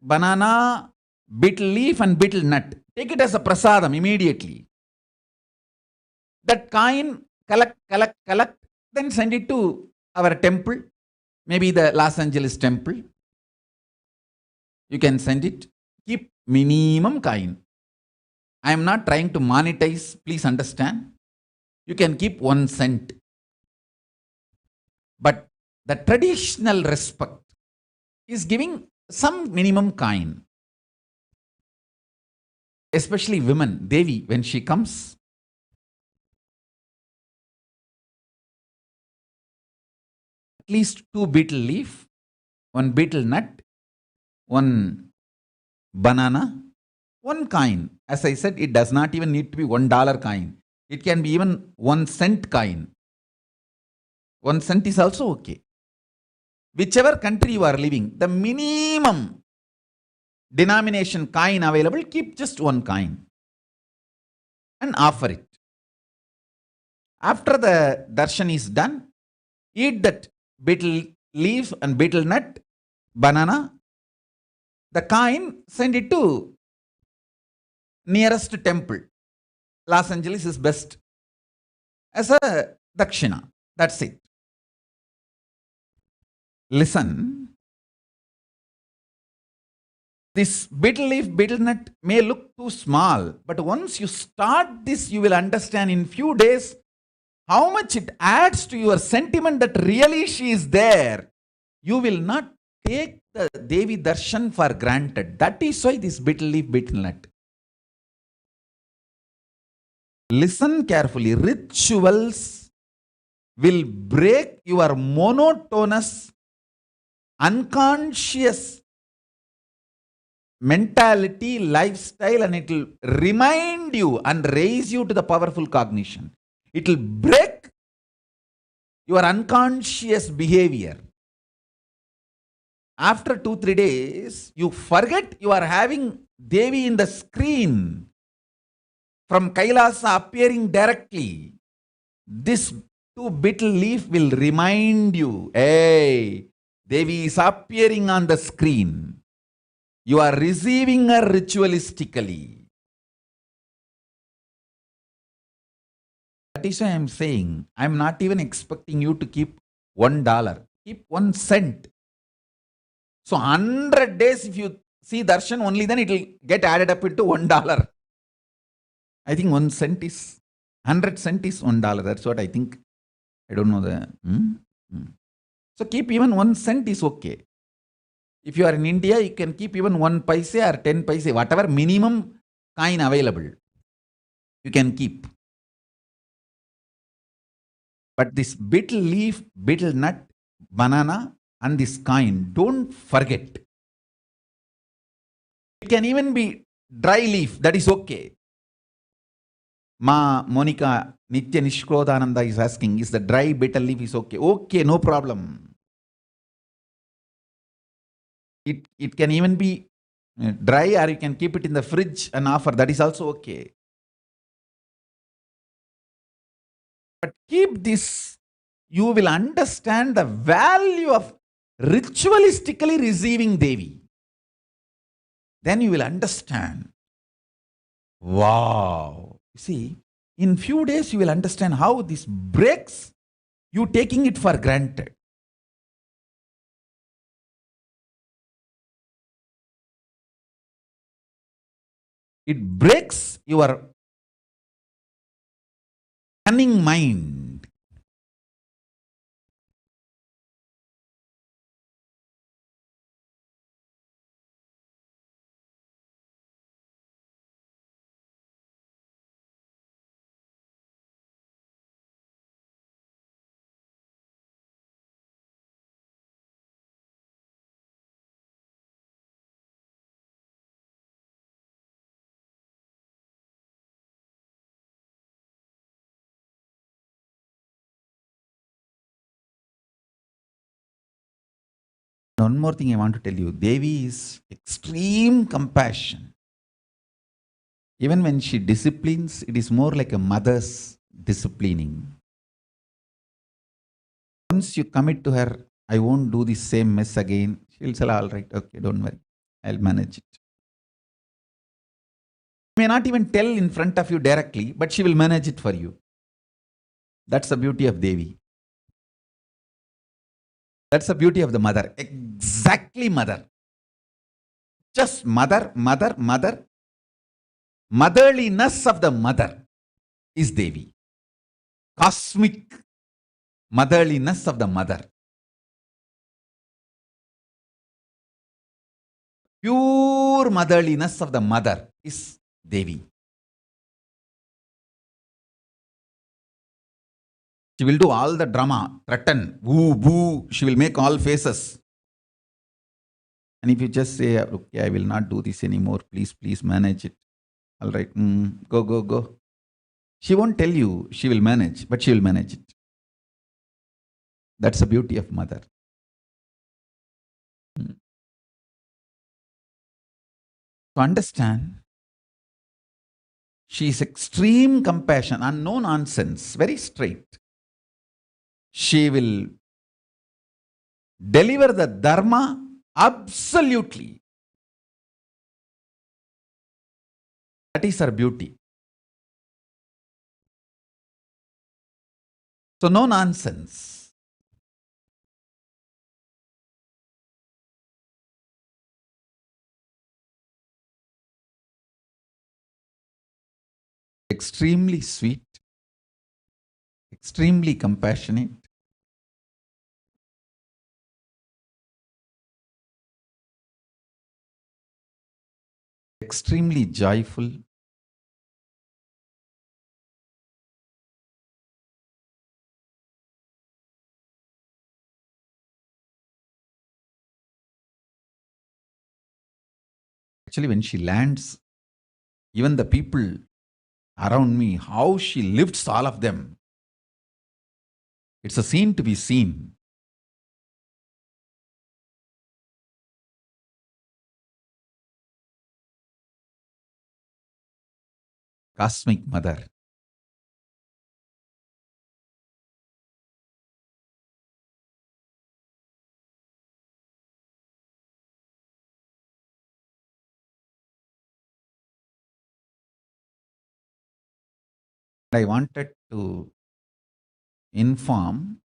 banana, betel leaf and betel nut. Take it as a prasadam immediately. That coin, collect, then send it to our temple, maybe the Los Angeles temple. You can send it. Keep minimum coin. I am not trying to monetize, please understand. You can keep 1 cent. But the traditional respect is giving some minimum coin. Especially women, Devi, when she comes, at least 2 betel leaf, 1 betel nut, 1 banana, 1 coin. As I said, it does not even need to be $1 coin. It can be even 1 cent coin. 1 cent is also okay. Whichever country you are living, the minimum denomination coin available, keep just 1 coin and offer it. After the darshan is done, eat that betel leaf and betel nut, banana, the coin, send it to nearest temple. Los Angeles is best as a dakshina. That's it. Listen, this betel leaf, betel nut may look too small, but once you start this, you will understand in few days how much it adds to your sentiment that really she is there. You will not take the Devi darshan for granted. That is why this betel leaf, betel nut. Listen carefully. Rituals will break your monotonous, unconscious mentality, lifestyle, and it will remind you and raise you to the powerful cognition. It will break your unconscious behavior. After 2-3 days, you forget you are having Devi in the screen from Kailasa appearing directly. This 2 betel leaf will remind you, hey, Devi is appearing on the screen. You are receiving her ritualistically. That is why I am saying, I am not even expecting you to keep $1. Keep 1 cent. So 100 days, if you see darshan, only then it will get added up into $1. I think 1 cent is, 100 cent is $1. That's what I think. I don't know the. So keep even 1 cent is okay. If you are in India, you can keep even 1 paise or 10 paise, whatever minimum coin available, you can keep. But this betel leaf, betel nut, banana, and this coin, don't forget. It can even be dry leaf, that is okay. Ma Monica Nitya Nishkrodhananda is asking, is the dry betel leaf is okay? Okay, no problem. It can even be dry, or you can keep it in the fridge and offer. That is also okay. But keep this, you will understand the value of ritualistically receiving Devi. Then you will understand. Wow. You see, in few days you will understand how this breaks you taking it for granted. It breaks your cunning mind. One more thing I want to tell you. Devi is extreme compassion. Even when she disciplines, it is more like a mother's disciplining. Once you commit to her, I won't do the same mess again, she'll say, all right, okay, don't worry, I'll manage it. She may not even tell in front of you directly, but she will manage it for you. That's the beauty of Devi. That's the beauty of the mother. Exactly mother. Just mother, mother, mother. Motherliness of the mother is Devi. Cosmic motherliness of the mother. Pure motherliness of the mother is Devi. She will do all the drama, threaten, woo, boo. She will make all faces. And if you just say, okay, I will not do this anymore, please, please manage it. All right, go, go, go. She won't tell you she will manage, but she will manage it. That's the beauty of mother. To understand, she is extreme compassion and no nonsense, very straight. She will deliver the dharma absolutely. That is her beauty. So no nonsense. Extremely sweet, extremely compassionate, extremely joyful, actually when she lands, even the people around me, how she lifts all of them. It's a scene to be seen. Cosmic mother. I wanted to inform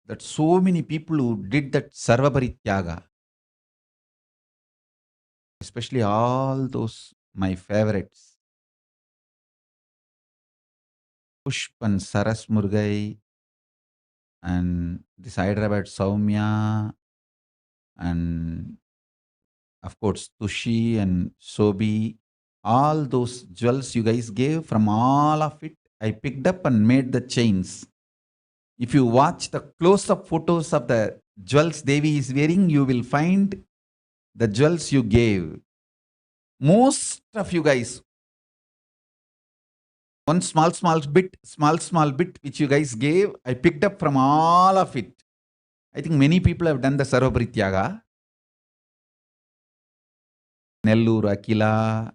that so many people who did that Sarvaparityaga, especially all those my favorites, Pushpan Saras Murgai and this Hyderabad Saumya and of course Tushi and Sobi, all those jewels you guys gave, from all of it, I picked up and made the chains. If you watch the close-up photos of the jewels Devi is wearing, you will find the jewels you gave. Most of you guys, one small bit which you guys gave, I picked up from all of it. I think many people have done the Sarvaparityaga. Nellur Akila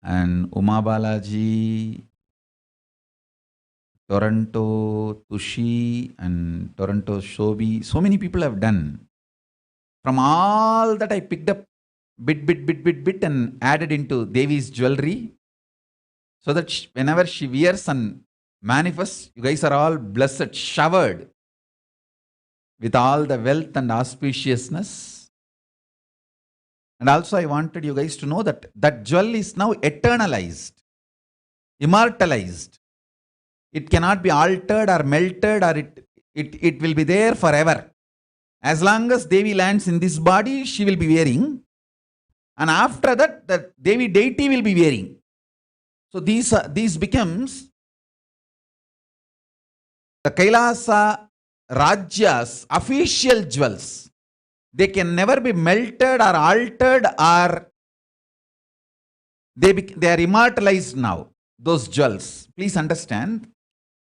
and Uma Balaji, Toronto Tushi and Toronto Shobi. So many people have done. From all that I picked up bit and added into Devi's jewelry, so that whenever she wears and manifests, you guys are all blessed, showered with all the wealth and auspiciousness. And also I wanted you guys to know that that jewel is now eternalized, immortalized. It cannot be altered or melted, or it will be there forever. As long as Devi lands in this body, she will be wearing. And after that, the Devi deity will be wearing. So these becomes the Kailasa Rajya's official jewels. They can never be melted or altered, or they are immortalized now, those jewels. Please understand,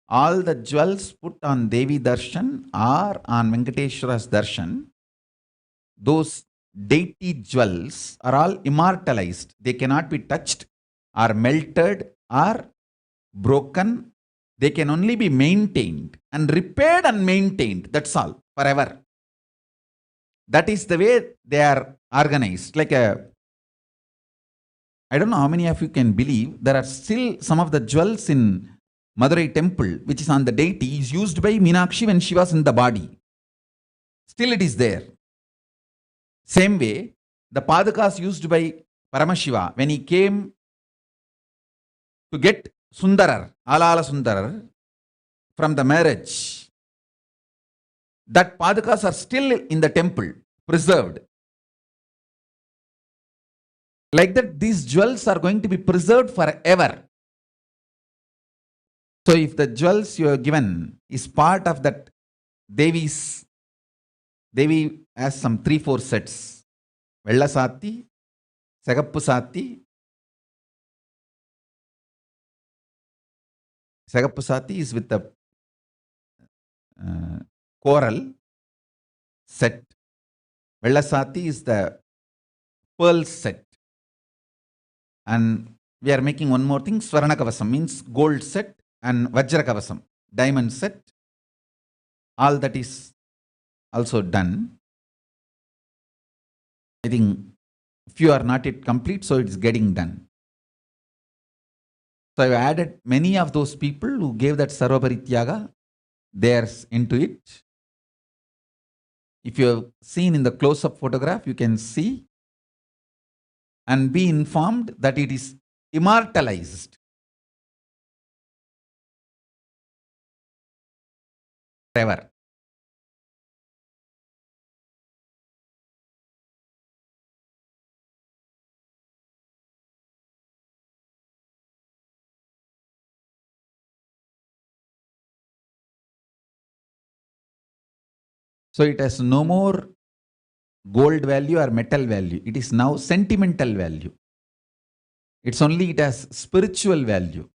all the jewels put on Devi Darshan or on Venkateshwara's Darshan, those deity jewels are all immortalized. They cannot be touched or melted or broken. They can only be maintained and repaired and maintained. That's all, forever. That is the way they are organized. Like I don't know how many of you can believe, there are still some of the jewels in Madurai temple, which is on the deity, is used by Meenakshi when she was in the body. Still it is there. Same way, the Padakas used by Paramashiva when he came to get Sundarar, Alala Sundarar, from the marriage, that Padakas are still in the temple, preserved. Like that, these jewels are going to be preserved forever. So if the jewels you are given is part of that Devi has some 3-4 sets. Vella Sati, Sagappu Sati. Sagappu Sati is with the coral set. Vella Sati is the pearl set. And we are making one more thing. Swarna Kavasam means gold set, and Vajra Kavasam, diamond set. All that is also done. I think few are not yet complete, so it's getting done. So I've added many of those people who gave that Sarvaparityaga, theirs into it. If you have seen in the close-up photograph, you can see and be informed that it is immortalized forever. So it has no more gold value or metal value. It is now sentimental value. It has spiritual value.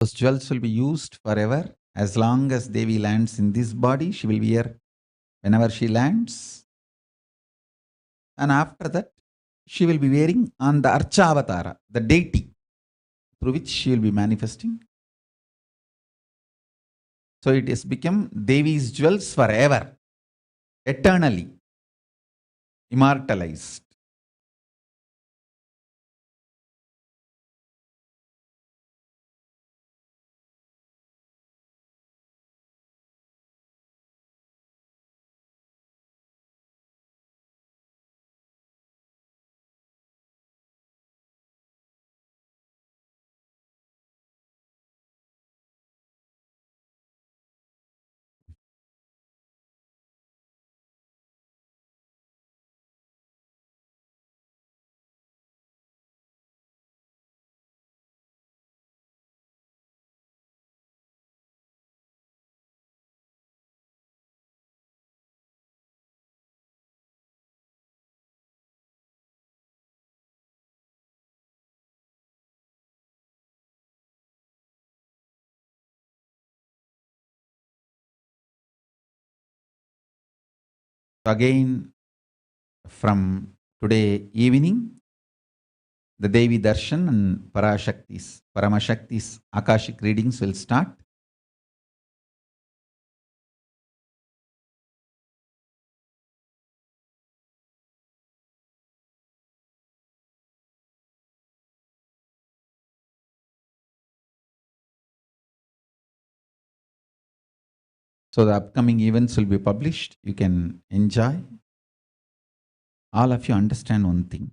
Those jewels will be used forever. As long as Devi lands in this body, she will wear whenever she lands. And after that, she will be wearing on the Archavatara, the deity through which she will be manifesting. So it has become Devi's jewels forever, eternally, immortalized. Again, from today evening, the Devi Darshan and Paramashakti's Akashic readings will start. So the upcoming events will be published. You can enjoy. All of you understand one thing.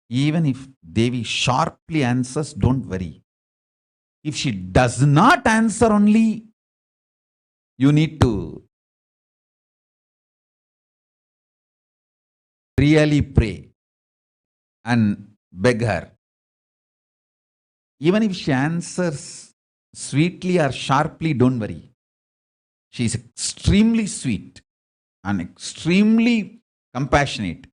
Even if Devi sharply answers, don't worry. If she does not answer only, you need to really pray and beg her. Even if she answers sweetly or sharply, don't worry. She is extremely sweet and extremely compassionate.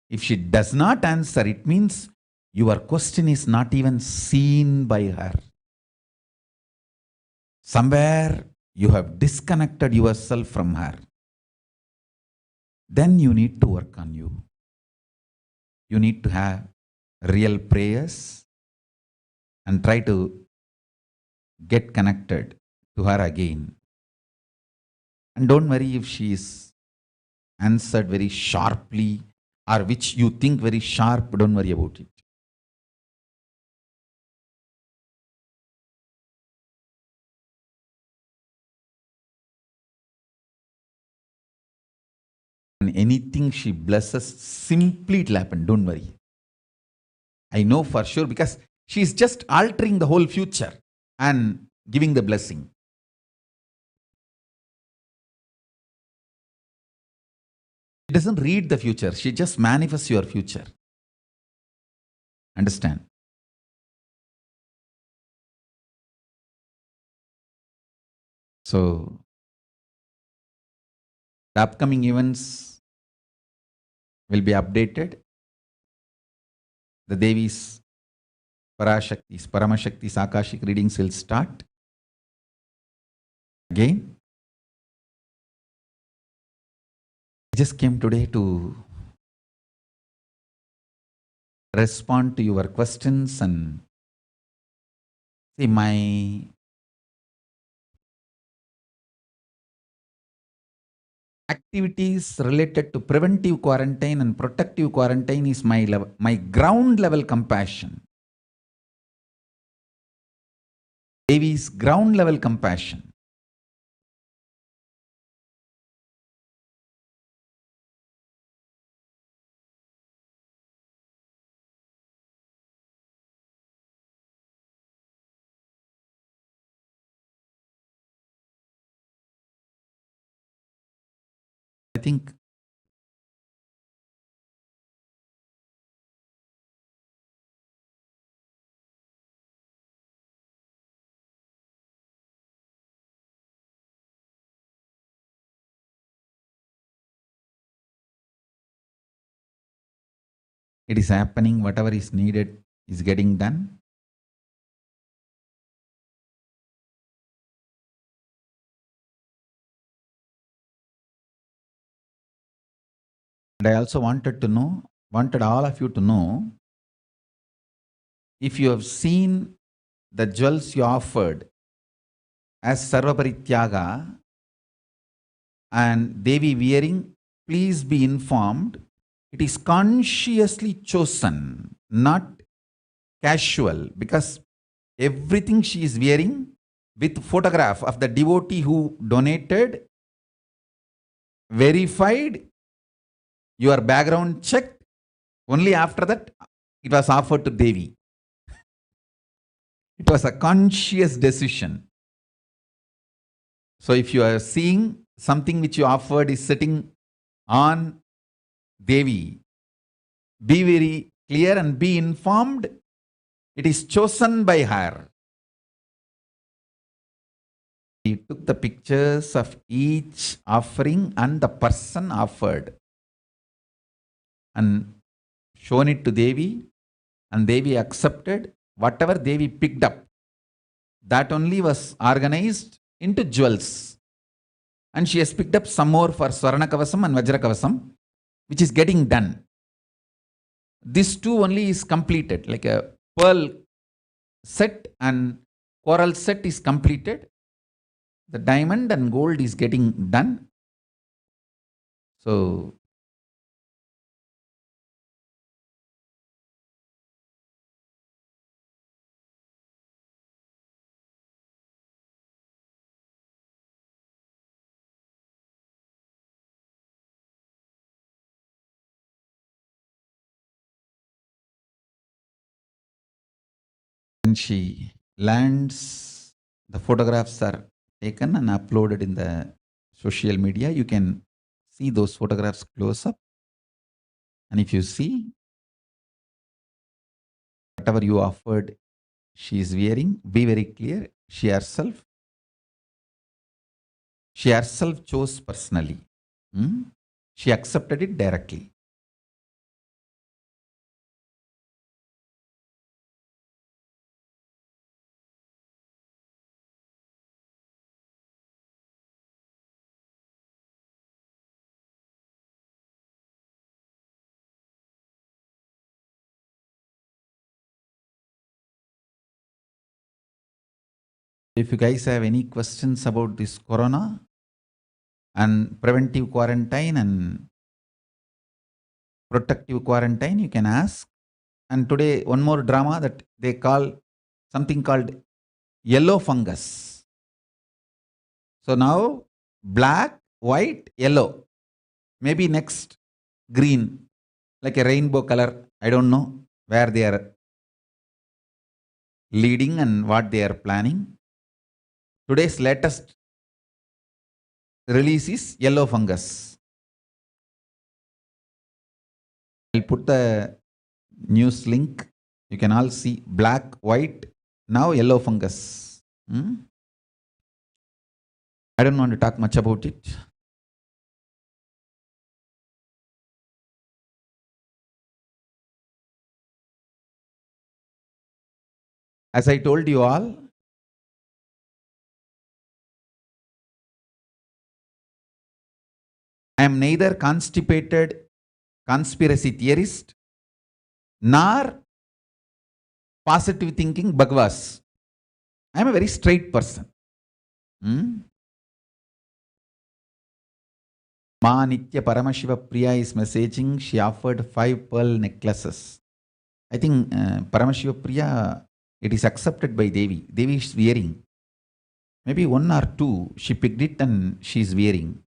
If she does not answer, it means your question is not even seen by her. Somewhere you have disconnected yourself from her. Then you need to work on you. You need to have real prayers and try to get connected to her again. And don't worry if she is answered very sharply or which you think very sharp, don't worry about it. And anything she blesses, simply it will happen, don't worry. I know for sure because she is just altering the whole future and giving the blessing. She doesn't read the future, she just manifests your future. Understand? So, the upcoming events will be updated. The Devis, Parashaktis, Paramashaktis, Akashic readings will start. Again, I just came today to respond to your questions and see my activities related to preventive quarantine and protective quarantine is my ground level compassion. Devi's ground level compassion. I think it is happening, whatever is needed is getting done. And I also wanted all of you to know, if you have seen the jewels you offered as Sarvaparityaga and Devi wearing, please be informed, it is consciously chosen, not casual, because everything she is wearing with photograph of the devotee who donated, verified, your background checked, only after that it was offered to Devi. It was a conscious decision. So if you are seeing something which you offered is sitting on Devi, be very clear and be informed, it is chosen by her. He took the pictures of each offering and the person offered and shown it to Devi, and Devi accepted. Whatever Devi picked up, that only was organized into jewels. And she has picked up some more for Swarna Kavasam and Vajra Kavasam, which is getting done. This two only is completed, like a pearl set and coral set is completed. The diamond and gold is getting done. So when she lands, the photographs are taken and uploaded in the social media. You can see those photographs close up. And if you see, whatever you offered, she is wearing, be very clear, she herself chose personally. She accepted it directly. If you guys have any questions about this corona and preventive quarantine and protective quarantine, you can ask. And today, one more drama that they call something called yellow fungus. So now, black, white, yellow. Maybe next, green, like a rainbow color. I don't know where they are leading and what they are planning. Today's latest release is yellow fungus. I'll put the news link. You can all see black, white, now yellow fungus. I don't want to talk much about it. As I told you all, I am neither constipated conspiracy theorist nor positive thinking Bhagwas. I am a very straight person. Ma Nitya Paramashiva Priya is messaging. She offered 5 pearl necklaces. I think Paramashiva Priya, it is accepted by Devi. Devi is wearing. Maybe 1 or 2, she picked it and she is wearing.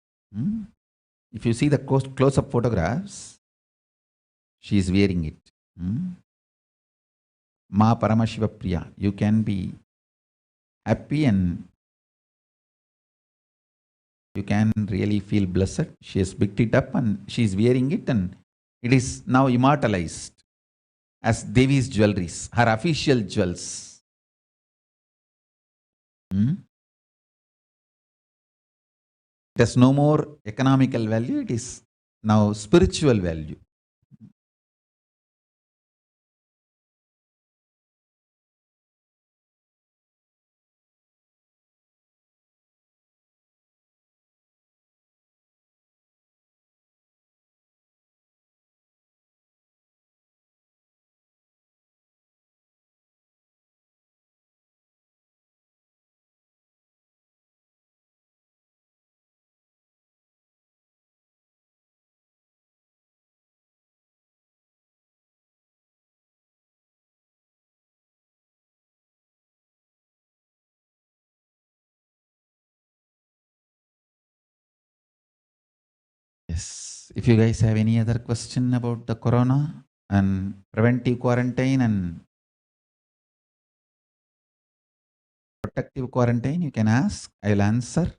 If you see the close-up photographs, she is wearing it. Ma Paramashiva Priya, you can be happy and you can really feel blessed. She has picked it up and she is wearing it, and it is now immortalized as Devi's jewelries, her official jewels. It has no more economical value, it is now spiritual value. Yes. If you guys have any other question about the corona and preventive quarantine and protective quarantine, you can ask. I will answer.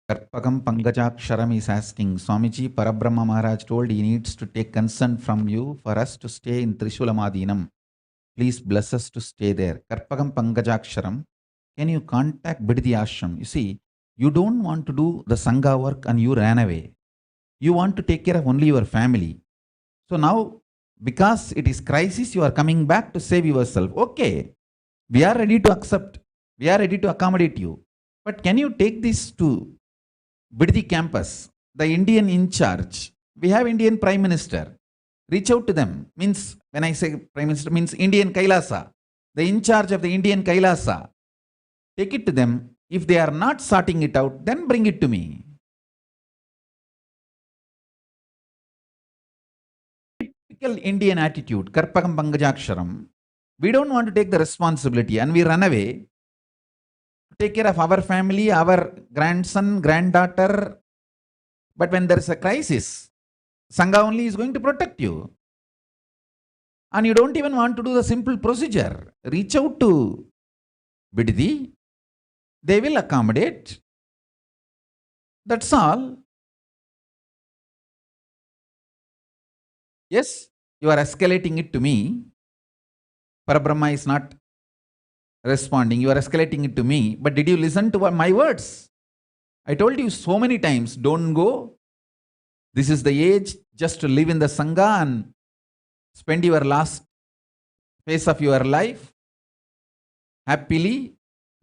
Karpagam Pangajaksharam is asking, Swamiji, Parabrahma Maharaj told he needs to take consent from you for us to stay in Trishulamadinam. Please bless us to stay there. Karpagam Pangajaksharam, can you contact Biddi Ashram? You see, you don't want to do the Sangha work and you ran away. You want to take care of only your family. So now, because it is crisis, you are coming back to save yourself. Okay, we are ready to accept. We are ready to accommodate you. But can you take this to Biddi campus, the Indian in charge? We have Indian Prime Minister. Reach out to them. Means, when I say Prime Minister, means Indian Kailasa. The in charge of the Indian Kailasa. Take it to them. If they are not sorting it out, then bring it to me. Typical Indian attitude, Karpagam Pangajaksharam. We don't want to take the responsibility and we run away. take care of our family, our grandson, granddaughter. But when there is a crisis, Sangha only is going to protect you. And you don't even want to do the simple procedure. Reach out to Bididi. They will accommodate. That's all. Yes, you are escalating it to me. Parabrahma is not responding. You are escalating it to me. But did you listen to my words? I told you so many times, don't go. This is the age just to live in the Sangha and spend your last phase of your life happily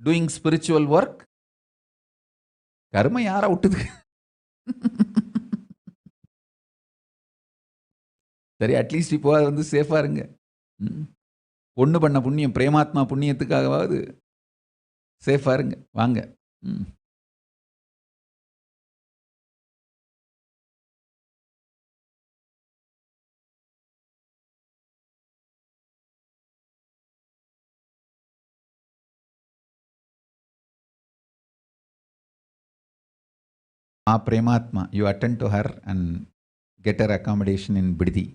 doing spiritual work. கருமை யாரா விட்டுது? சரி, at least இப்போ அது சேஃபா இருங்க. பொண்ணு பண்ண புண்ணியம், பிரேமாத்மா புண்ணியத்துக்காகவாவது சேஃபா இருங்க. வாங்க. Prematma, you attend to her and get her accommodation in Biddi.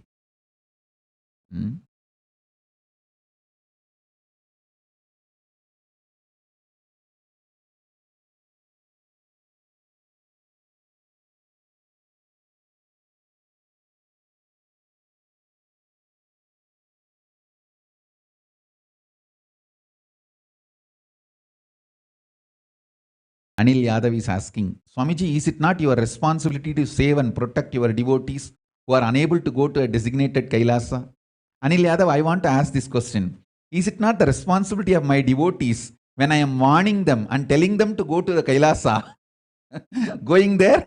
Anil Yadav is asking, Swamiji, is it not your responsibility to save and protect your devotees who are unable to go to a designated Kailasa? Anil Yadav, I want to ask this question. Is it not the responsibility of my devotees when I am warning them and telling them to go to the Kailasa, going there?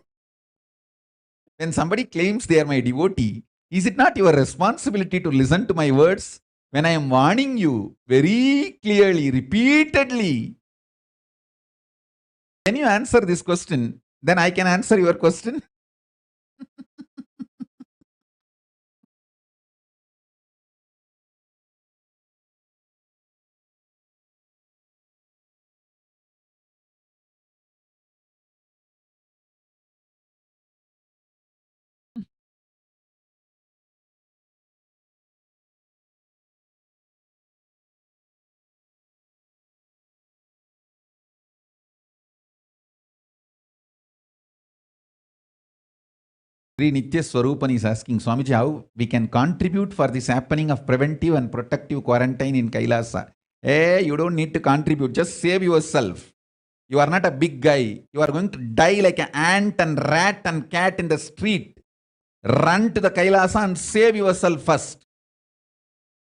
When somebody claims they are my devotee, is it not your responsibility to listen to my words when I am warning you very clearly, repeatedly? Can you answer this question? Then I can answer your question. Sri Nitya Swarupan is asking, Swamiji, how we can contribute for this happening of preventive and protective quarantine in Kailasa? Hey, you don't need to contribute. Just save yourself. You are not a big guy. You are going to die like an ant and rat and cat in the street. Run to the Kailasa and save yourself first.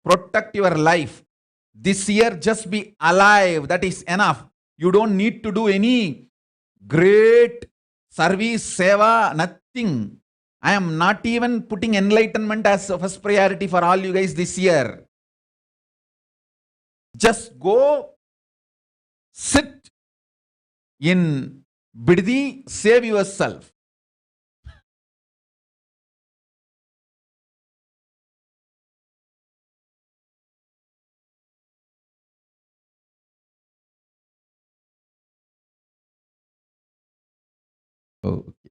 Protect your life. This year, just be alive. That is enough. You don't need to do any great service, seva, nothing. I am not even putting enlightenment as a first priority for all you guys this year. Just go sit in Biddi, save yourself. Oh, okay.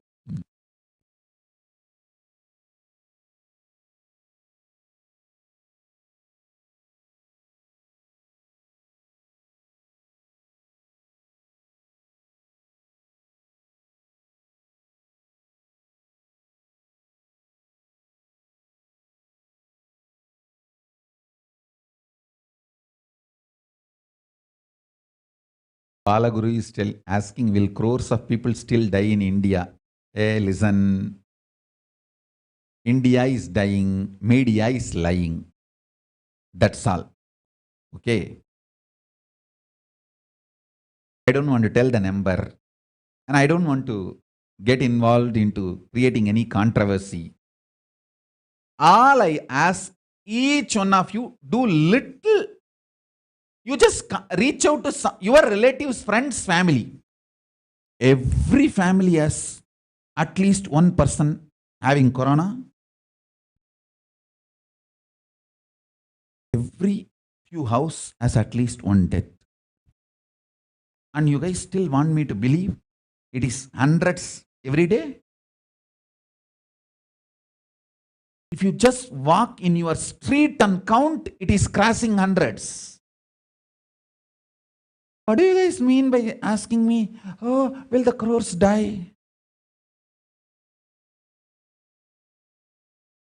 Balaguru is still asking, will crores of people still die in India? Hey, listen. India is dying. Media is lying. That's all. Okay. I don't want to tell the number. And I don't want to get involved into creating any controversy. All I ask each one of you, do little. You just reach out to your relatives, friends, family. Every family has at least one person having corona. Every few house has at least one death. And you guys still want me to believe it is hundreds every day? If you just walk in your street and count, it is crossing hundreds. What do you guys mean by asking me, oh, will the crores die?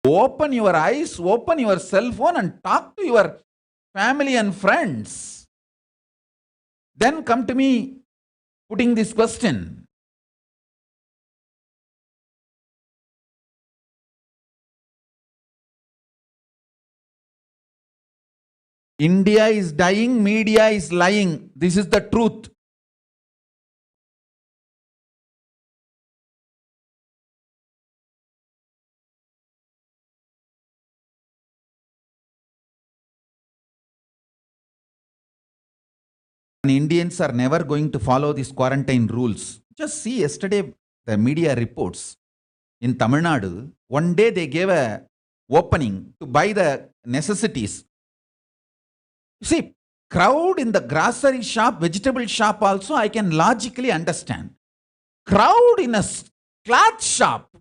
Open your eyes, open your cell phone and talk to your family and friends. Then come to me putting this question. India is dying, media is lying. This is the truth. Indians are never going to follow these quarantine rules. Just see yesterday the media reports in Tamil Nadu, one day they gave a opening to buy the necessities. See, crowd in the grocery shop, vegetable shop also I can logically understand. Crowd in a cloth shop,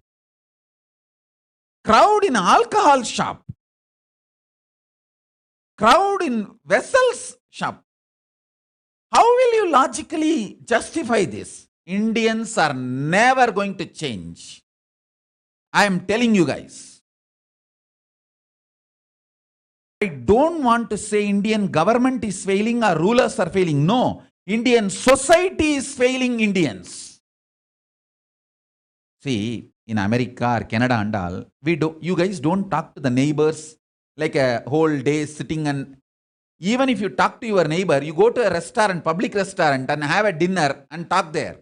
crowd in an alcohol shop, crowd in vessels shop. How will you logically justify this? Indians are never going to change. I am telling you guys. I don't want to say Indian government is failing or rulers are failing. No, Indian society is failing Indians. See, in America or Canada and all, you guys don't talk to the neighbors like a whole day sitting and even if you talk to your neighbor, you go to a restaurant, public restaurant and have a dinner and talk there.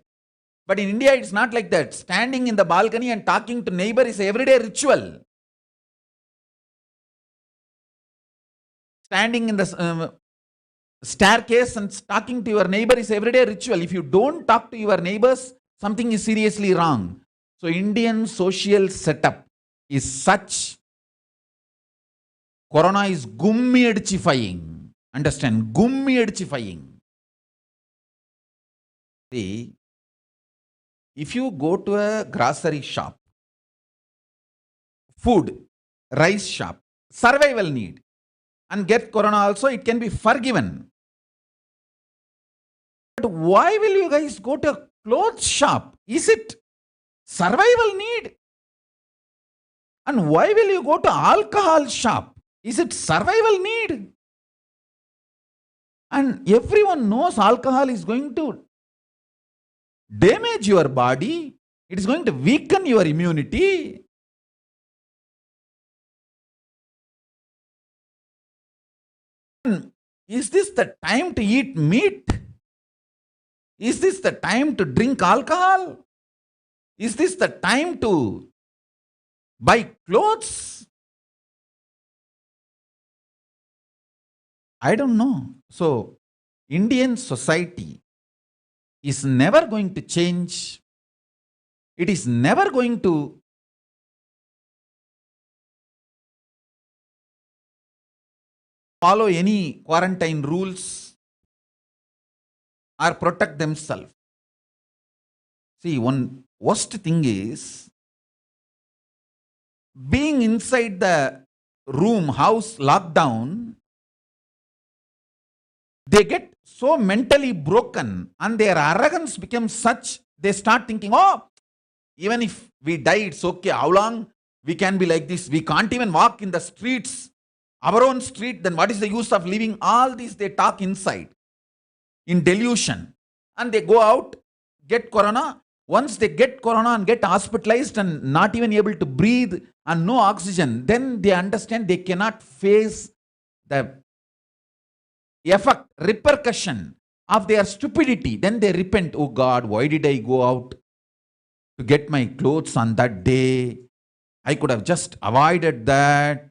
But in India, it's not like that. Standing in the balcony and talking to neighbor is an everyday ritual. Standing in the staircase and talking to your neighbor is everyday ritual. If you don't talk to your neighbors, something is seriously wrong. So Indian social setup is such. Corona is gummi-edchifying. Understand? Gummi-edchifying. See, if you go to a grocery shop, food, rice shop, survival need, and get corona also, it can be forgiven. But why will you guys go to a clothes shop? Is it survival need? And why will you go to alcohol shop? Is it survival need? And everyone knows alcohol is going to damage your body. It is going to weaken your immunity. Is this the time to eat meat? Is this the time to drink alcohol? Is this the time to buy clothes? I don't know. So, Indian society is never going to change. It is never going to follow any quarantine rules or protect themselves. See, one worst thing is being inside the room, house, lockdown. They get so mentally broken and their arrogance becomes such, they start thinking, oh, even if we die, it's okay. How long we can be like this? We can't even walk in the streets, our own street. Then what is the use of living? All these they talk inside in delusion. And they go out, get corona. Once they get corona and get hospitalized and not even able to breathe and no oxygen, then they understand they cannot face the effect, repercussion of their stupidity. Then they repent. Oh God, why did I go out to get my clothes on that day? I could have just avoided that.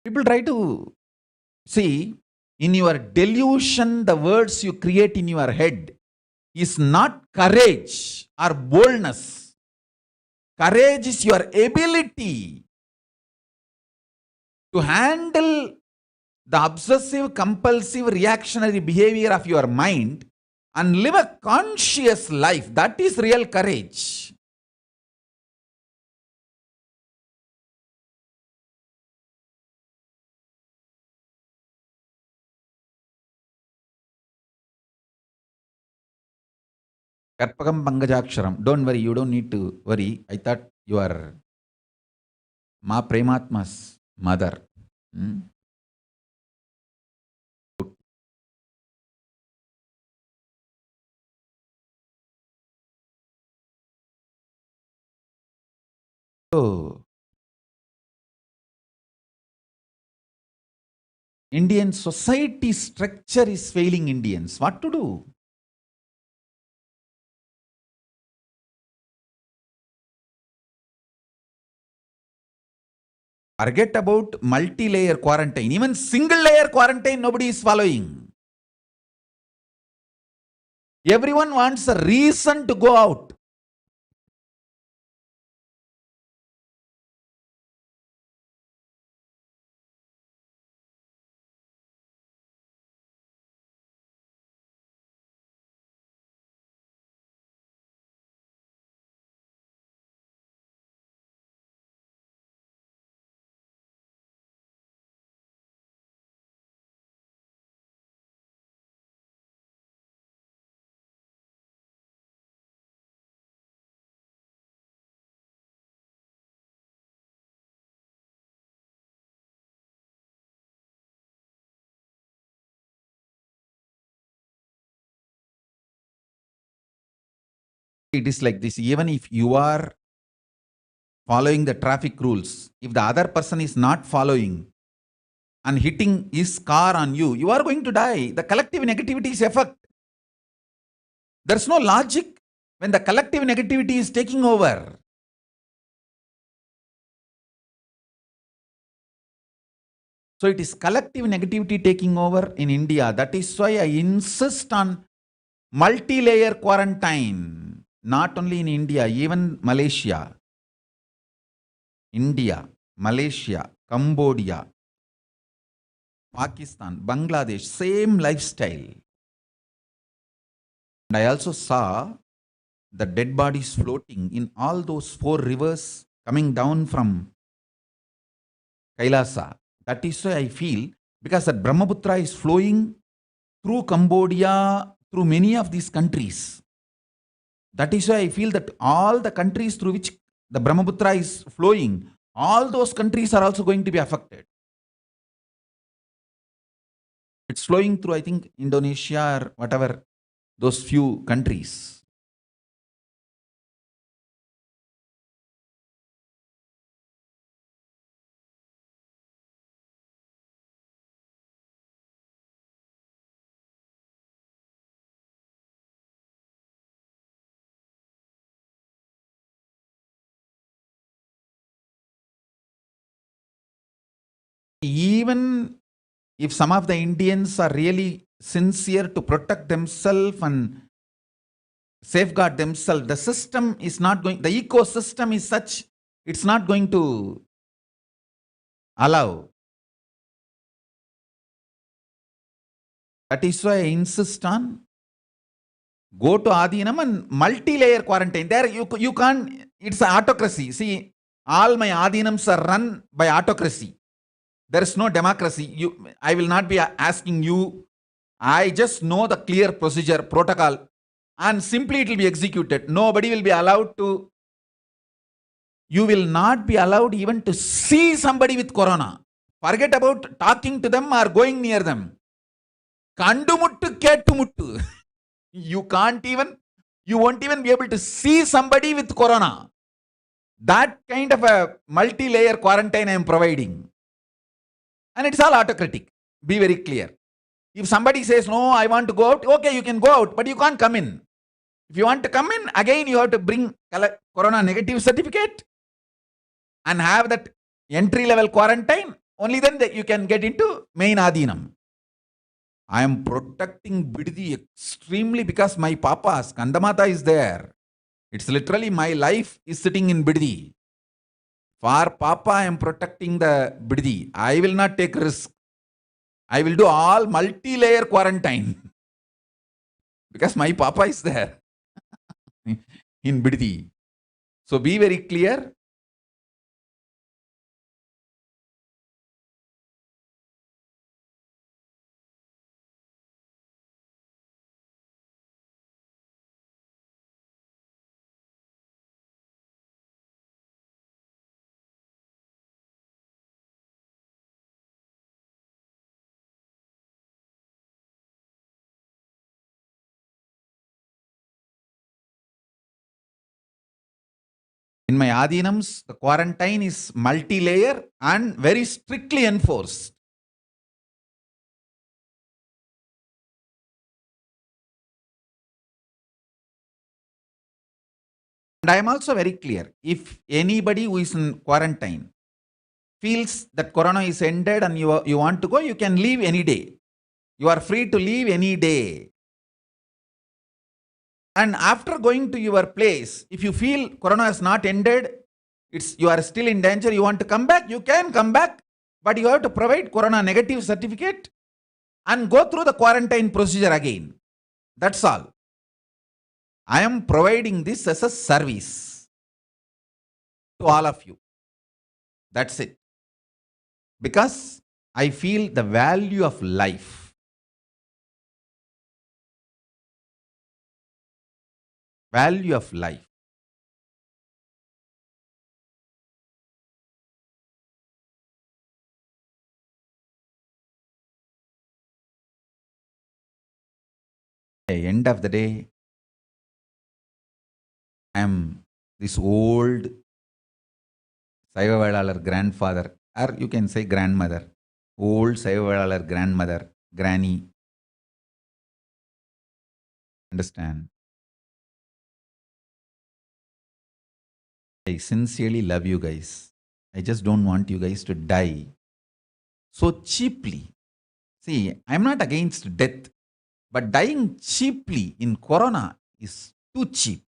People try to see in your delusion, the words you create in your head is not courage or boldness. Courage is your ability to handle the obsessive, compulsive, reactionary behavior of your mind and live a conscious life. That is real courage. Karpakam Pangajaksharam. Don't worry, you don't need to worry. I thought you are Ma Prematma's mother. So, Indian society structure is failing Indians. What to do? Forget about multi-layer quarantine. Even single-layer quarantine, nobody is following. Everyone wants a reason to go out. It is like this. Even if you are following the traffic rules, if the other person is not following and hitting his car on you, you are going to die. The collective negativity is effect. There's no logic when the collective negativity is taking over. So it is collective negativity taking over in India. That is why I insist on multi-layer quarantine. Not only in India, even Malaysia, India, Malaysia, Cambodia, Pakistan, Bangladesh, same lifestyle. And I also saw the dead bodies floating in all those 4 rivers coming down from Kailasa. That is why I feel, because that Brahmaputra is flowing through Cambodia, through many of these countries. That is why I feel that all the countries through which the Brahmaputra is flowing, all those countries are also going to be affected. It's flowing through, I think, Indonesia or whatever, those few countries. Even if some of the Indians are really sincere to protect themselves and safeguard themselves, the system is not going, the ecosystem is such, it's not going to allow. That is why I insist on go to Adinam and multi-layer quarantine. There you can't, it's an autocracy. See, all my Adinams are run by autocracy. There is no democracy. I will not be asking you. I just know the clear procedure, protocol, and simply it will be executed. Nobody will be allowed to, you will not be allowed even to see somebody with corona. Forget about talking to them or going near them. Kandumuttu kettumuttu. You won't even be able to see somebody with corona. That kind of a multi-layer quarantine I am providing. And it's all autocratic. Be very clear. If somebody says, no, I want to go out, okay, you can go out, but you can't come in. If you want to come in, again, you have to bring corona negative certificate and have that entry-level quarantine. Only then you can get into main Adinam. I am protecting Biddi extremely because my Papa, Skandamata, is there. It's literally my life is sitting in Biddi. For Papa, I am protecting the Biddi. I will not take risk. I will do all multi-layer quarantine because my Papa is there in Biddi. So be very clear. In my Adinams, the quarantine is multi-layer and very strictly enforced. And I am also very clear. If anybody who is in quarantine feels that Corona is ended and you want to go, you can leave any day. You are free to leave any day. And after going to your place, if you feel Corona has not ended, you are still in danger, you want to come back, you can come back, but you have to provide Corona negative certificate and go through the quarantine procedure again. That's all. I am providing this as a service to all of you. That's it. Because I feel the value of life. Value of life. At the end of the day, I am this old Saivavalalar grandfather, or you can say grandmother, old Saivavalalar grandmother, granny. Understand? I sincerely love you guys. I just don't want you guys to die so cheaply. See, I'm not against death, but dying cheaply in Corona is too cheap.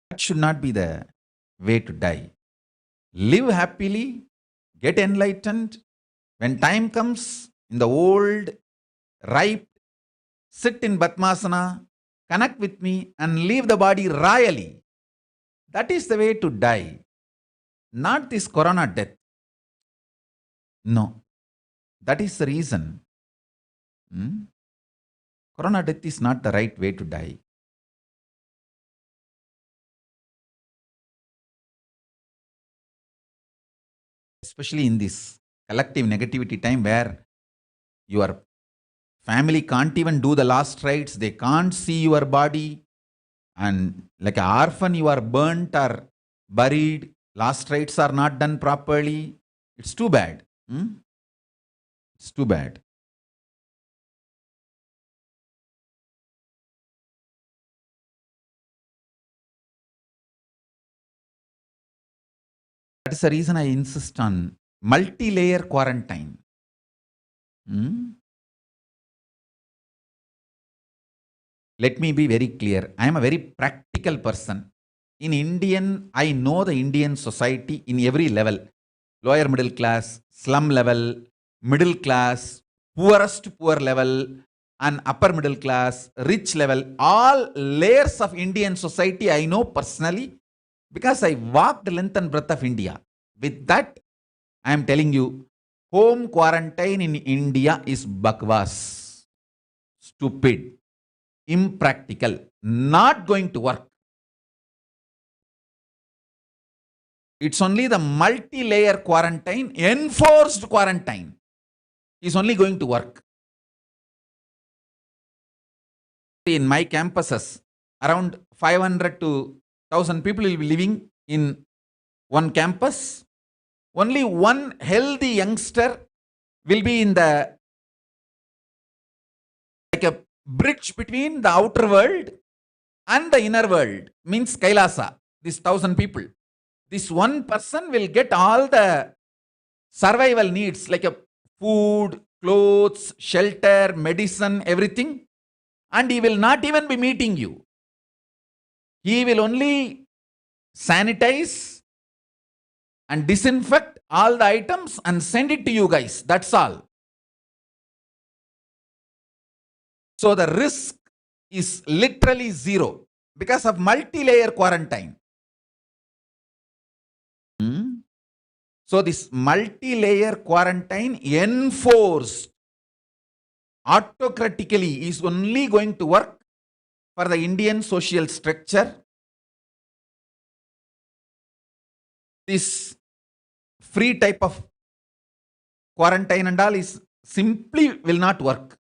That should not be the way to die. Live happily, get enlightened. When time comes, in the old, ripe, sit in Padmasana, connect with me and leave the body royally. That is the way to die. Not this Corona death. No. That is the reason. Corona death is not the right way to die. Especially in this collective negativity time where your family can't even do the last rites, they can't see your body, and like an orphan you are burnt or buried, last rites are not done properly. It's too bad. It's too bad. That is the reason I insist on multi-layer quarantine. Let me be very clear. I am a very practical person. In Indian, I know the Indian society in every level. Lower middle class, slum level, middle class, poorest poor level, and upper middle class, rich level. All layers of Indian society I know personally because I walked the length and breadth of India. With that, I am telling you, home quarantine in India is bakwas. Stupid. Impractical. Not going to work. It's only the multi-layer quarantine, enforced quarantine is only going to work. In my campuses, around 500 to 1,000 people will be living in one campus. Only one healthy youngster will be in the, like a bridge between the outer world and the inner world, means Kailasa, this 1,000 people. This one person will get all the survival needs like a food, clothes, shelter, medicine, everything, and he will not even be meeting you. He will only sanitize and disinfect all the items and send it to you guys. That's all. So the risk is literally zero because of multi-layer quarantine. So this multi-layer quarantine enforced autocratically is only going to work for the Indian social structure. This free type of quarantine and all is simply will not work.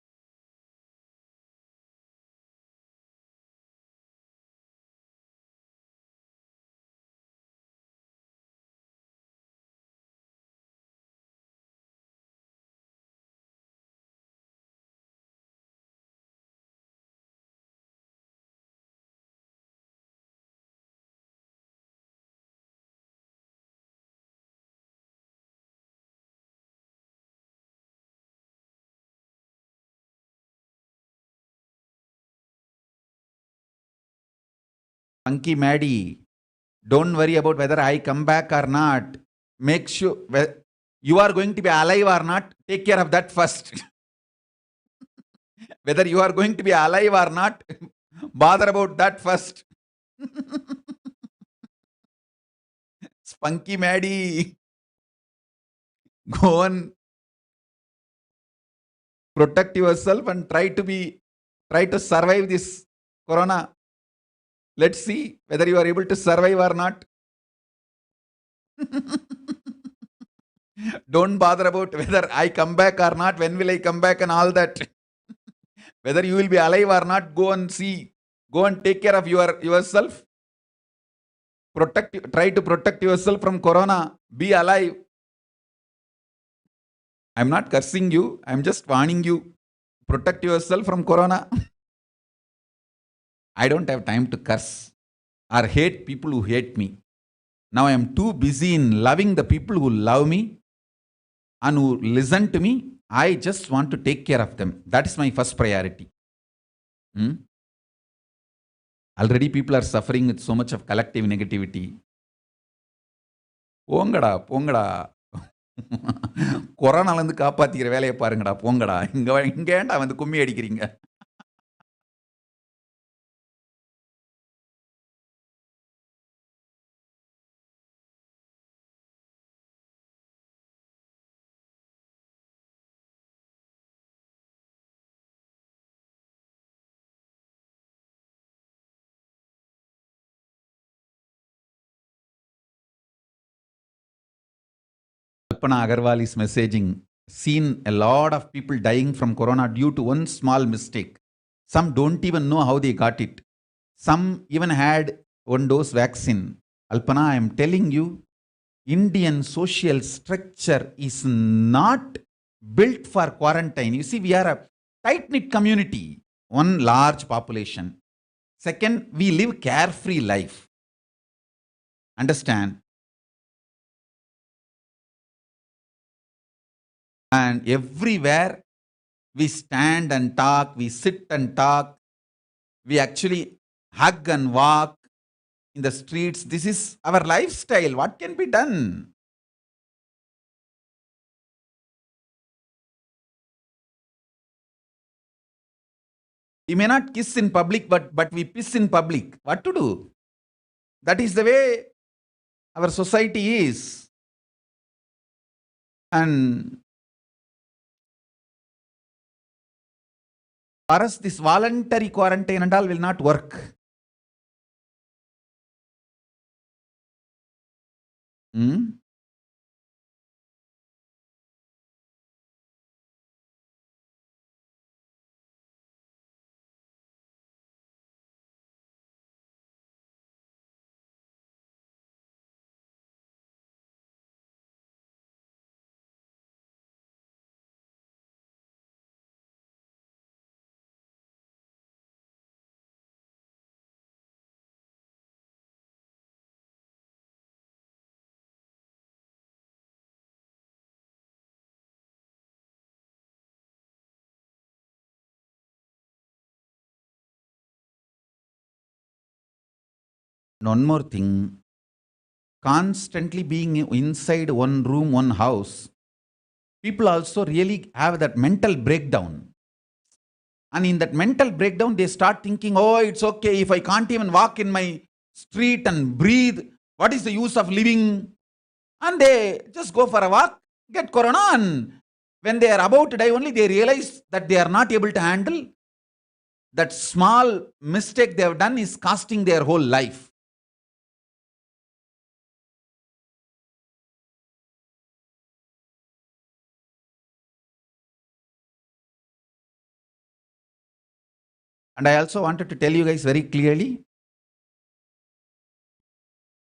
Funky Maddie, don't worry about whether I come back or not. Make sure you are going to be alive or not. Take care of that first. Whether you are going to be alive or not, bother about that first. Spunky Maddie, go and protect yourself and try to survive this corona. Let's see whether you are able to survive or not. Don't bother about whether I come back or not, when will I come back and all that. Whether you will be alive or not, go and see. Go and take care of yourself. Try to protect yourself from corona. Be alive. I'm not cursing you. I'm just warning you. Protect yourself from corona. I don't have time to curse or hate people who hate me. Now I am too busy in loving the people who love me and who listen to me. I just want to take care of them. That is my first priority. Already people are suffering with so much of collective negativity. போங்கடா போங்கடா, கொரோனால இருந்து காப்பாத்திக்கிற வேலையை பாருங்கடா, போங்கடா. இங்க ஏன்டா வந்து கும்மி அடிக்கிறீங்க? Kalpana Agarwal is messaging, seen a lot of people dying from corona due to one small mistake. Some don't even know how they got it. Some even had one dose vaccine. Alpana, I am telling you, Indian social structure is not built for quarantine. You see, we are a tight-knit community, one large population. Second, we live carefree life. Understand? And everywhere we stand and talk, we sit and talk, we actually hug and walk in the streets. This is our lifestyle. What can be done? We may not kiss in public, but we piss in public. What to do? That is the way our society is. And for us, this voluntary quarantine and all will not work. One more thing, constantly being inside one room, one house, people also really have that mental breakdown. And in that mental breakdown, they start thinking, oh, it's okay if I can't even walk in my street and breathe. What is the use of living? And they just go for a walk, get corona, and when they are about to die only, they realize that they are not able to handle. That small mistake they have done is costing their whole life. And I also wanted to tell you guys very clearly,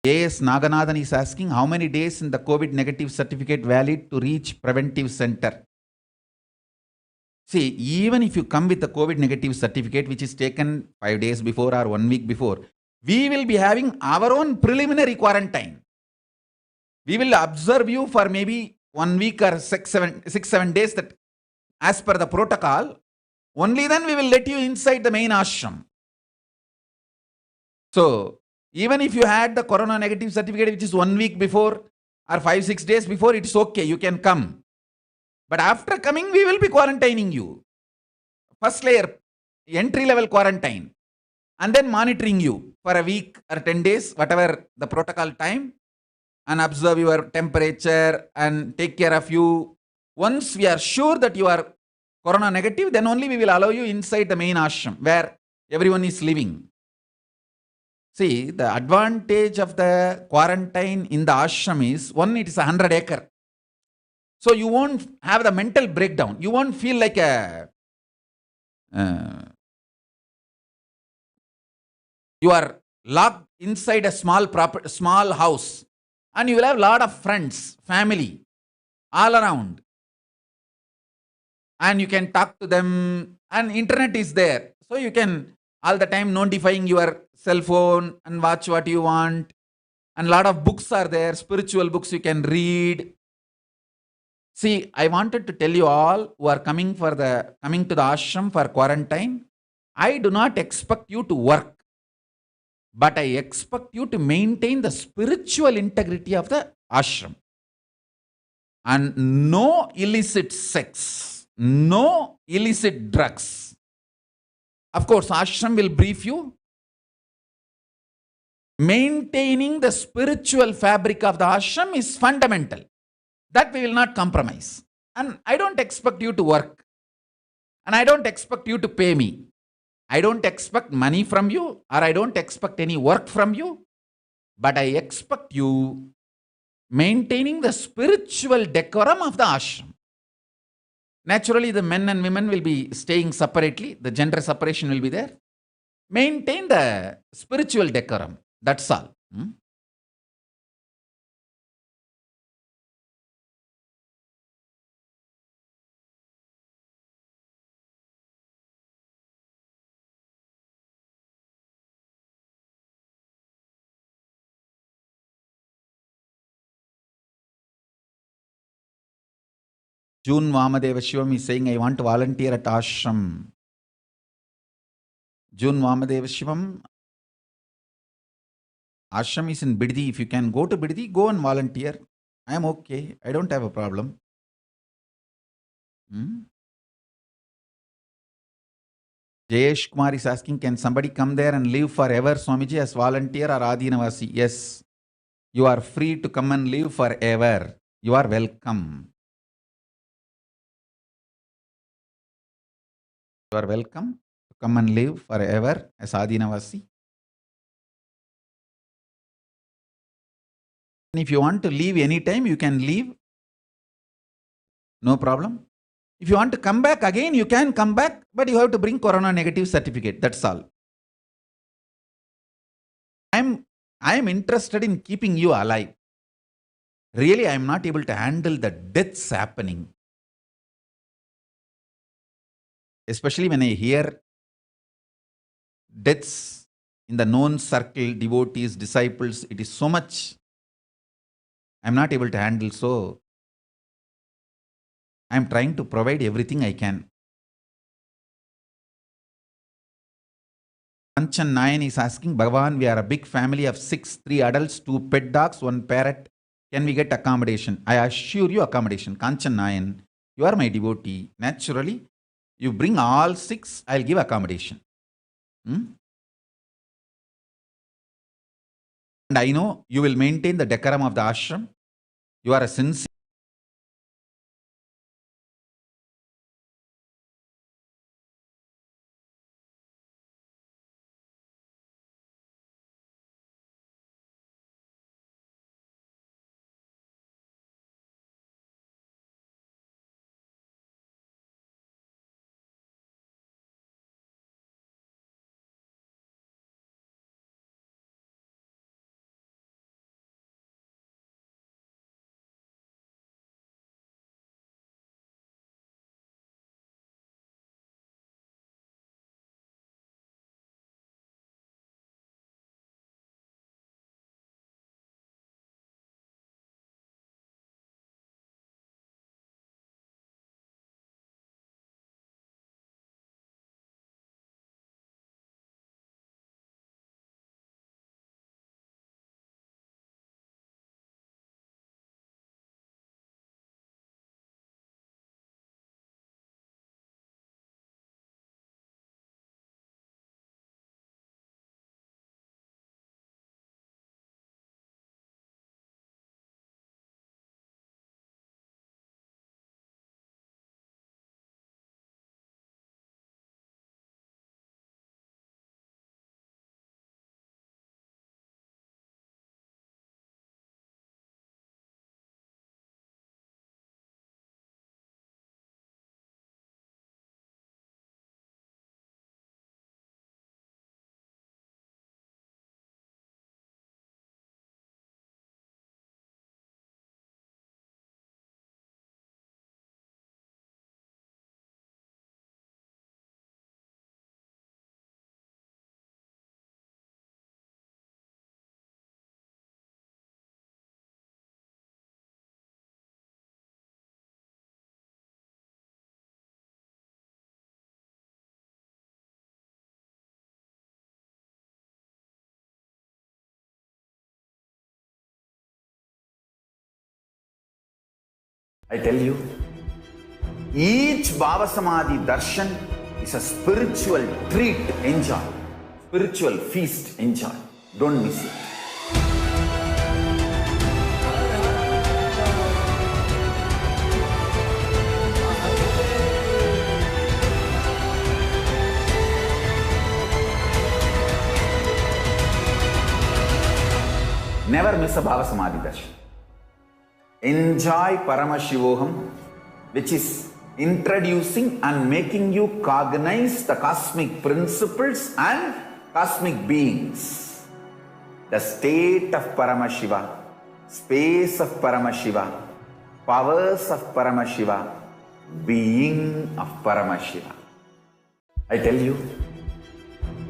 A.S. Naganathan is asking, how many days in the COVID negative certificate valid to reach preventive center? See, even if you come with the COVID negative certificate, which is taken 5 days before or 1 week before, we will be having our own preliminary quarantine. We will observe you for maybe 1 week or 6-7 days, that as per the protocol. Only then we will let you inside the main ashram. So, even if you had the corona negative certificate, which is 1 week before or 5-6 days before, it's okay, you can come. But after coming, we will be quarantining you. First layer, entry level quarantine, and then monitoring you for a week or 10 days, whatever the protocol time, and observe your temperature and take care of you. Once we are sure that you are corona negative, then only we will allow you inside the main ashram where everyone is living. See, the advantage of the quarantine in the ashram is, one, it is 100 acre. So you won't have the mental breakdown. You won't feel like you are locked inside a small house, and you will have a lot of friends, family, all around. And you can talk to them, and internet is there. So you can all the time notifying your cell phone and watch what you want. And a lot of books are there, spiritual books you can read. See, I wanted to tell you all who are coming to the ashram for quarantine, I do not expect you to work, but I expect you to maintain the spiritual integrity of the ashram. And no illicit sex, no illicit drugs. Of course, ashram will brief you. Maintaining the spiritual fabric of the ashram is fundamental. That we will not compromise. And I don't expect you to work. And I don't expect you to pay me. I don't expect money from you, or I don't expect any work from you. But I expect you maintaining the spiritual decorum of the ashram. Naturally, the men and women will be staying separately. The gender separation will be there. Maintain the spiritual decorum. That's all. June Vamadeva Shivam is saying, I want to volunteer at ashram. June Vamadeva Shivam, ashram is in Biddi. If you can go to Biddi, go and volunteer. I am okay. I don't have a problem. Jayesh Kumar is asking, can somebody come there and live forever, Swamiji, as volunteer or Adinavasi? Yes. You are free to come and live forever. You are welcome. You are welcome to come and live forever as Adinavasi. And if you want to leave anytime, you can leave. No problem. If you want to come back again, you can come back, but you have to bring corona negative certificate. That's all. I am interested in keeping you alive. Really, I am not able to handle the deaths happening. Especially when I hear deaths in the known circle, devotees, disciples, it is so much. I am not able to handle, so I am trying to provide everything I can. Kanchan Nayan is asking, Bhagavan, we are a big family of 6, 3 adults, 2 pet dogs, 1 parrot. Can we get accommodation? I assure you accommodation. Kanchan Nayan, you are my devotee. Naturally, you bring all 6, I'll give accommodation. And I know you will maintain the decorum of the ashram. You are a sincere. I tell you, each Bhava Samadhi darshan is a spiritual treat, enjoy. Spiritual feast, enjoy. Don't miss it. Never miss a Bhava Samadhi darshan. Enjoy Paramashivoham, which is introducing and making you cognize the cosmic principles and cosmic beings. The state of Paramashiva, space of Paramashiva, powers of Paramashiva, being of Paramashiva. I tell you,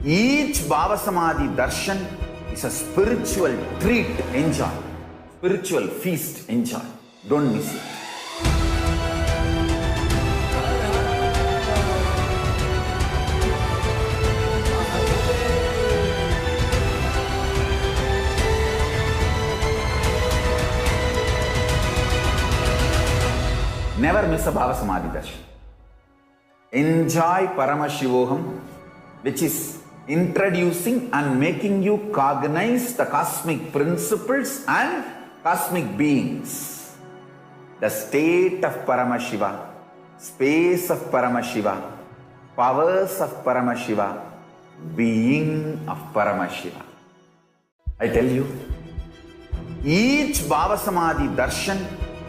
each Bhava Samadhi darshan is a spiritual treat, enjoy. Spiritual feast, enjoy. Don't miss it. Never miss a Bhava Samadhi darshan. Enjoy Paramashivoham, which is introducing and making you cognize the cosmic principles and cosmic beings. The state of Paramashiva, space of Paramashiva, powers of Paramashiva, being of Paramashiva. I tell you, each Bhava Samadhi darshan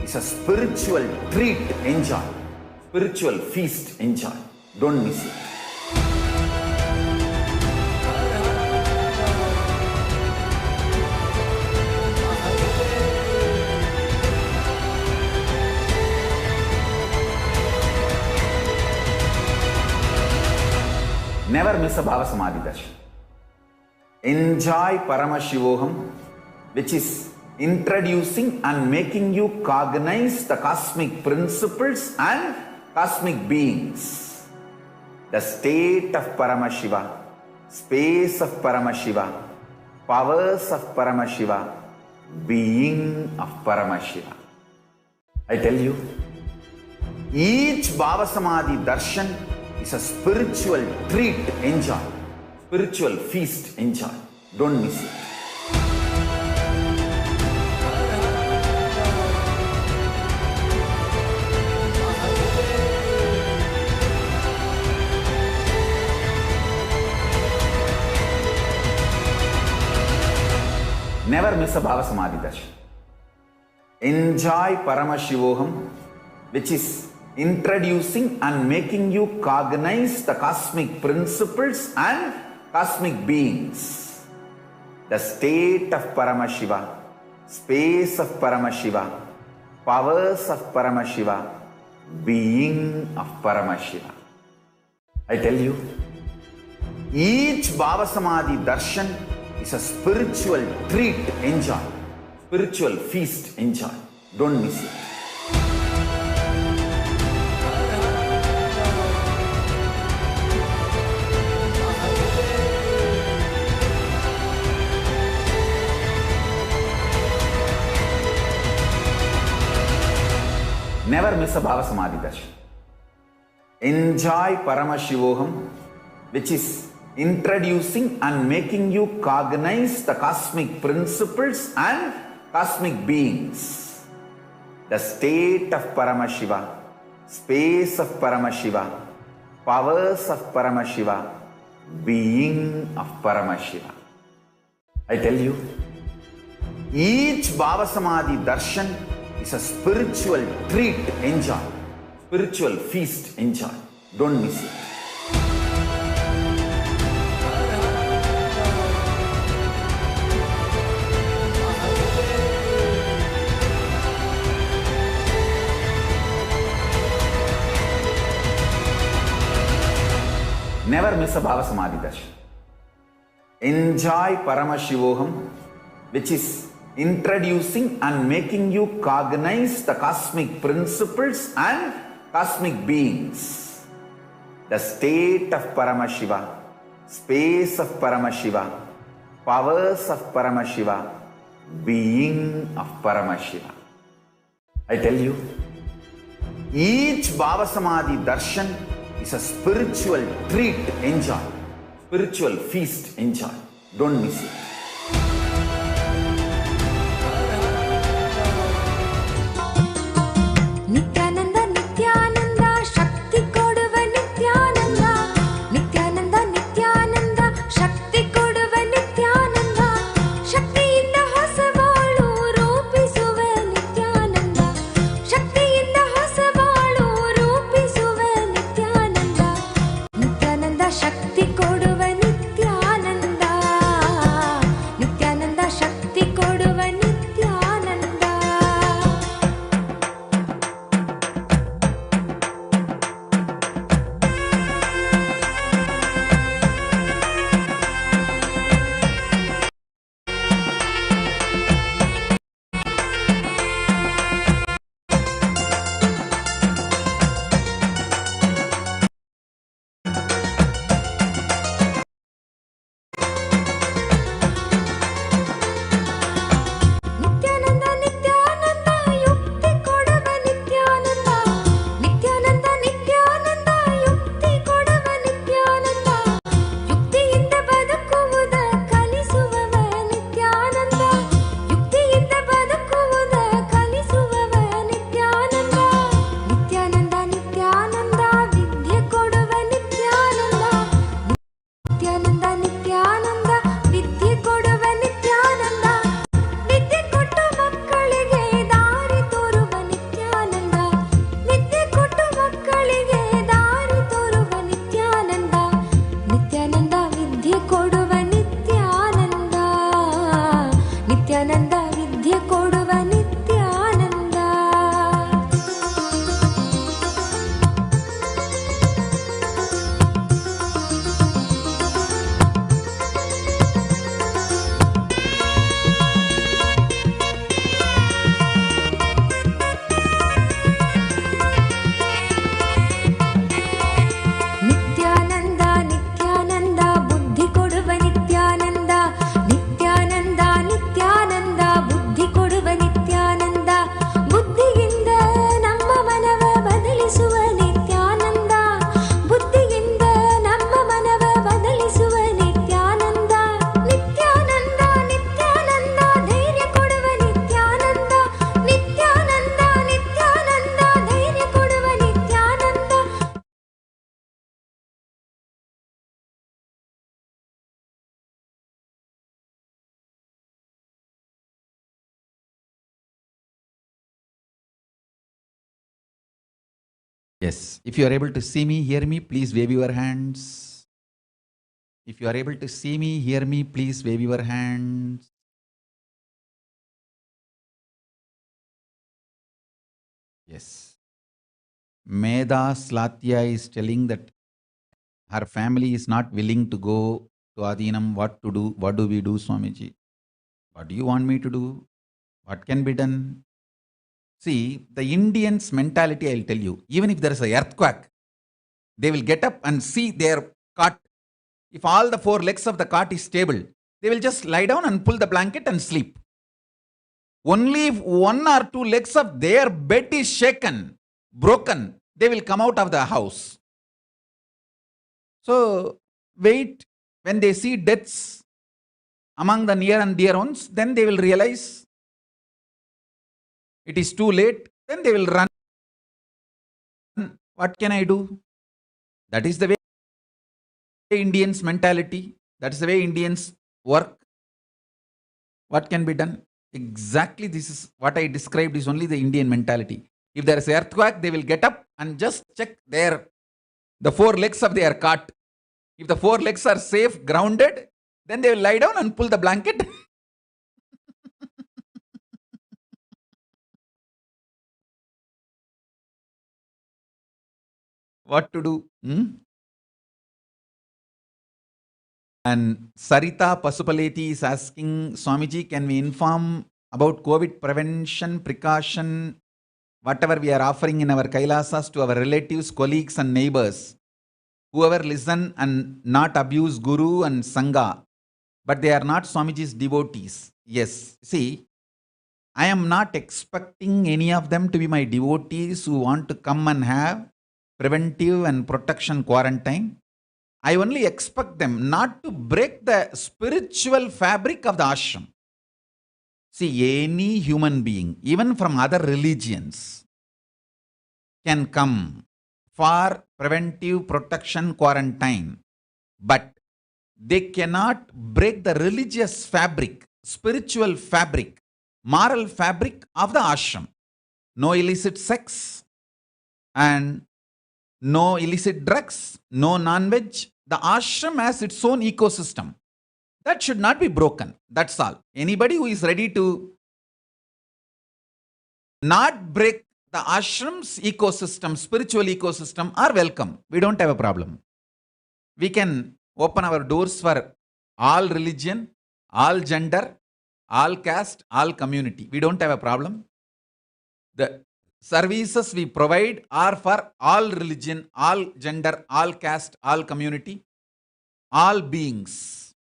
is a spiritual treat, enjoy. Spiritual feast, enjoy. Don't miss it. Never miss a Bhava Samadhi darshan. Enjoy Paramashivoham, which is introducing and making you cognize the cosmic principles and cosmic beings. The state of Paramashiva, space of Paramashiva, powers of Paramashiva, being of Paramashiva. I tell you, each Bhava Samadhi darshan is a spiritual treat, enjoy. Spiritual feast, enjoy. Don't miss it. Never miss a Bhava Samadhi darshan. Enjoy Paramashivoham, which is introducing and making you cognize the cosmic principles and cosmic beings. The state of Paramashiva, space of Paramashiva, powers of Paramashiva, being of Paramashiva. I tell you, each Bhava Samadhi darshan is a spiritual treat, enjoy. Spiritual feast, enjoy. Don't miss it. Never miss a Bhava Samadhi darshan. Enjoy Paramashivoham, which is introducing and making you cognize the cosmic principles and cosmic beings. The state of Paramashiva, space of Paramashiva, powers of Paramashiva, being of Paramashiva. I tell you, each Bhava Samadhi darshan is a spiritual treat, enjoy. Spiritual feast, enjoy. Don't miss it. Never miss a Bhava Samadhi darshan. Enjoy Paramashivoham, which is introducing and making you cognize the cosmic principles and cosmic beings. The state of Paramashiva, space of Paramashiva, powers of Paramashiva, being of Paramashiva. I tell you, each Bhava Samadhi darshan is a spiritual treat, enjoy. Spiritual feast, enjoy. Don't miss it. Nithyananda, Nithyananda, Shakti Koduva Nithyananda. Nithyananda, Nithyananda, Shakti Koduva Nithyananda. Shakti inda ಹೊಸಬಾಳು ರೂಪಿಸುವ Nithyananda. Shakti inda ಹೊಸಬಾಳು ರೂಪಿಸುವ ನಿತ್ಯಾನಂದ. ನಿತ್ಯಾನಂದ ಶಕ್ತಿ ಕೊಡುವ ನಿತ್ಯಾನಂದ. ನಿತ್ಯಾನಂದ ಶಕ್ತಿ ಕೊಡುವ ನಿತ್ಯಾನಂದ. ನಿತ್ಯಾನಂದ ನಿತ್ಯಾನಂದ ಯುಕ್ತಿ ಕೊಡುವ ನಿತ್ಯಾನಂದ. ನಿತ್ಯಾನಂದ ನಿತ್ಯಾನಂದ ಯುಕ್ತಿ ಕೊಡುವ ನಿತ್ಯಾನಂದ. ಯುಕ್ತಿಯಿಂದ ಬದುಕುವುದ ಕಲಿಸುವವ ನಿತ್ಯಾನಂದ. ಯುಕ್ತಿಯಿಂದ ಬದುಕುವುದ ಕಲಿಸುವವ ನಿತ್ಯಾನಂದ. ನಿತ್ಯಾನಂದ ನಿತ್ಯಾನಂದ ವಿದ್ಯೆ ಕೊಡುವ ನಿತ್ಯಾನಂದ. ನಿತ್ಯಾನಂದ ನಿತ್ಯಾನಂದ ವಿದ್ಯೆ ಕೊಡುವ ನಿತ್ಯಾನಂದ. ವಿದ್ಯೆ ಕೊಟ್ಟು ಮಕ್ಕಳಿಗೆ ದಾರಿ ತೋರುವ ನಿತ್ಯಾನಂದ. ವಿದ್ಯೆ ಕೊಟ್ಟು ಮಕ್ಕಳಿಗೆ ದಾರಿ ತೋರುವ ನಿತ್ಯಾನಂದ. ನಿತ್ಯಾನಂದ ವಿದ್ಯೆ ಕೊಡುವ ನಿತ್ಯಾನಂದ. ನಿತ್ಯಾನಂದ ವಿದ್ಯೆ ಕೊಡುವ ನಿತ್ಯಾನಂದ. ನಿತ್ಯಾನಂದ ನಿತ್ಯಾನಂದ ಬುದ್ಧಿ Yes. If you are able to see me, hear me, please wave your hands. If you are able to see me, hear me, please wave your hands. Yes. Meda Slatya is telling that her family is not willing to go to Adinam. What to do? What do we do, Swamiji? What do you want me to do? What can be done? See, the Indians' mentality, I'll tell you, even if there is an earthquake, they will get up and see their cot. If all the four legs of the cot is stable, they will just lie down and pull the blanket and sleep. Only if one or two legs of their bed is shaken, broken, they will come out of the house. So, wait, when they see deaths among the near and dear ones, then they will realize it is too late, then they will run. What can I do? That is the way Indians' mentality, that is the way Indians work. What can be done? Exactly, this is what I described is only the Indian mentality. If there is an earthquake, they will get up and just check the four legs of their cot. If the four legs are safe, grounded, then they will lie down and pull the blanket. What to do? And Sarita Pasupaleti is asking, Swamiji, can we inform about COVID prevention, precaution, whatever we are offering in our Kailasas to our relatives, colleagues and neighbors, whoever listen and not abuse Guru and Sangha, but they are not Swamiji's devotees. Yes, see, I am not expecting any of them to be my devotees who want to come and have preventive and protection quarantine. I only expect them not to break the spiritual fabric of the ashram. See, any human being, even from other religions, can come for preventive protection quarantine, but they cannot break the religious fabric, spiritual fabric, moral fabric of the ashram. No illicit sex and no illicit drugs, no non-veg. The ashram has its own ecosystem. That should not be broken. That's all. Anybody who is ready to not break the ashram's ecosystem, spiritual ecosystem, are welcome. We don't have a problem. We can open our doors for all religion, all gender, all caste, all community. We don't have a problem. The services we provide are for all religion, all gender, all caste, all community, all beings.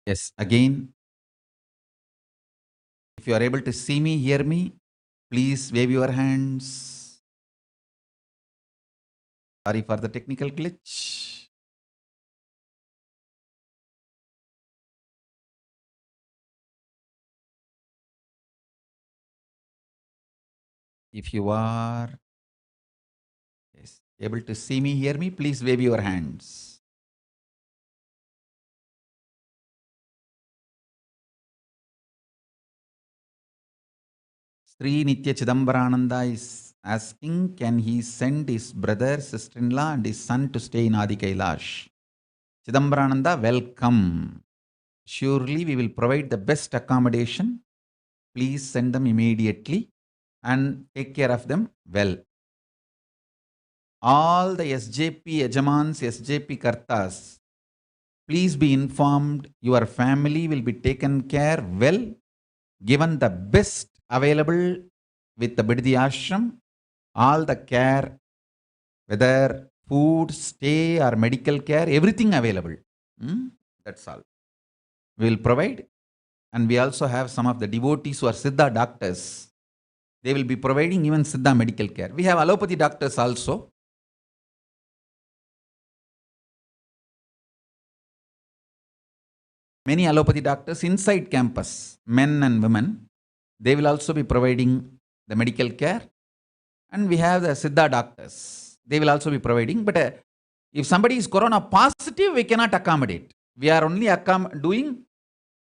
Yes, again, if you are able to see me, hear me, please wave your hands. Sorry for the technical glitch. If you are able to see me, hear me, please wave your hands. Sri Nitya Chidambarananda is asking, can he send his brother, sister-in-law and his son to stay in Adi Kailash? Chidambarananda, welcome. Surely we will provide the best accommodation. Please send them immediately and take care of them well. All the SJP Yajamans, SJP Kartas, please be informed your family will be taken care well, given the best available with the Biddi Ashram, all the care, whether food, stay or medical care, everything available. That's all. We will provide. And we also have some of the devotees who are Siddha doctors. They will be providing even Siddha medical care. We have allopathy doctors also. Many allopathy doctors inside campus, men and women, they will also be providing the medical care. And we have the Siddha doctors. They will also be providing. But if somebody is corona positive, we cannot accommodate. We are only doing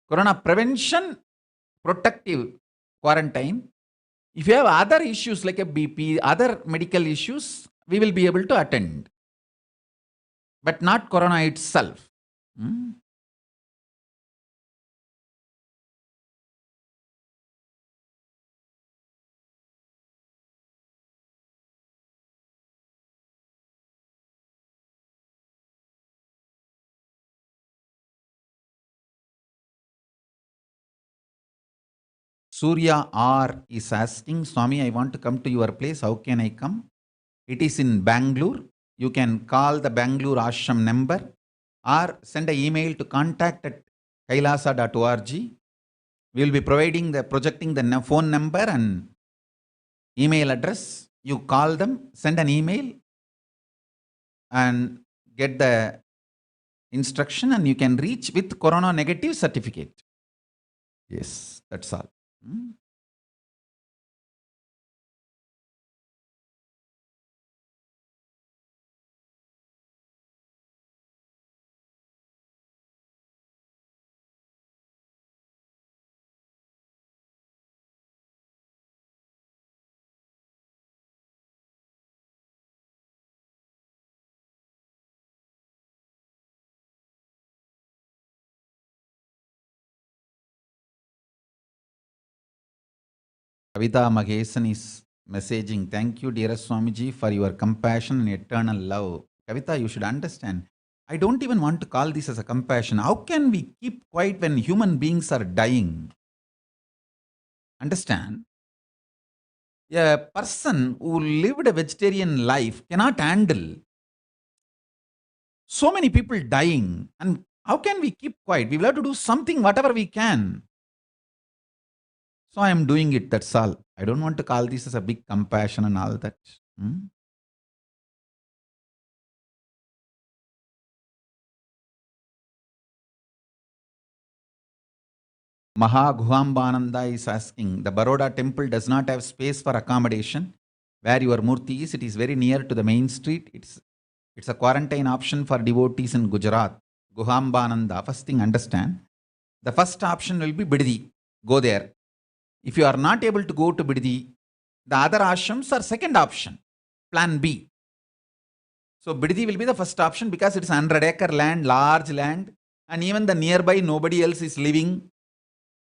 corona prevention, protective quarantine. If you have other issues like a BP, other medical issues, we will be able to attend. But not corona itself. Surya R is asking, Swami, I want to come to your place. How can I come? It is in Bangalore. You can call the Bangalore Ashram number or send an email to contact@kailasa.org. We will be projecting the phone number and email address. You call them, send an email and get the instruction and you can reach with corona negative certificate. Yes, that's all. Kavita Magesan is messaging, thank you, dearest Swamiji, for your compassion and eternal love. Kavita, you should understand, I don't even want to call this as a compassion. How can we keep quiet when human beings are dying? Understand? A person who lived a vegetarian life cannot handle so many people dying. And how can we keep quiet? We will have to do something, whatever we can. So I am doing it, that's all. I don't want to call this as a big compassion and all that. Maha Guhambananda is asking, the Baroda temple does not have space for accommodation. Where your Murti is, it is very near to the main street. It's a quarantine option for devotees in Gujarat. Guhambananda, first thing understand. The first option will be Biddi. Go there. If you are not able to go to Biddi, the other ashrams are second option. Plan B. So Biddi will be the first option because it's 100-acre land, large land. And even the nearby, nobody else is living.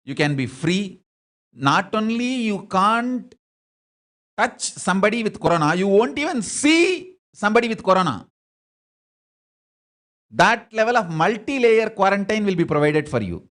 You can be free. Not only you can't touch somebody with corona, you won't even see somebody with corona. That level of multi-layer quarantine will be provided for you.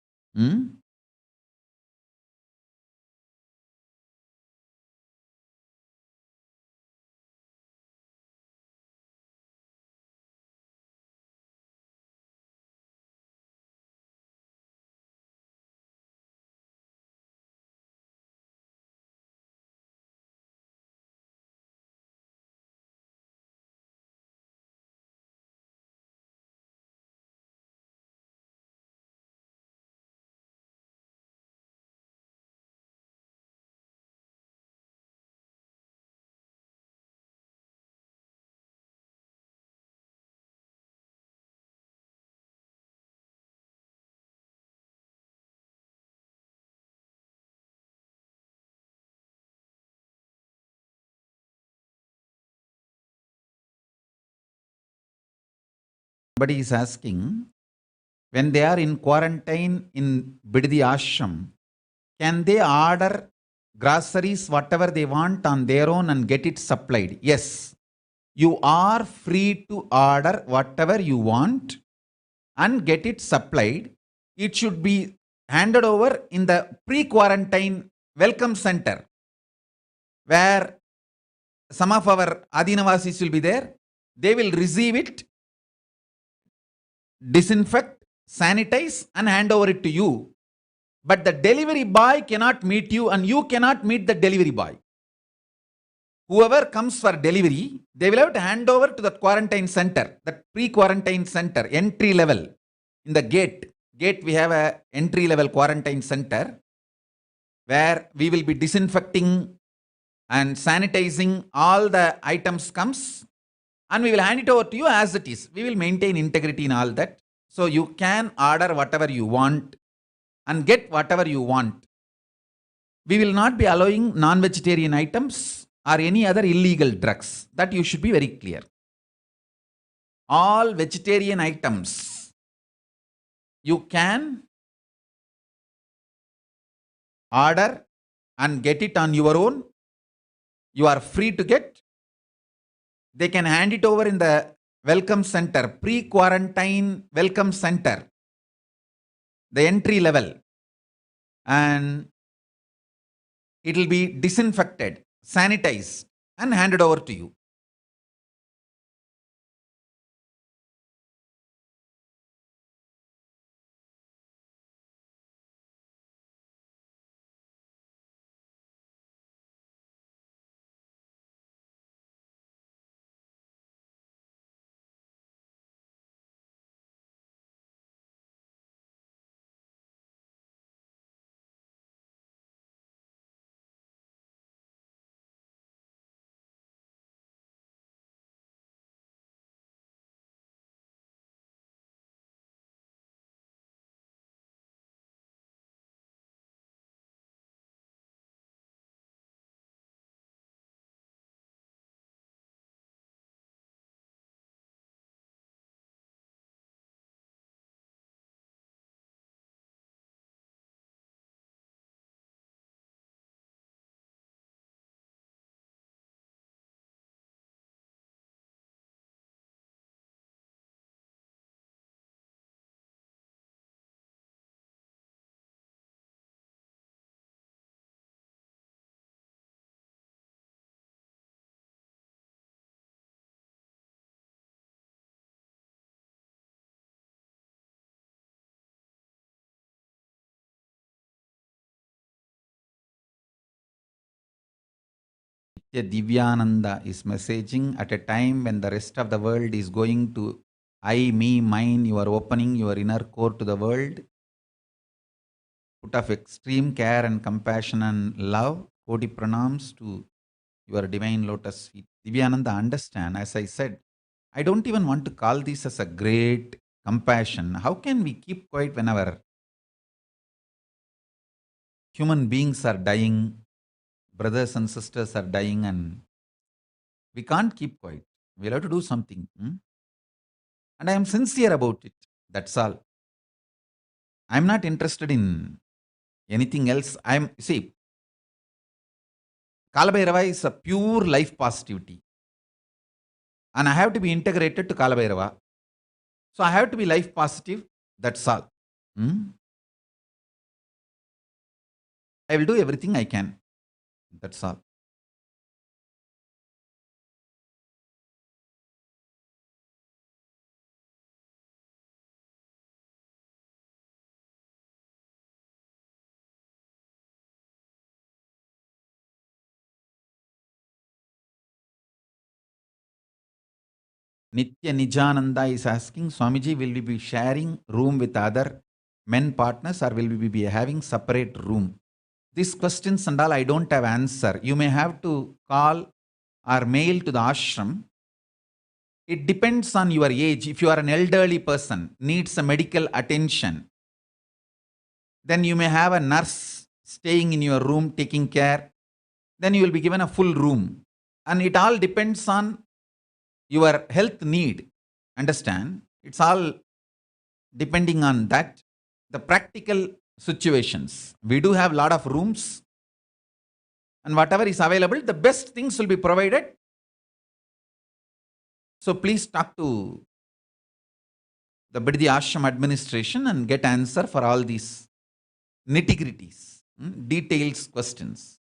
somebody is asking, when they are in quarantine in Biddi Ashram, can they order groceries, whatever they want on their own and get it supplied? Yes. You are free to order whatever you want and get it supplied. It should be handed over in the pre-quarantine welcome center, where some of our Adinavasis will be there. They will receive it, disinfect, sanitize, and hand over it to you. But the delivery boy cannot meet you, and you cannot meet the delivery boy. Whoever comes for delivery, they will have to hand over to the quarantine center, the pre-quarantine center, entry level. In the gate, we have a entry level quarantine center where we will be disinfecting and sanitizing all the items comes, and we will hand it over to you as it is. We will maintain integrity in all that. So you can order whatever you want and get whatever you want. We will not be allowing non-vegetarian items or any other illegal drugs. That you should be very clear. All vegetarian items you can order and get it on your own. You are free to get. They can hand it over in the welcome center, pre-quarantine welcome center, the entry level, and it will be disinfected, sanitized, and handed over to you. Divyananda is messaging at a time when the rest of the world is going to I, me, mine. You are opening your inner core to the world. Put of extreme care and compassion and love. Kodi pranams to your divine lotus feet. Divyananda, understand, as I said, I don't even want to call this as a great compassion. How can we keep quiet when our human beings are dying, brothers and sisters are dying, and we can't keep quiet. We'll have to do something. And I am sincere about it. That's all. I'm not interested in anything else. Kalabhairava is a pure life positivity. And I have to be integrated to Kalabhairava. So I have to be life positive. That's all. I will do everything I can. That's all. Nitya Nijananda is asking, Swamiji, will we be sharing room with other men partners or will we be having separate room? These questions and all, I don't have answer. You may have to call or mail to the ashram. It depends on your age. If you are an elderly person, needs a medical attention, then you may have a nurse staying in your room taking care. Then you will be given a full room. And it all depends on your health need. Understand? It's all depending on that. The practical situations. We do have a lot of rooms, and whatever is available, the best things will be provided. So please talk to the Biddi Ashram administration and get answer for all these nitty-gritties, details, questions.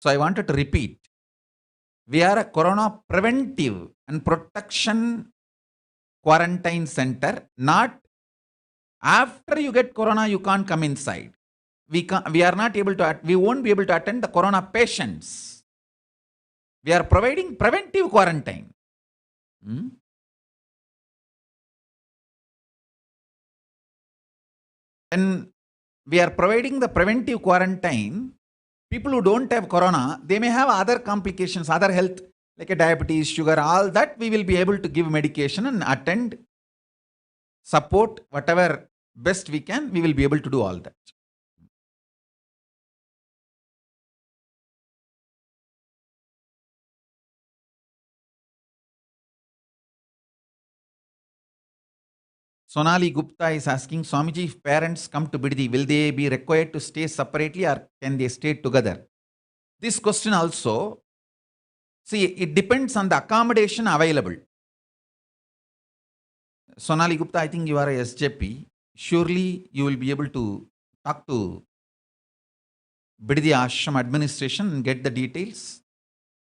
So I wanted to repeat. We are a corona preventive and protection quarantine center. Not after you get corona, you can't come inside. We are not able to, we won't be able to attend the corona patients. We are providing preventive quarantine. When we are providing the preventive quarantine, people who don't have corona, they may have other complications, other health, like a diabetes, sugar, all that we will be able to give medication and attend, support, whatever best we can, we will be able to do all that. Sonali Gupta is asking, Swamiji, if parents come to Biddi, will they be required to stay separately or can they stay together? This question also, see, it depends on the accommodation available. Sonali Gupta, I think you are a SJP. Surely you will be able to talk to Biddi Ashram administration and get the details.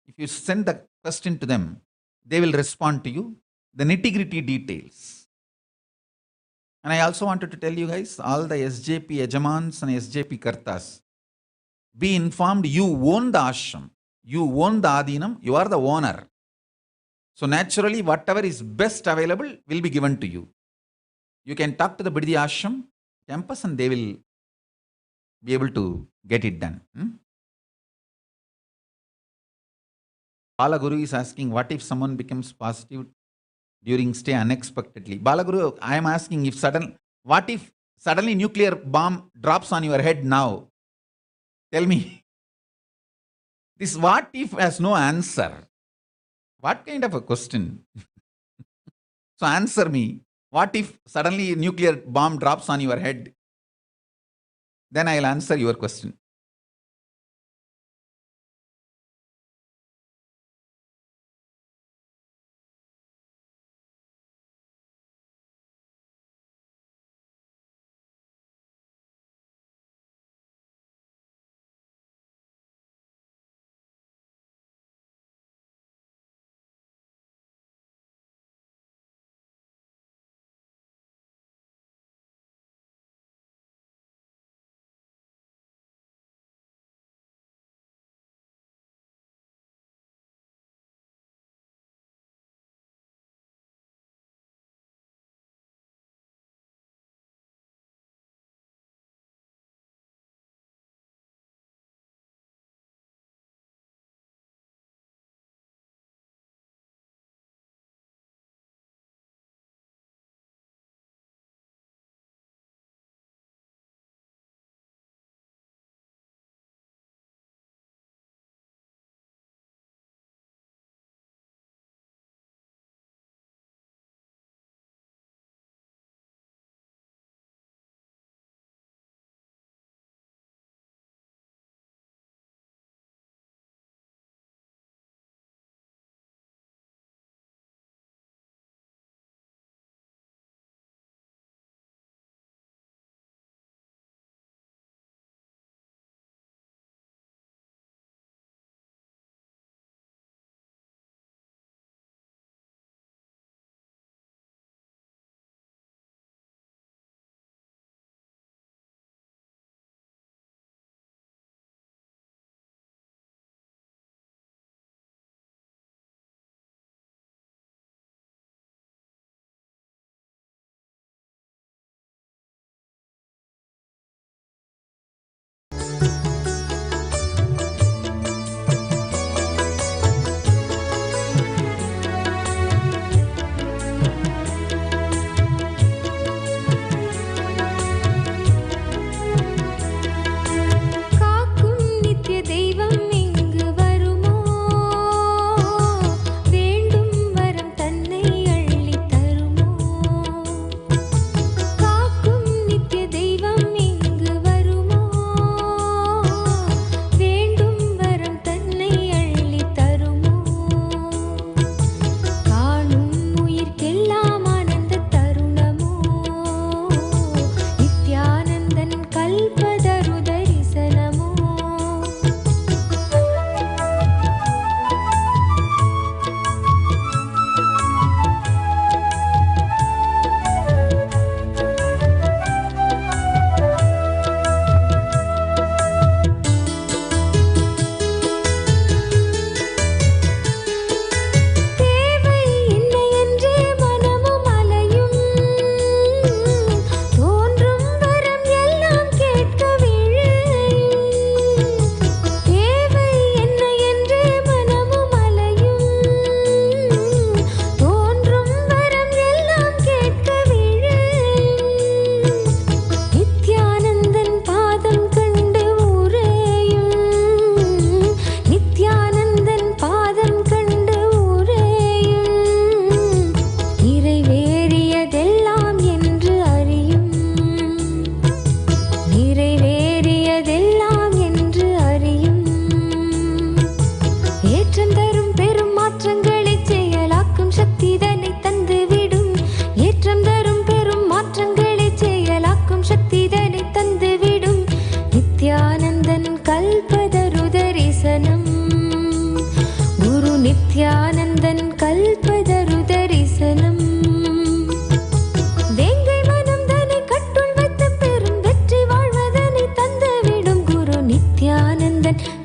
If you send the question to them, they will respond to you, the nitty-gritty details. And I also wanted to tell you guys, all the SJP Yajamans and SJP Kartas, be informed, you own the ashram, you own the Adinam, you are the owner. So naturally, whatever is best available will be given to you. You can talk to the Biddi Ashram campus and they will be able to get it done. Balaguru is asking, what if someone becomes positive during stay unexpectedly? Balaguru, I am asking, what if suddenly nuclear bomb drops on your head now? Tell me. This what if has no answer. What kind of a question? So answer me. What if suddenly a nuclear bomb drops on your head? Then I'll answer your question.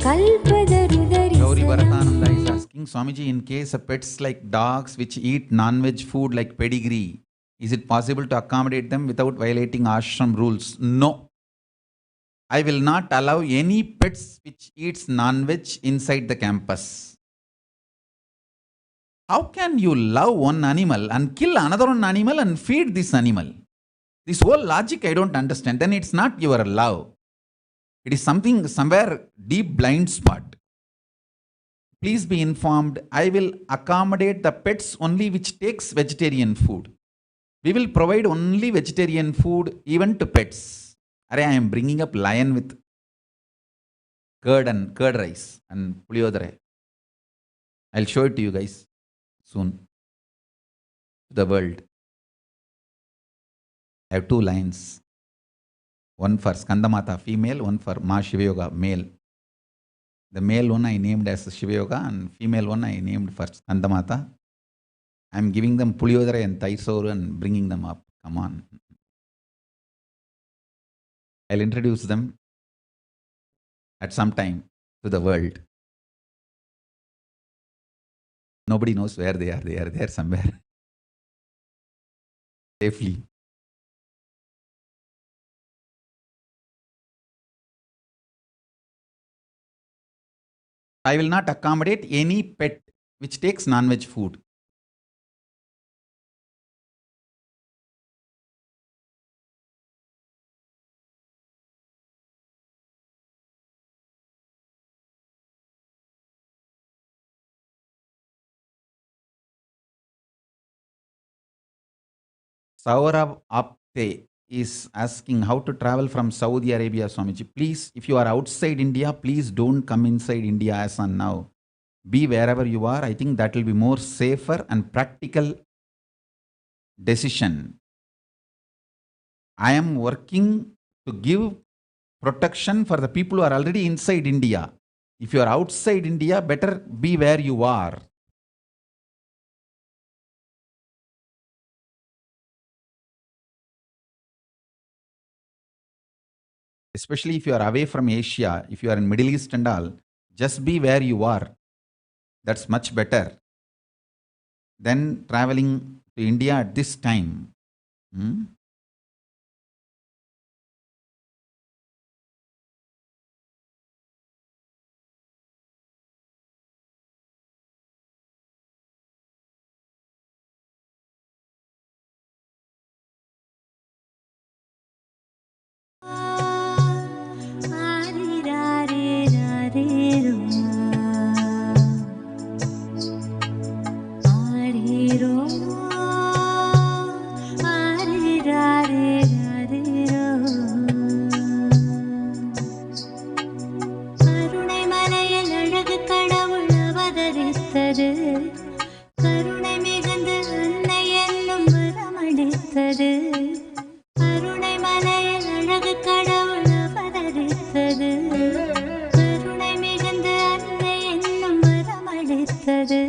Gauri कल्पतरुदरिसनम् Bharatananda is asking, Swamiji, in case of pets like dogs which eat non-veg food like pedigree, is it possible to accommodate them without violating ashram rules? No. I will not allow any pets which eats non-veg inside the campus. How can you love one animal and kill another one animal and feed this animal? This whole logic I don't understand. Then it's not your love. It is something somewhere deep blind spot. Please be informed. I will accommodate the pets only which takes vegetarian food. We will provide only vegetarian food even to pets. I am bringing up lion with curd rice and puliyodare. I'll show it to you guys soon. The world. I have two lions. One for Skandamata female, one for Ma Shiva Yoga male. The male one I named as Shiva Yoga and female one I named for Skandamata. I am giving them puliyodare and Taisoru and bringing them up. Come on. I'll introduce them at some time to the world. Nobody knows where they are. They are there somewhere. Safely. I will not accommodate any pet which takes non-veg food. Saurabh Apte is asking how to travel from Saudi Arabia, Swamiji. Please, if you are outside India, please don't come inside India as on now. Be wherever you are. I think that will be more safer and practical decision. I am working to give protection for the people who are already inside India. If you are outside India, better be where you are. Especially if you are away from Asia, if you are in Middle East and all, just be where you are. That's much better than traveling to India at this time. கருணை மலையில் அழகு கடவுள் அவதரித்தது கருணை மிகுந்து அன்னை என்னும் வரமளித்தது கருணை மலையில் அழகு கடவுள் அவதரித்தது கருணை மிகுந்து அன்னை என்னும் வரமளித்தது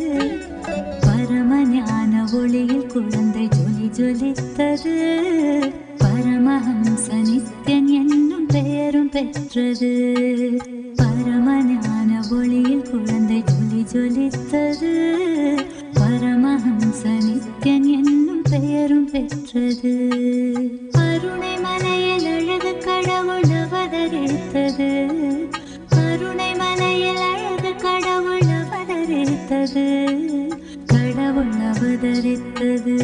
பரம ஞான ஒளியில் குழந்தை ஜொலி ஜொலித்தது பரமஹம்ச நித்யன் என்னும் பெயரும் பெற்றது பரம ஞான ஒளியில் குழந்தை ஜொலி ஜொலித்தது பரமஹம்ச நித்யன் என்னும் பெயரும் பெற்றது கருணை மலையில் அழகு கடவுள் அவதரித்தது கருணை மலையில் அழகு கடவுள் அவதரித்தது கடவுள் அவதரித்தது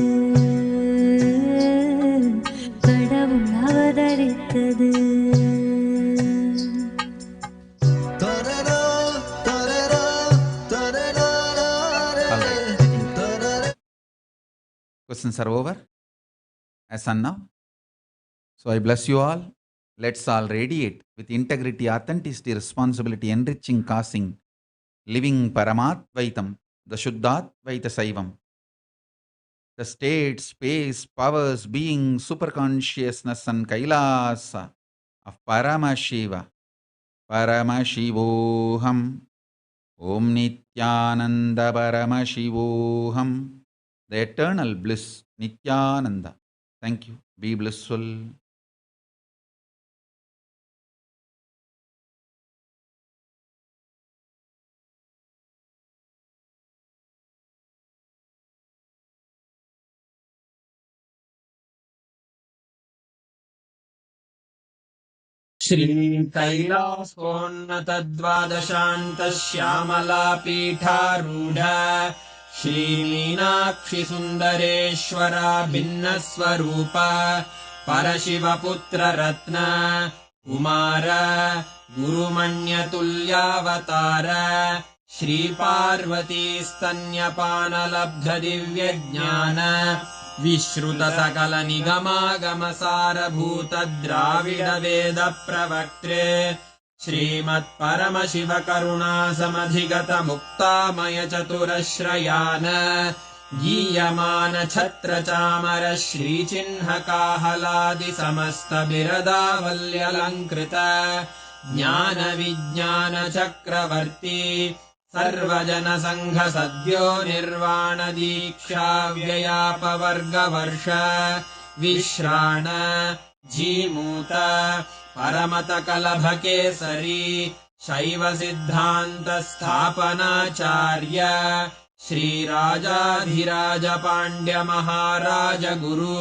கடவுள் அவதரித்தது Questions are over as on now. So I bless you all. Let's all radiate with integrity, authenticity, responsibility, enriching, causing, living Paramattvaitam, the Shuddhatvaita Saivam. The state, space, powers, being, superconsciousness and Kailasa of Paramashiva. Paramashivoham. Om Nithyananda Paramashivoham. The eternal bliss, Nithyananda. Thank you. Be blissful. श्रीकैलासोन्नतद्वादशान्तश्यामलापीठारूढ श्रीमीनाक्षिसुन्दरेश्वरा भिन्नस्वरूप परशिवपुत्ररत्न Kumar गुरुमण्यतुल्यावतार श्रीपार्वतीस्तन्यपानलब्धदिव्यज्ञान विश्रुतसकलनिगमागमसारभूत द्राविडवेदप्रवक्त्रे श्रीमत्परमशिवकरुणासमधिगतमुक्तामयचतुरश्रयान गीयमानछत्रचामर श्रीचिह्नकाहलादिसमस्तबिरदावल्यलङ्कृत ज्ञानविज्ञानचक्रवर्ती सर्वजनसङ्घसद्यो निर्वाणदीक्षाव्ययापवर्गवर्ष विश्राण Jimuta परमतकलभकेसरी शैवसिद्धान्तस्थापनाचार्य श्रीराजाधिराजपाण्ड्यमहाराज गुरु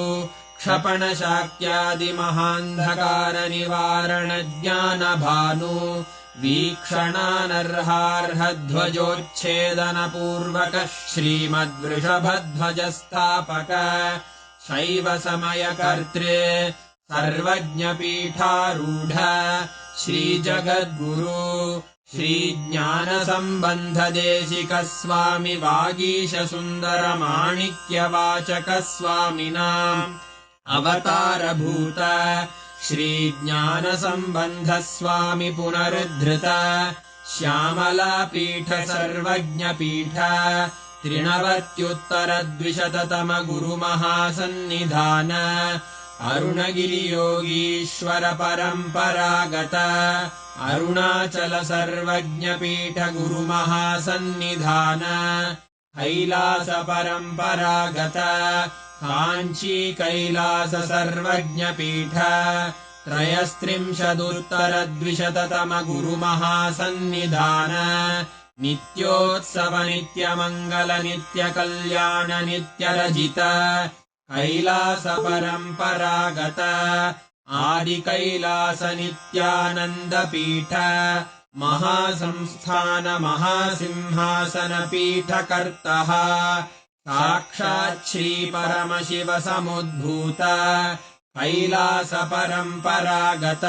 क्षपणशाक्यादिमहान्धकारनिवारणज्ञानभानु वीक्षणानर्हार्हध्वजोच्छेदनपूर्वक श्रीमद्वृषभध्वजस्थापक शैवसमयकर्त्रे सर्वज्ञपीठारूढ श्रीजगद्गुरु श्रीज्ञानसम्बन्धदेशिकस्वामि वागीशसुन्दरमाणिक्यवाचकस्वामिनाम् अवतारभूत श्रीज्ञानसम्बन्धस्वामि पुनरुद्धृत श्यामलापीठ सर्वज्ञपीठ त्रिनवत्युत्तरद्विशततम गुरुमहासन्निधान अरुणगिरियोगीश्वर परम्परागत अरुणाचल सर्वज्ञपीठ गुरुमहासन्निधान कैलास परम्परागत काञ्ची कैलास सर्वज्ञपीठ त्रयस्त्रिंशदुत्तरद्विशततम गुरुमहासन्निधान नित्योत्सव नित्यमङ्गल नित्यकल्याण नित्यरजित कैलास परम्परागत आदिकैलास नित्यानन्दपीठ महासंस्थान महासिंहासन पीठकर्तः साक्षात् श्रीपरमशिव समुद्भूत कैलास परम्परागत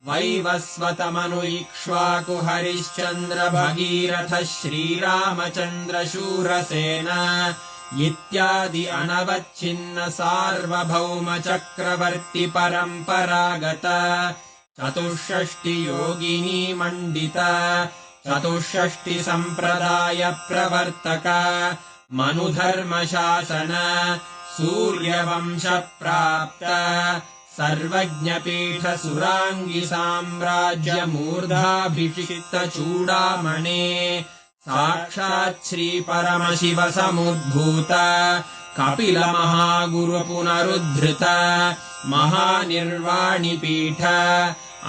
वैवस्वतमनु इक्ष्वाकु हरिश्चन्द्र भगीरथ श्रीरामचन्द्र शूरसेन इत्यादि अनवच्छिन्न सार्वभौम चक्रवर्ति परम्परागत चतुष्षष्टि योगिनी मण्डित चतुष्षष्टि सम्प्रदाय प्रवर्तक मनुधर्मशासन सूर्यवंश प्राप्त सर्वज्ञपीठ सुराङ्गि साम्राज्य मूर्धाभिषिक्त चूडामणे साक्षात् श्रीपरमशिव समुद्भूत कपिल महागुरु पुनरुद्धृत महानिर्वाणिपीठ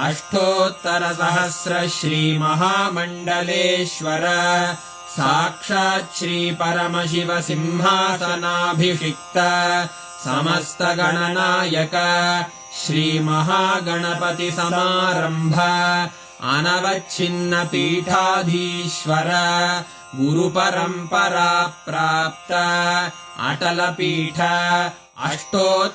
अष्टोत्तर सहस्र श्रीमहामण्डलेश्वर साक्षात् श्रीपरमशिव सिंहासनाभिषिक्त समस्त गणनायक श्रीमहागणपति समारम्भ अनवच्छिन्न पीठाधीश्वर गुरुपरम्परा प्राप्त अटलपीठ अष्टोत्तर